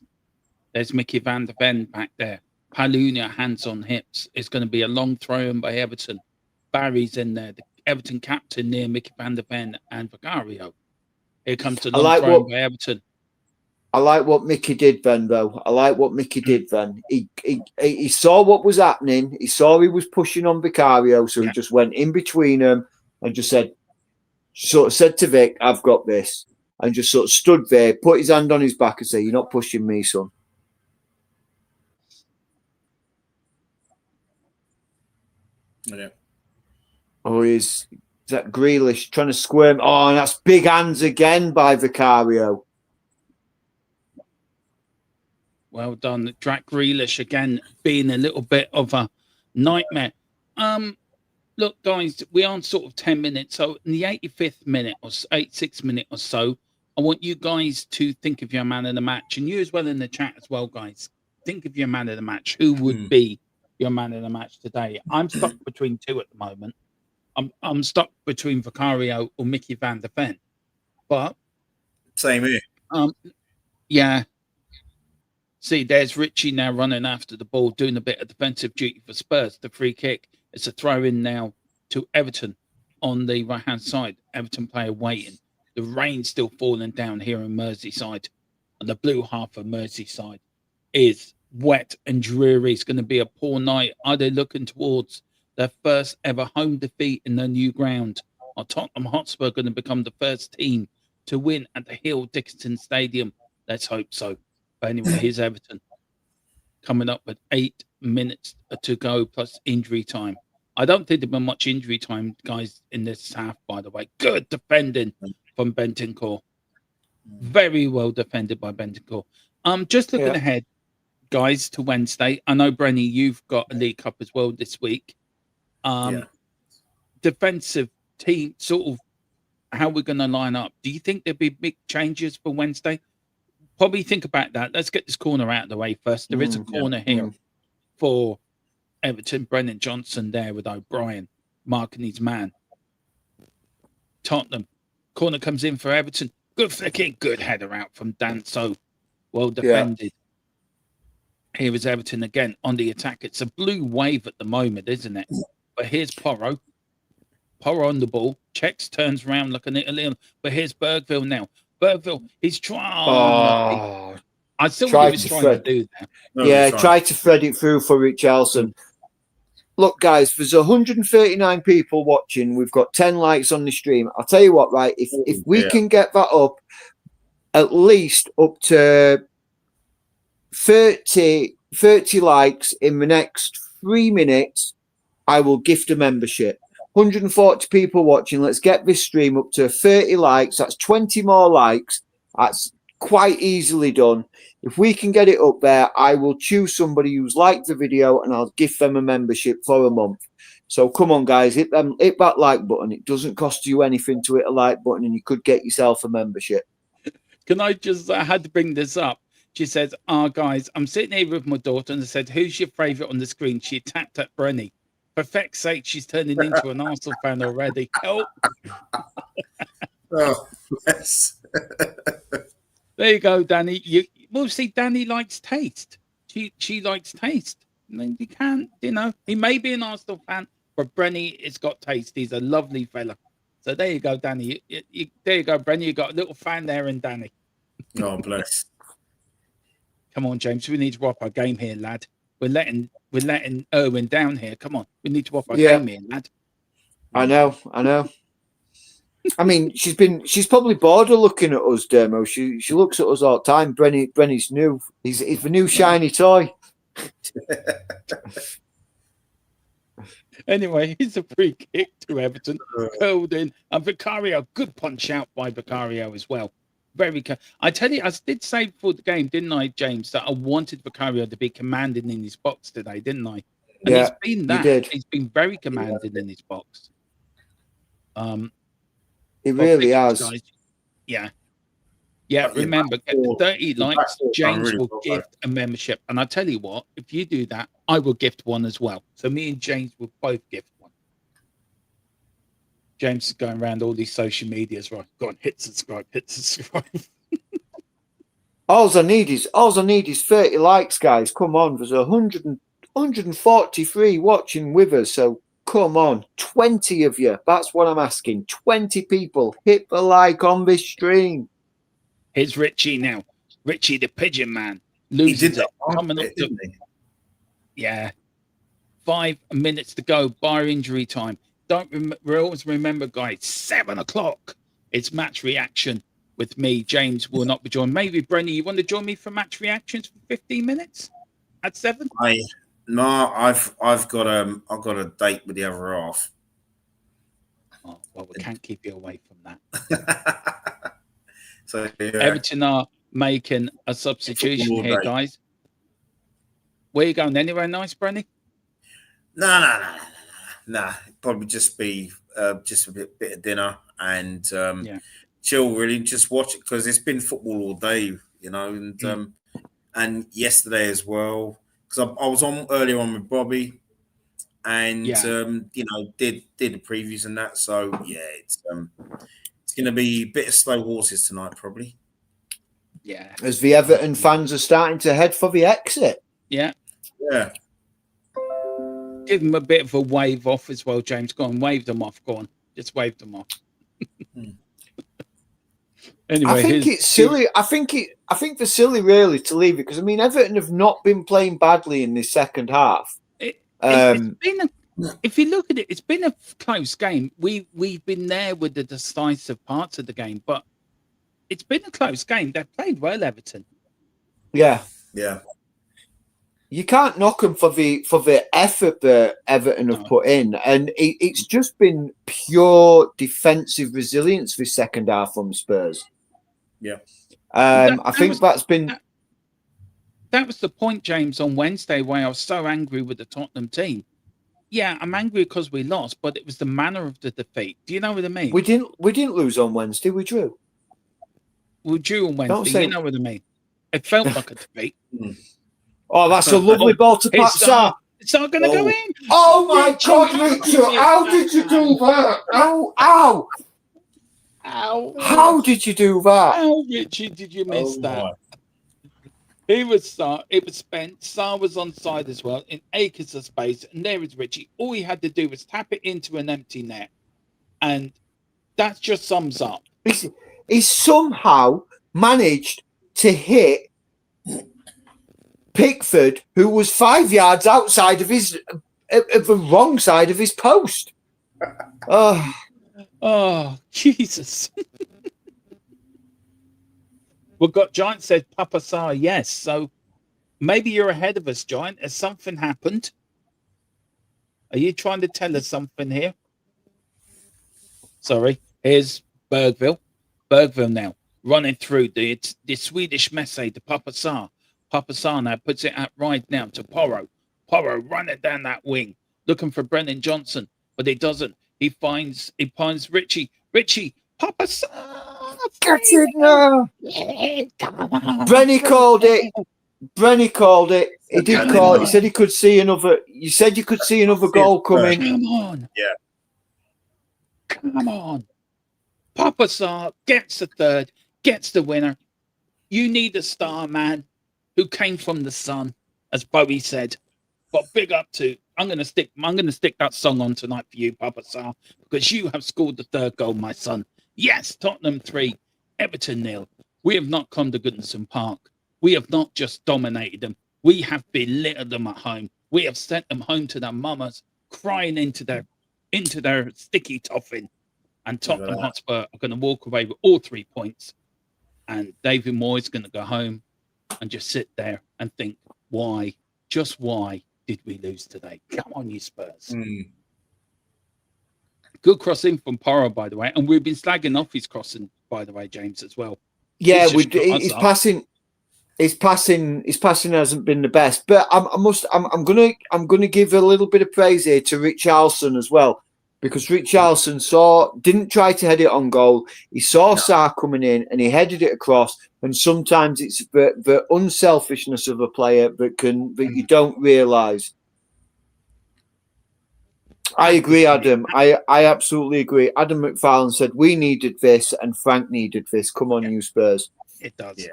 There's Mickey van der Ven back there. Palunia hands on hips. It's going to be a long throw in by Everton. Barry's in there. The Everton captain near Mickey van der Ven and Vicario. Here comes the long throw in by Everton. I like what Mickey did then, though. I like what Mickey did then. He saw what was happening. He saw he was pushing on Vicario, so he just went in between them and just said to Vic, "I've got this," and just sort of stood there, put his hand on his back, and said, "You're not pushing me, son." Yeah. Oh, is that Grealish trying to squirm? Oh, and that's big hands again by Vicario. Well done. Jack Grealish again being a little bit of a nightmare. Look, guys, we are sort of 10 minutes. So in the 85th minute or 86th minute or so, I want you guys to think of your man of the match. And you as well in the chat as well, guys. Think of your man of the match. Who would be your man of the match today? I'm stuck between two at the moment. I'm stuck between Vicario or Mickey van der Ven. But same here. Yeah. See, there's Richie now running after the ball, doing a bit of defensive duty for Spurs. The free kick. It's a throw in now to Everton on the right hand side. Everton player waiting. The rain's still falling down here in Merseyside, and the blue half of Merseyside is wet and dreary. It's going to be a poor night. Are they looking towards their first ever home defeat in their new ground? Are Tottenham Hotspur going to become the first team to win at the Hill Dickinson Stadium? Let's hope so. But anyway, here's Everton coming up with 8 minutes to go plus injury time. I don't think there's been much injury time, guys, in this half, by the way. Good defending from Bentancur. Very well defended by Bentancur. Just looking ahead, guys, to Wednesday. I know, Brenny, you've got a League Cup as well this week. Defensive team, sort of how we're going to line up. Do you think there'll be big changes for Wednesday? Probably think about that. Let's get this corner out of the way first. There is a corner here for Everton. Brennan Johnson there with O'Brien marking his man. Tottenham. Corner comes in for Everton. Good flicking. Good header out from Danso. Well defended. Here is Everton again on the attack. It's a blue wave at the moment, isn't it? But here's Porro. Porro on the ball. Checks, turns around looking at a little. But here's Bergville now. Bergville, he's trying. I still what he was trying to do there. Try to thread it through for Richarlison. Look, guys, there's 139 people watching. We've got 10 likes on the stream. I'll tell you what, right? If we can get that up, at least up to 30 likes in the next 3 minutes, I will gift a membership. 140 people watching. Let's get this stream up to 30 likes. That's 20 more likes. That's quite easily done. If we can get it up there, I will choose somebody who's liked the video and I'll gift them a membership for a month. So come on, guys, hit that like button. It doesn't cost you anything to hit a like button and you could get yourself a membership. Can I just, I had to bring this up. She says, guys, I'm sitting here with my daughter and I said, who's your favourite on the screen? She tapped at Brenny. For feck's sake, she's turning into an Arsenal fan already. Help. Yes. There you go, Danny. Well, see, Danny likes taste. She likes taste. I mean, you can't, he may be an Arsenal fan, but Brenny has got taste. He's a lovely fella. So there you go, Danny. There you go, Brenny. You got a little fan there in Danny. Oh, bless. Come on, James. We need to up our game here, lad. We're letting Erwin down here. Come on. We need to up our game here, lad. I know. I mean, she's probably bored of looking at us, Dermo. She looks at us all the time. Brenny's new. He's the new shiny toy. Anyway, here's a free kick to Everton. Curled in. And Vicario, good punch out by Vicario as well. Very good. I tell you, I did say before the game, didn't I, James, that I wanted Vicario to be commanding in his box today, didn't I? And he's been that. He's been very commanding in his box. It really has. Guys. Yeah. Yeah, But remember, get the 30 the likes. backdoor's done James really will well, though. gift a membership. And I tell you what, if you do that, I will gift one as well. So me and James will both gift one. James is going around all these social medias, right? Go on, hit subscribe. All I need is 30 likes, guys. Come on, there's 143 watching with us, so come on, 20 of you. That's what I'm asking. 20 people hit the like on this stream. Here's Richie now. Richie, the pigeon man, He loses did it. that Coming up to, didn't he? yeah, 5 minutes to go. Bar injury time. We always remember, guys. 7 o'clock. It's match reaction with me. James will not be joined. Maybe Brenny, you want to join me for match reactions for 15 minutes at 7? No, I've got a date with the other half. Oh, well, we can't keep you away from that. So yeah. Everton are making a substitution Football all here, day. guys. Where you going? Anywhere nice, Brenny? No. Probably just be just a bit of dinner and chill. Really, just watch it because it's been football all day, you know, and yesterday as well because I was on earlier on with Bobby, and you know did the previews and that. So yeah, it's going to be a bit of slow horses tonight, probably. Yeah. As the Everton fans are starting to head for the exit. Yeah. Yeah. Give them a bit of a wave off as well, James. Go on, wave them off. Go on. Just wave them off. Anyway, I think it's silly. I think they're silly really to leave it because I mean Everton have not been playing badly in this second half. It's been if you look at it, it's been a close game. We've been there with the decisive parts of the game, but it's been a close game. They've played well, Everton. Yeah. Yeah. You can't knock them for the effort that Everton have put in, and it's just been pure defensive resilience this second half from Spurs. Yeah, I think that's been. That was the point, James, on Wednesday where I was so angry with the Tottenham team. Yeah, I'm angry because we lost, but it was the manner of the defeat. Do you know what I mean? We didn't lose on Wednesday. We drew. We drew on Wednesday. You know what I mean? It felt like a defeat. Oh, that's a lovely ball to pass. It's not going to go in. Oh my God, Richard! How did you do that? Ow! How did you do that? How, Richie, did you miss that? It was Spence. Sarr was on side as well in acres of space, and there was Richie. All he had to do was tap it into an empty net, and that just sums up. He somehow managed to hit Pickford, who was 5 yards outside of the wrong side of his post. Oh, Jesus. Well, Giant said Papa Sarr, yes. So maybe you're ahead of us, Giant. Has something happened? Are you trying to tell us something here? Sorry. Here's Bergville. Bergville now running through the Swedish Messe to Papa Sarr. Papa Sarr now puts it out right now to Porro. Porro running down that wing, looking for Brennan Johnson, but he doesn't. He finds Richie. Richie, Papa Sarr. Get it now. Brenny called it. He did call it. He said he could see another. You said you could see another goal coming. Come on. Yeah. Come on. Papa Sarr gets the third, gets the winner. You need a star man who came from the sun, as Bowie said. But big up to I'm gonna stick that song on tonight for you, Papa Sarr, because you have scored the third goal, my son. Yes, Tottenham 3, Everton 0. We have not come to Goodison Park. We have not just dominated them. We have belittled them at home. We have sent them home to their mamas, crying into their sticky toffin. And Tottenham Hotspur are going to walk away with all 3 points. And David Moyes is going to go home and just sit there and think, why, just why did we lose today? Come on, you Spurs. Good crossing from Porro, by the way. And we've been slagging off his crossing, by the way, James, as well. Yeah, his passing hasn't been the best. But I'm gonna give a little bit of praise here to Richarlison as well. because Richarlison didn't try to head it on goal. He saw Sarr coming in and he headed it across. And sometimes it's the unselfishness of a player that you don't realise. I agree, Adam. I absolutely agree. Adam McFarlane said we needed this and Frank needed this. Come on, you Spurs. It does. Yeah.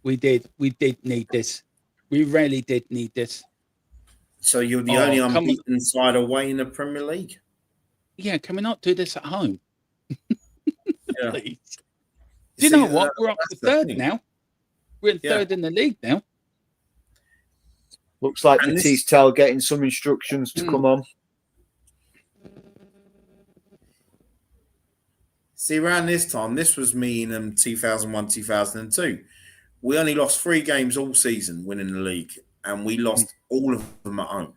We did need this. We really did need this. So you're the only unbeaten side away in the Premier League? Yeah, can we not do this at home? Yeah. Please. Do you know what? We're up to third now. We're in third in the league now. Looks like tHill getting some instructions to come on. See, around this time, this was me in 2001, 2002. We only lost 3 games all season winning the league, and we lost all of them at home.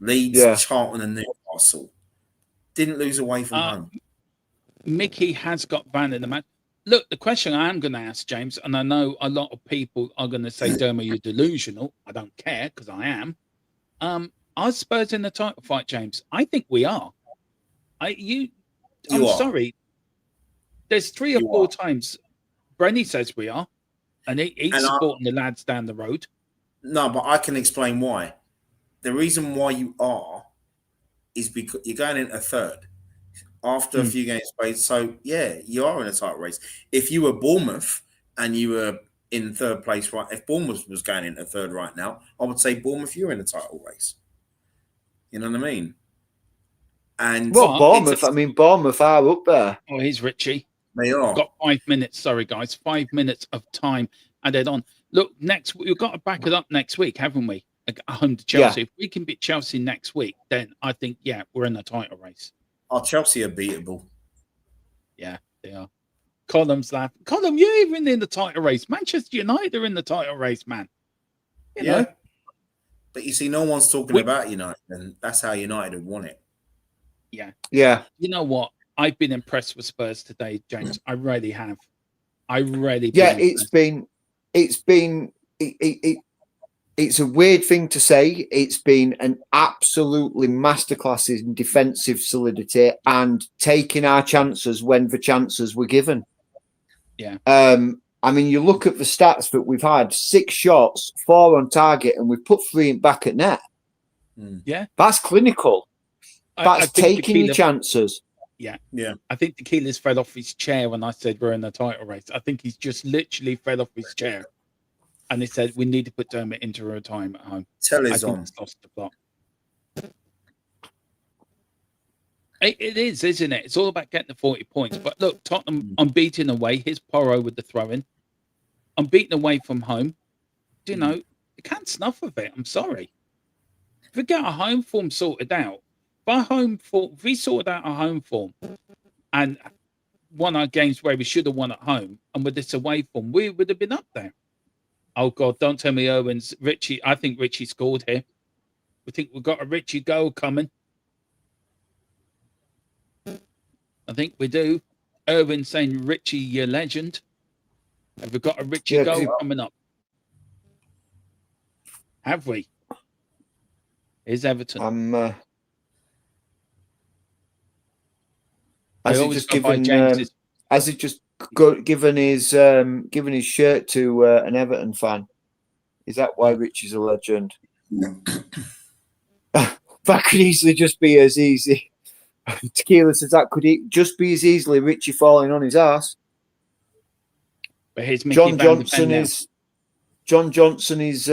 Leeds, Charlton, and Newcastle. Didn't lose away from home. Mickey has got banned in the match. Look, the question I am going to ask, James, and I know a lot of people are going to say, Dermo, you're delusional. I don't care, because I am. Are Spurs in the title fight, James? I think we are. I'm sorry. There's 3 or 4 times Brenny says we are, and he's supporting the lads down the road. No, but I can explain why. The reason why you are is because you're going into third after a few games played. So, yeah, you are in a title race. If you were Bournemouth and you were in third place, right? If Bournemouth was going into third right now, I would say Bournemouth, you're in a title race. You know what I mean? And Bournemouth, Bournemouth are up there. Oh, here's Richie. They are. Got 5 minutes. Sorry, guys. 5 minutes of time added on. Look, we've got to back it up next week, haven't we? Home to Chelsea. If we can beat Chelsea next week, then I think, we're in the title race. Oh, Chelsea are beatable. Yeah, they are. Column's laughing. Column, you're even in the title race. Manchester United are in the title race, man. You know? But you see, no one's talking about United, and that's how United have won it. Yeah. Yeah. You know what? I've been impressed with Spurs today, James. I really have. It's a weird thing to say. It's been an absolutely masterclass in defensive solidity and taking our chances when the chances were given. Yeah. You look at the stats that we've had: 6 shots, 4 on target, and we've put 3 back at net. Yeah. That's clinical. That's taking your chances. Yeah. I think Tequila's fell off his chair when I said we're in the title race. I think he's just literally fell off his chair. And they said, we need to put Dermot into retirement at home. Tell is on. Lost the plot. It is, isn't it? It's all about getting the 40 points. But look, Tottenham unbeaten away. Here's Porro with the throw-in. Unbeaten away from home. You know, you can't snuff of it. I'm sorry. If we get our home form sorted out, if we sorted out our home form and won our games where we should have won at home, and with this away form, we would have been up there. Oh, God, don't tell me Richie. I think Richie scored here. We think we've got a Richie goal coming. I think we do. Irwin saying, Richie, your legend. Have we got a Richie goal coming up? Have we? Here's Everton. Has he just given his shirt to an Everton fan? Is that why Richie's a legend? That could easily just be as easy. Tequila says that could just be as easily Richie falling on his ass. But here's Mickey John Johnson is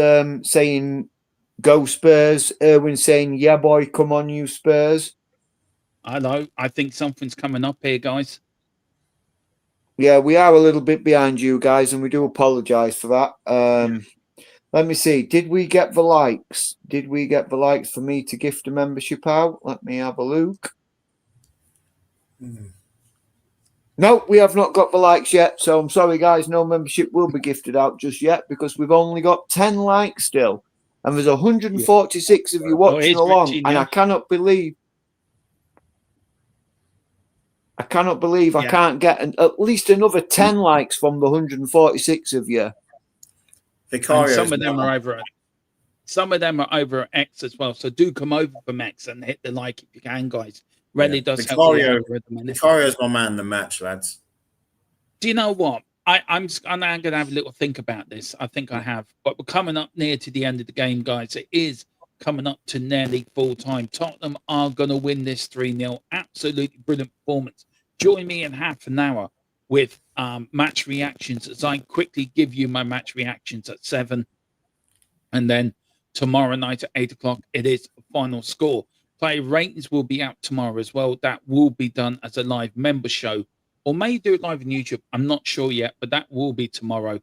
saying go Spurs. Irwin saying yeah boy, come on you Spurs. I know. I think something's coming up here, guys. Yeah, we are a little bit behind you guys, and we do apologise for that. Let me see. Did we get the likes? Did we get the likes for me to gift a membership out? Let me have a look. No, we have not got the likes yet. So I'm sorry, guys. No membership will be gifted out just yet because we've only got 10 likes still. And there's 146 of you watching along. And I cannot believe I can't get at least another 10 likes from the 146 of you. Some of them are over at X as well. So do come over from X and hit the like if you can, guys. Really does help the Vicario, algorithm. innit? Vicario's my man in the match, lads. Do you know what? I'm going to have a little think about this. I think I have. But we're coming up near to the end of the game, guys. It is coming up to nearly full time. Tottenham are going to win this 3-0. Absolutely brilliant performance. Join me in half an hour with match reactions as I quickly give you my match reactions at 7. And then tomorrow night at 8 o'clock, it is the final score. Player ratings will be out tomorrow as well. That will be done as a live member show, or may do it live on YouTube. I'm not sure yet, but that will be tomorrow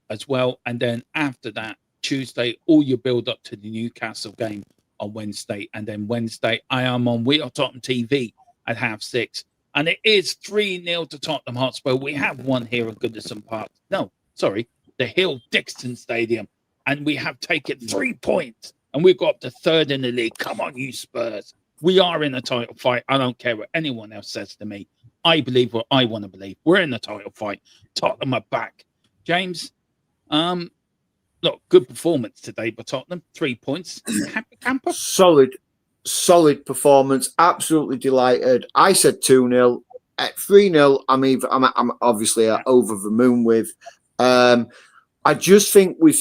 as well. And then after that, Tuesday, all your build up to the Newcastle game on Wednesday. And then Wednesday, I am on We Are Tottenham TV at 6:30. And it is 3-0 to Tottenham Hotspur. We have one here at Goodison Park. No, sorry, the Hill Dickinson Stadium. And we have taken 3 points. And we've got up to third in the league. Come on, you Spurs. We are in a title fight. I don't care what anyone else says to me. I believe what I want to believe. We're in the title fight. Tottenham are back. James, look, good performance today by Tottenham. 3 points. Happy camper? Solid performance. Absolutely delighted. I said 2-0. At 3-0, I'm obviously over the moon with. I just think we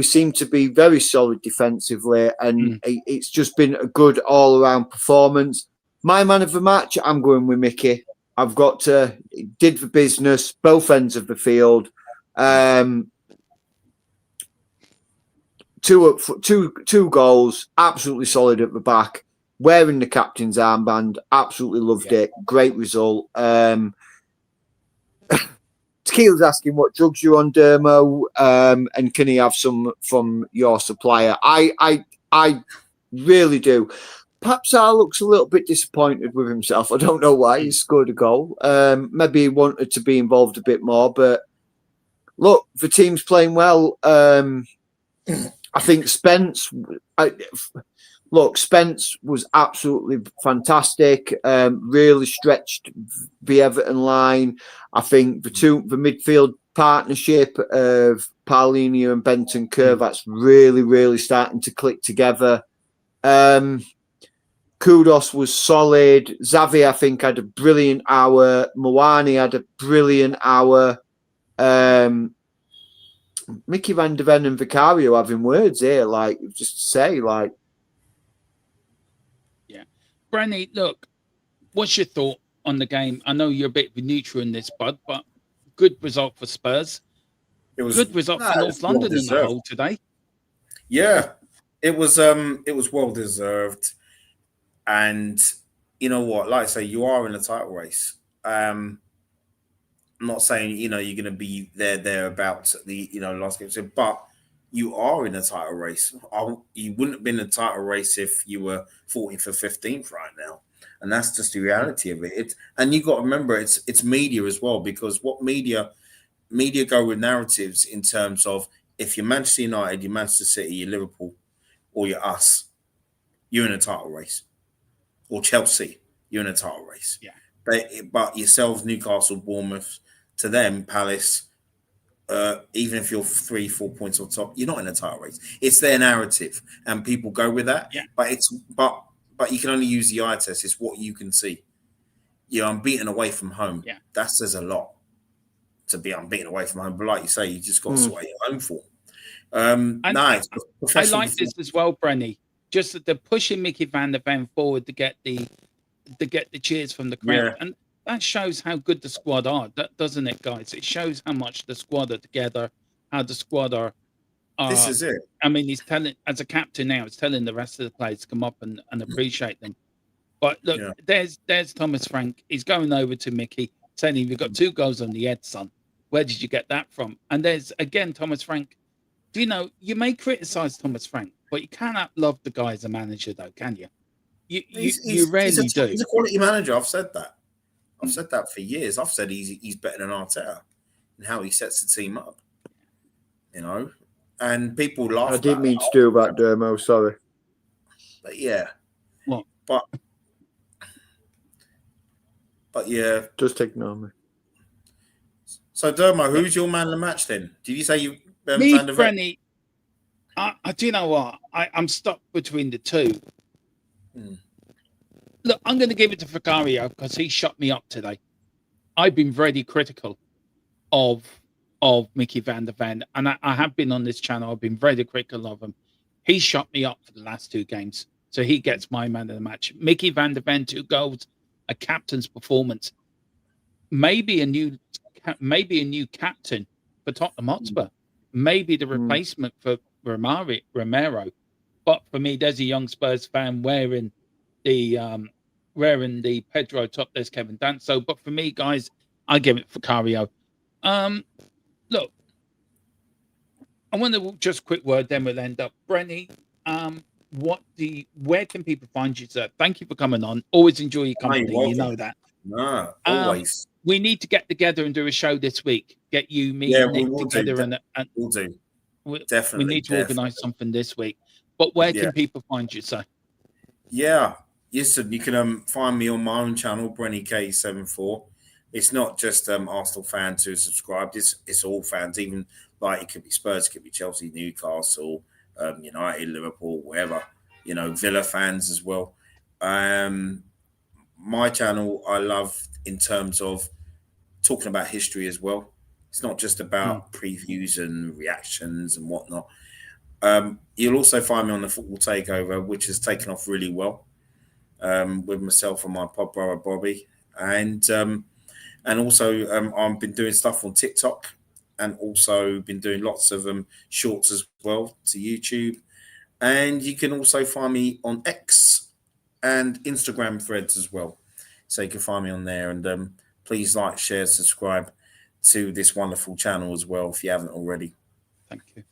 seem to be very solid defensively, and it's just been a good all-around performance. My man of the match, I'm going with Mickey. I've got to did the business, both ends of the field. Two goals, absolutely solid at the back. Wearing the captain's armband, absolutely loved it. Great result. Tequil's asking what drugs you're on, Dermo, and can he have some from your supplier? I really do. Papsar looks a little bit disappointed with himself. I don't know why he scored a goal. Maybe he wanted to be involved a bit more, but look, the team's playing well. I think Spence. Spence was absolutely fantastic. Really stretched the Everton line. I think the midfield partnership of Paulinho and Bentancur, that's really, really starting to click together. Kudos was solid. Xavi, I think, had a brilliant hour. Moani had a brilliant hour. Mickey Van de Ven and Vicario having words here, just to say, Branny, look, what's your thought on the game? I know you're a bit neutral in this, bud, but good result for Spurs. It was good result for North London in the whole today. Yeah, it was well deserved, and you know what? Like I say, you are in a title race. I'm not saying you're going to be thereabouts at the last game, but you are in a title race. You wouldn't have been in a title race if you were 14th or 15th right now. And that's just the reality of it. And you got to remember, it's media as well, because what media go with narratives in terms of if you're Manchester United, you're Manchester City, you're Liverpool, or you're us, you're in a title race. Or Chelsea, you're in a title race. Yeah. But yourselves, Newcastle, Bournemouth, to them, Palace, even if you're 3-4 points on top, you're not in a title race. It's their narrative, and people go with that. Yeah. But you can only use the eye test. It's what you can see. I'm beaten away from home. Yeah. That says a lot to be unbeaten away from home. But like you say, you just got to sort your home form. Nice. I like this as well, Brenny. Just that they're pushing Mickey Van der Ven forward to get the cheers from the crowd. Yeah. And that shows how good the squad are, doesn't it, guys? It shows how much the squad are together, how the squad are. This is it. I mean, he's telling, as a captain now, he's telling the rest of the players to come up and appreciate them. But look, there's Thomas Frank. He's going over to Mickey, saying, "You've got 2 goals on the head, son. Where did you get that from?" And there's, again, Thomas Frank. Do you know, you may criticize Thomas Frank, but you cannot love the guy as a manager, though, can you? You rarely do. He's a quality manager. I've said that. I've said that for years. I've said he's better than Arteta in how he sets the team up. And people laugh. I didn't mean to do that, Dermo. Sorry. But yeah. What? But yeah. Just ignore me. So Dermo, who's your man of the match then? Did you say you? Me, Brenny. I do you know what? I'm stuck between the two. Look, I'm going to give it to Vicario because he shut me up today. I've been very critical of Mickey van der Ven, and I have been on this channel. I've been very critical of him. He shut me up for the last 2 games, so he gets my man of the match. Mickey van der Ven, 2 goals, a captain's performance. Maybe a new captain for Tottenham Hotspur. Maybe the replacement for Romero. But for me, there's a young Spurs fan wearing the Pedro top. There's Kevin Danso. But for me, guys, I give it Vicario. Look, I want to just quick word, then we'll end up. Brenny, where can people find you, sir? Thank you for coming on. Always enjoy your company. You know that. No, always. We need to get together and do a show this week. Get you, me, Yeah, and Nick together, and we'll do. We Definitely. need to organise something this week. But where can people find you, sir? Yeah, yes, you can find me on my own channel, Brenny K74. It's not just Arsenal fans who are subscribed. It's all fans, even like it could be Spurs, it could be Chelsea, Newcastle, United, Liverpool, wherever. Villa fans as well. My channel I love in terms of talking about history as well. It's not just about previews and reactions and whatnot. You'll also find me on the Football Takeover, which has taken off really well with myself and my pod brother Bobby, and also I've been doing stuff on TikTok, and also been doing lots of shorts as well to YouTube, and you can also find me on X and Instagram threads as well, so you can find me on there. And please like, share, subscribe to this wonderful channel as well if you haven't already. Thank you.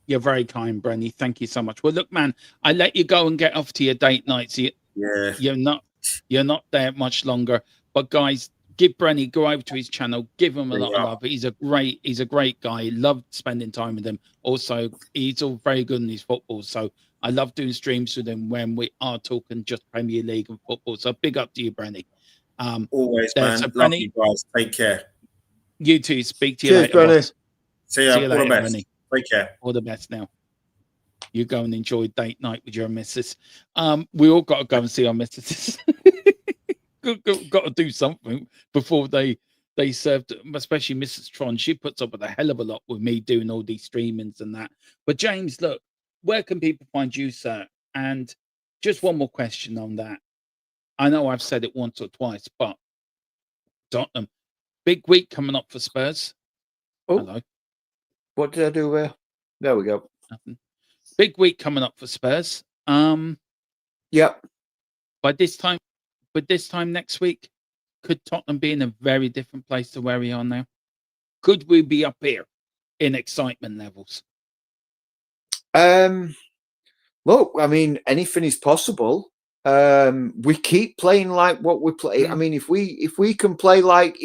You're very kind, Brenny. Thank you so much. Well, look, man, I let you go and get off to your date nights. You're not there much longer. But guys, give Brenny, go over to his channel, give him a lot of love. He's a great guy. Loved spending time with him. Also, he's all very good in his football. So I love doing streams with him when we are talking just Premier League and football. So big up to you, Brenny. Always, man. So Love Brenny, you guys. Take care. You too. Speak to you Cheers, later. Brenny. Boss. See you See you all the later, best. Brenny. Take care. All the best now. You go and enjoy date night with your missus. We all got to go and see our missuses. got to do something before they served, especially Mrs. Tron. She puts up with a hell of a lot with me doing all these streamings and that. But James, look, where can people find you, sir? And just one more question on that. I know I've said it once or twice, but Tottenham, big week coming up for Spurs. Oh, hello. What did I do there? There we go. Nothing. Big week coming up for Spurs. Yep. By this time next week, could Tottenham be in a very different place to where we are now? Could we be up here in excitement levels? Look, I mean, anything is possible. We keep playing like what we play. I mean, if we can play like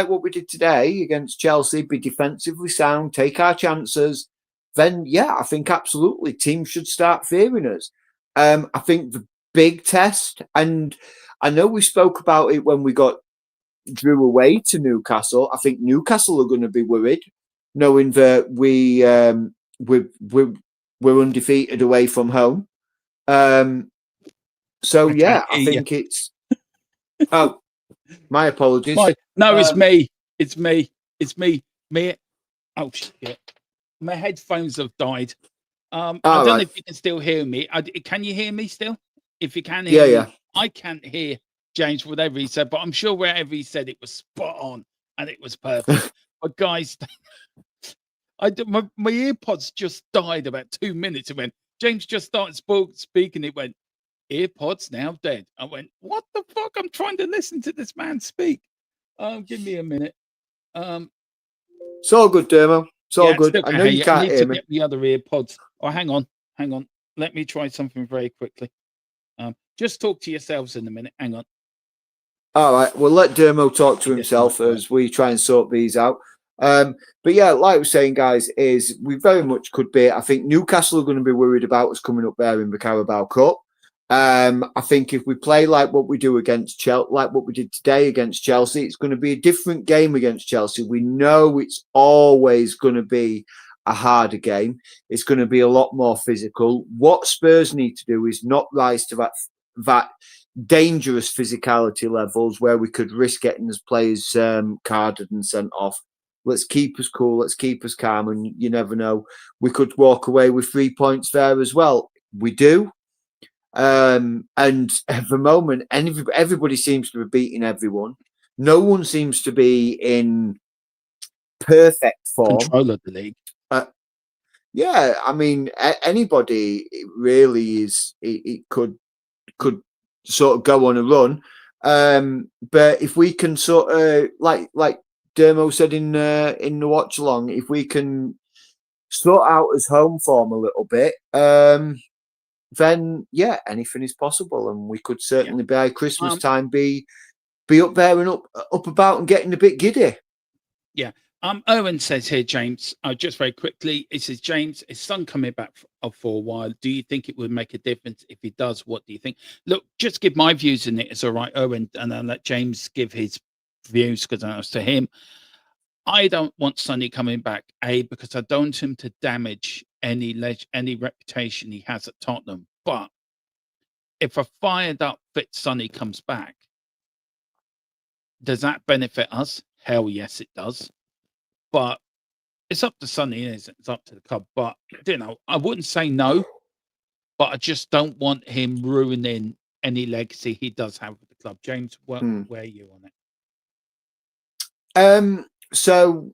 what we did today against Chelsea, be defensively sound, take our chances, then yeah, I think absolutely teams should start fearing us. I think the big test, and I know we spoke about it when we drew away to Newcastle. I think Newcastle are going to be worried, knowing that we're undefeated away from home. So yeah, I think it's. Oh, my apologies. No, it's me. It's me. It's me. Me. Oh shit! My headphones have died. I don't know if you can still hear me. Can you hear me still? If you can hear me, I can't hear James whatever he said, but I'm sure wherever he said it was spot on and it was perfect. But guys, my earpods just died about 2 minutes. It went. James just started speaking. It went. Earpods now dead. I went, what the fuck? I'm trying to listen to this man speak. Give me a minute. It's all good, Dermo. It's all good. I know you can't hear me. Get the other earpods. Oh, hang on. Let me try something very quickly. Just talk to yourselves in a minute. Hang on. All right. We'll let Dermo talk to himself as we try and sort these out. But yeah, like I was saying, guys, is we very much could be. I think Newcastle are going to be worried about us coming up there in the Carabao Cup. I think if we play like what we do against Chelsea, like what we did today against Chelsea, it's going to be a different game against Chelsea. We know it's always going to be a harder game. It's going to be a lot more physical. What Spurs need to do is not rise to that dangerous physicality levels where we could risk getting his players carded and sent off. Let's keep us cool. Let's keep us calm. And you never know, we could walk away with 3 points there as well. We do. And at the moment, everybody seems to be beating everyone. No one seems to be in perfect form. Control of the league. Yeah, I mean, anybody really is. It could sort of go on a run. But if we can sort of like Dermo said in the watch-along, if we can sort out his home form a little bit, then yeah, anything is possible, and we could certainly by Christmas time be up there and up about and getting a bit giddy. Yeah. Owen says here, James, just very quickly, it says, James, his son coming back for a while. Do you think it would make a difference? If he does, what do you think? Look, just give my views in it. It's all right, Owen, and I'll let James give his views because I was to him. I don't want Sonny coming back, because I don't want him to damage any reputation he has at Tottenham. But if a fired up fit Sonny comes back, does that benefit us? Hell yes, it does. But it's up to Sonny, isn't it? It's up to the club. But you know, I wouldn't say no, but I just don't want him ruining any legacy he does have with the club. James, where are you on it? So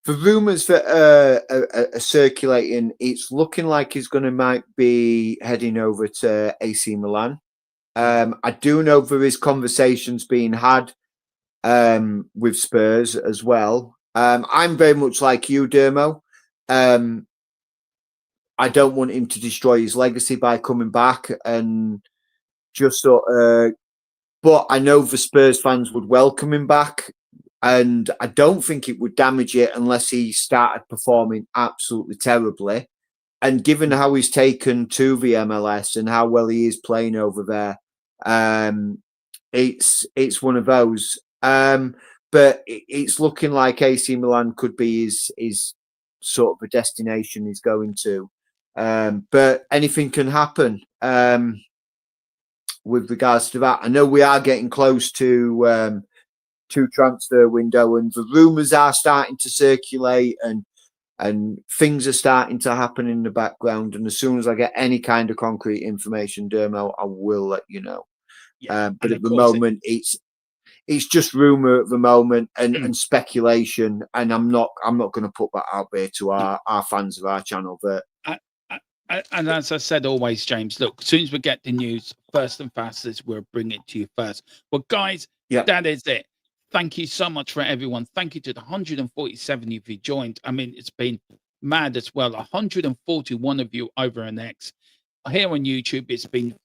the rumours that are circulating, it's looking like he's might be heading over to AC Milan. I do know there is conversations being had with Spurs as well. I'm very much like you, Dermo. I don't want him to destroy his legacy by coming back and just sort of. But I know the Spurs fans would welcome him back, and I don't think it would damage it unless he started performing absolutely terribly. And given how he's taken to the MLS and how well he is playing over there, it's one of those. But it's looking like AC Milan could be his sort of a destination he's going to. But anything can happen with regards to that. I know we are getting close to transfer window, and the rumours are starting to circulate, and things are starting to happen in the background. And as soon as I get any kind of concrete information, Dermo, I will let you know. Yeah, but at the moment, it's just rumor at the moment and speculation, and I'm not going to put that out there to our fans of our channel. But and as I said always, James, look, as soon as we get the news, first and fastest, we'll bring it to you first. Well, guys, that is it. Thank you so much for everyone. Thank you to the 147 of you joined. I mean, it's been mad as well. 141 of you over on X. Here on YouTube, it's been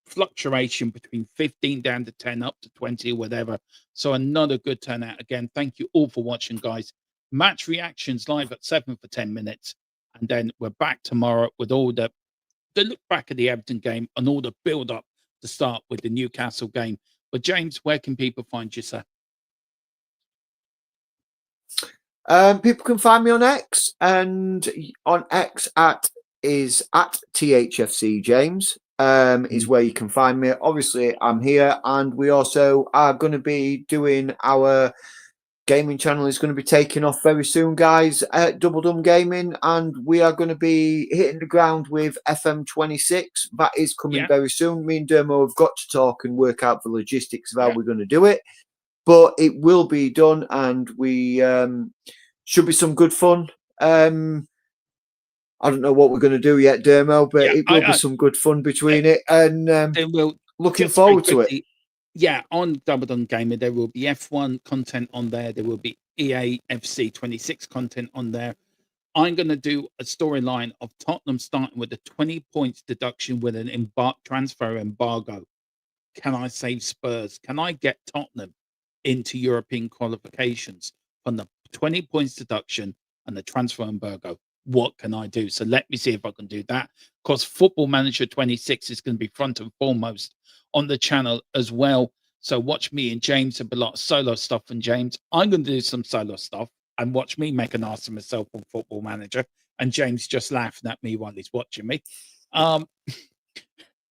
fluctuation between 15 down to 10 up to 20 or whatever. So another good turnout again. Thank you all for watching, guys. Match reactions live at 7 for 10 minutes, and then we're back tomorrow with all the look back at the Everton game and all the build up to start with the Newcastle game. But James, where can people find you, sir? People can find me on X, and on X is at THFC James. Is where you can find me. Obviously, I'm here, and we also are going to be doing our gaming channel is going to be taking off very soon, guys, at Double Dum Gaming, and we are going to be hitting the ground with FM26. That is coming very soon. Me and Dermo have got to talk and work out the logistics of how we're going to do it, but it will be done, and we should be some good fun. I don't know what we're going to do yet, Dermo, but it will be some good fun between it, and looking forward to it. Yeah, on Double Dum Gaming, there will be F1 content on there. There will be EA FC 26 content on there. I'm going to do a storyline of Tottenham starting with a 20 points deduction with an transfer embargo. Can I save Spurs? Can I get Tottenham into European qualifications on the 20 points deduction and the transfer embargo? What can I do? So let me see if I can do that. Of course, Football Manager 26 is going to be front and foremost on the channel as well. So watch me and James have a lot of solo stuff. And James, I'm going to do some solo stuff and watch me make an ass of myself on Football Manager. And James just laughing at me while he's watching me.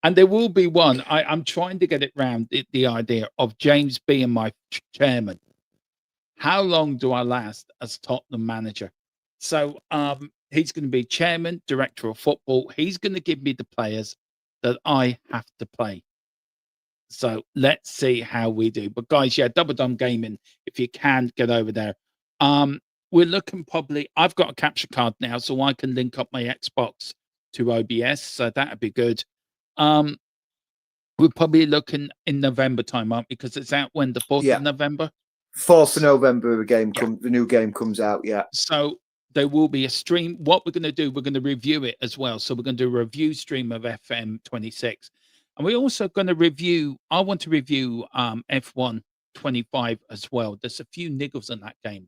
And there will be one. I'm trying to get it round the idea of James being my chairman. How long do I last as Tottenham manager? So he's going to be chairman, director of football. He's going to give me the players that I have to play. So let's see how we do. But guys, yeah, Double Dom Gaming, if you can get over there. We're looking probably, I've got a capture card now, so I can link up my Xbox to OBS. So that'd be good. We're probably looking in November time, aren't we? Because it's out when, the 4th of November? 4th of November, the new game comes out, yeah. So there will be a stream. What we're going to do, we're going to review it as well. So we're going to do a review stream of FM 26. And we're also going to review, I want to review F1 25 as well. There's a few niggles in that game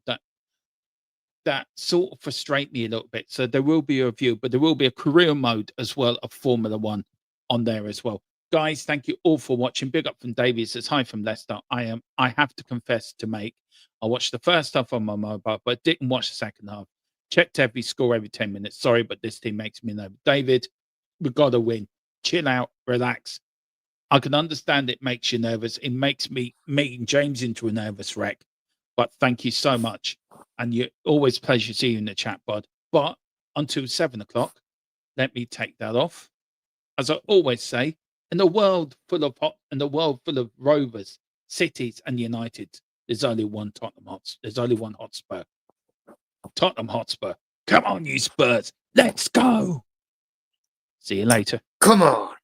that sort of frustrate me a little bit. So there will be a review, but there will be a career mode as well of Formula One on there as well. Guys, thank you all for watching. Big up from Davies. Says hi from Leicester. I have to confess to make. I watched the first half on my mobile, but didn't watch the second half. Checked every score every 10 minutes. Sorry, but this team makes me nervous. David, we've got to win. Chill out, relax. I can understand it makes you nervous. It makes me making James into a nervous wreck. But thank you so much. And you always pleasure to see you in the chat, bud. But until 7 o'clock, let me take that off. As I always say, in a world full of Rovers, cities, and United, there's only one Tottenham Hotspur. There's only one Hotspur. Tottenham Hotspur. Come on, you Spurs. Let's go. See you later. Come on.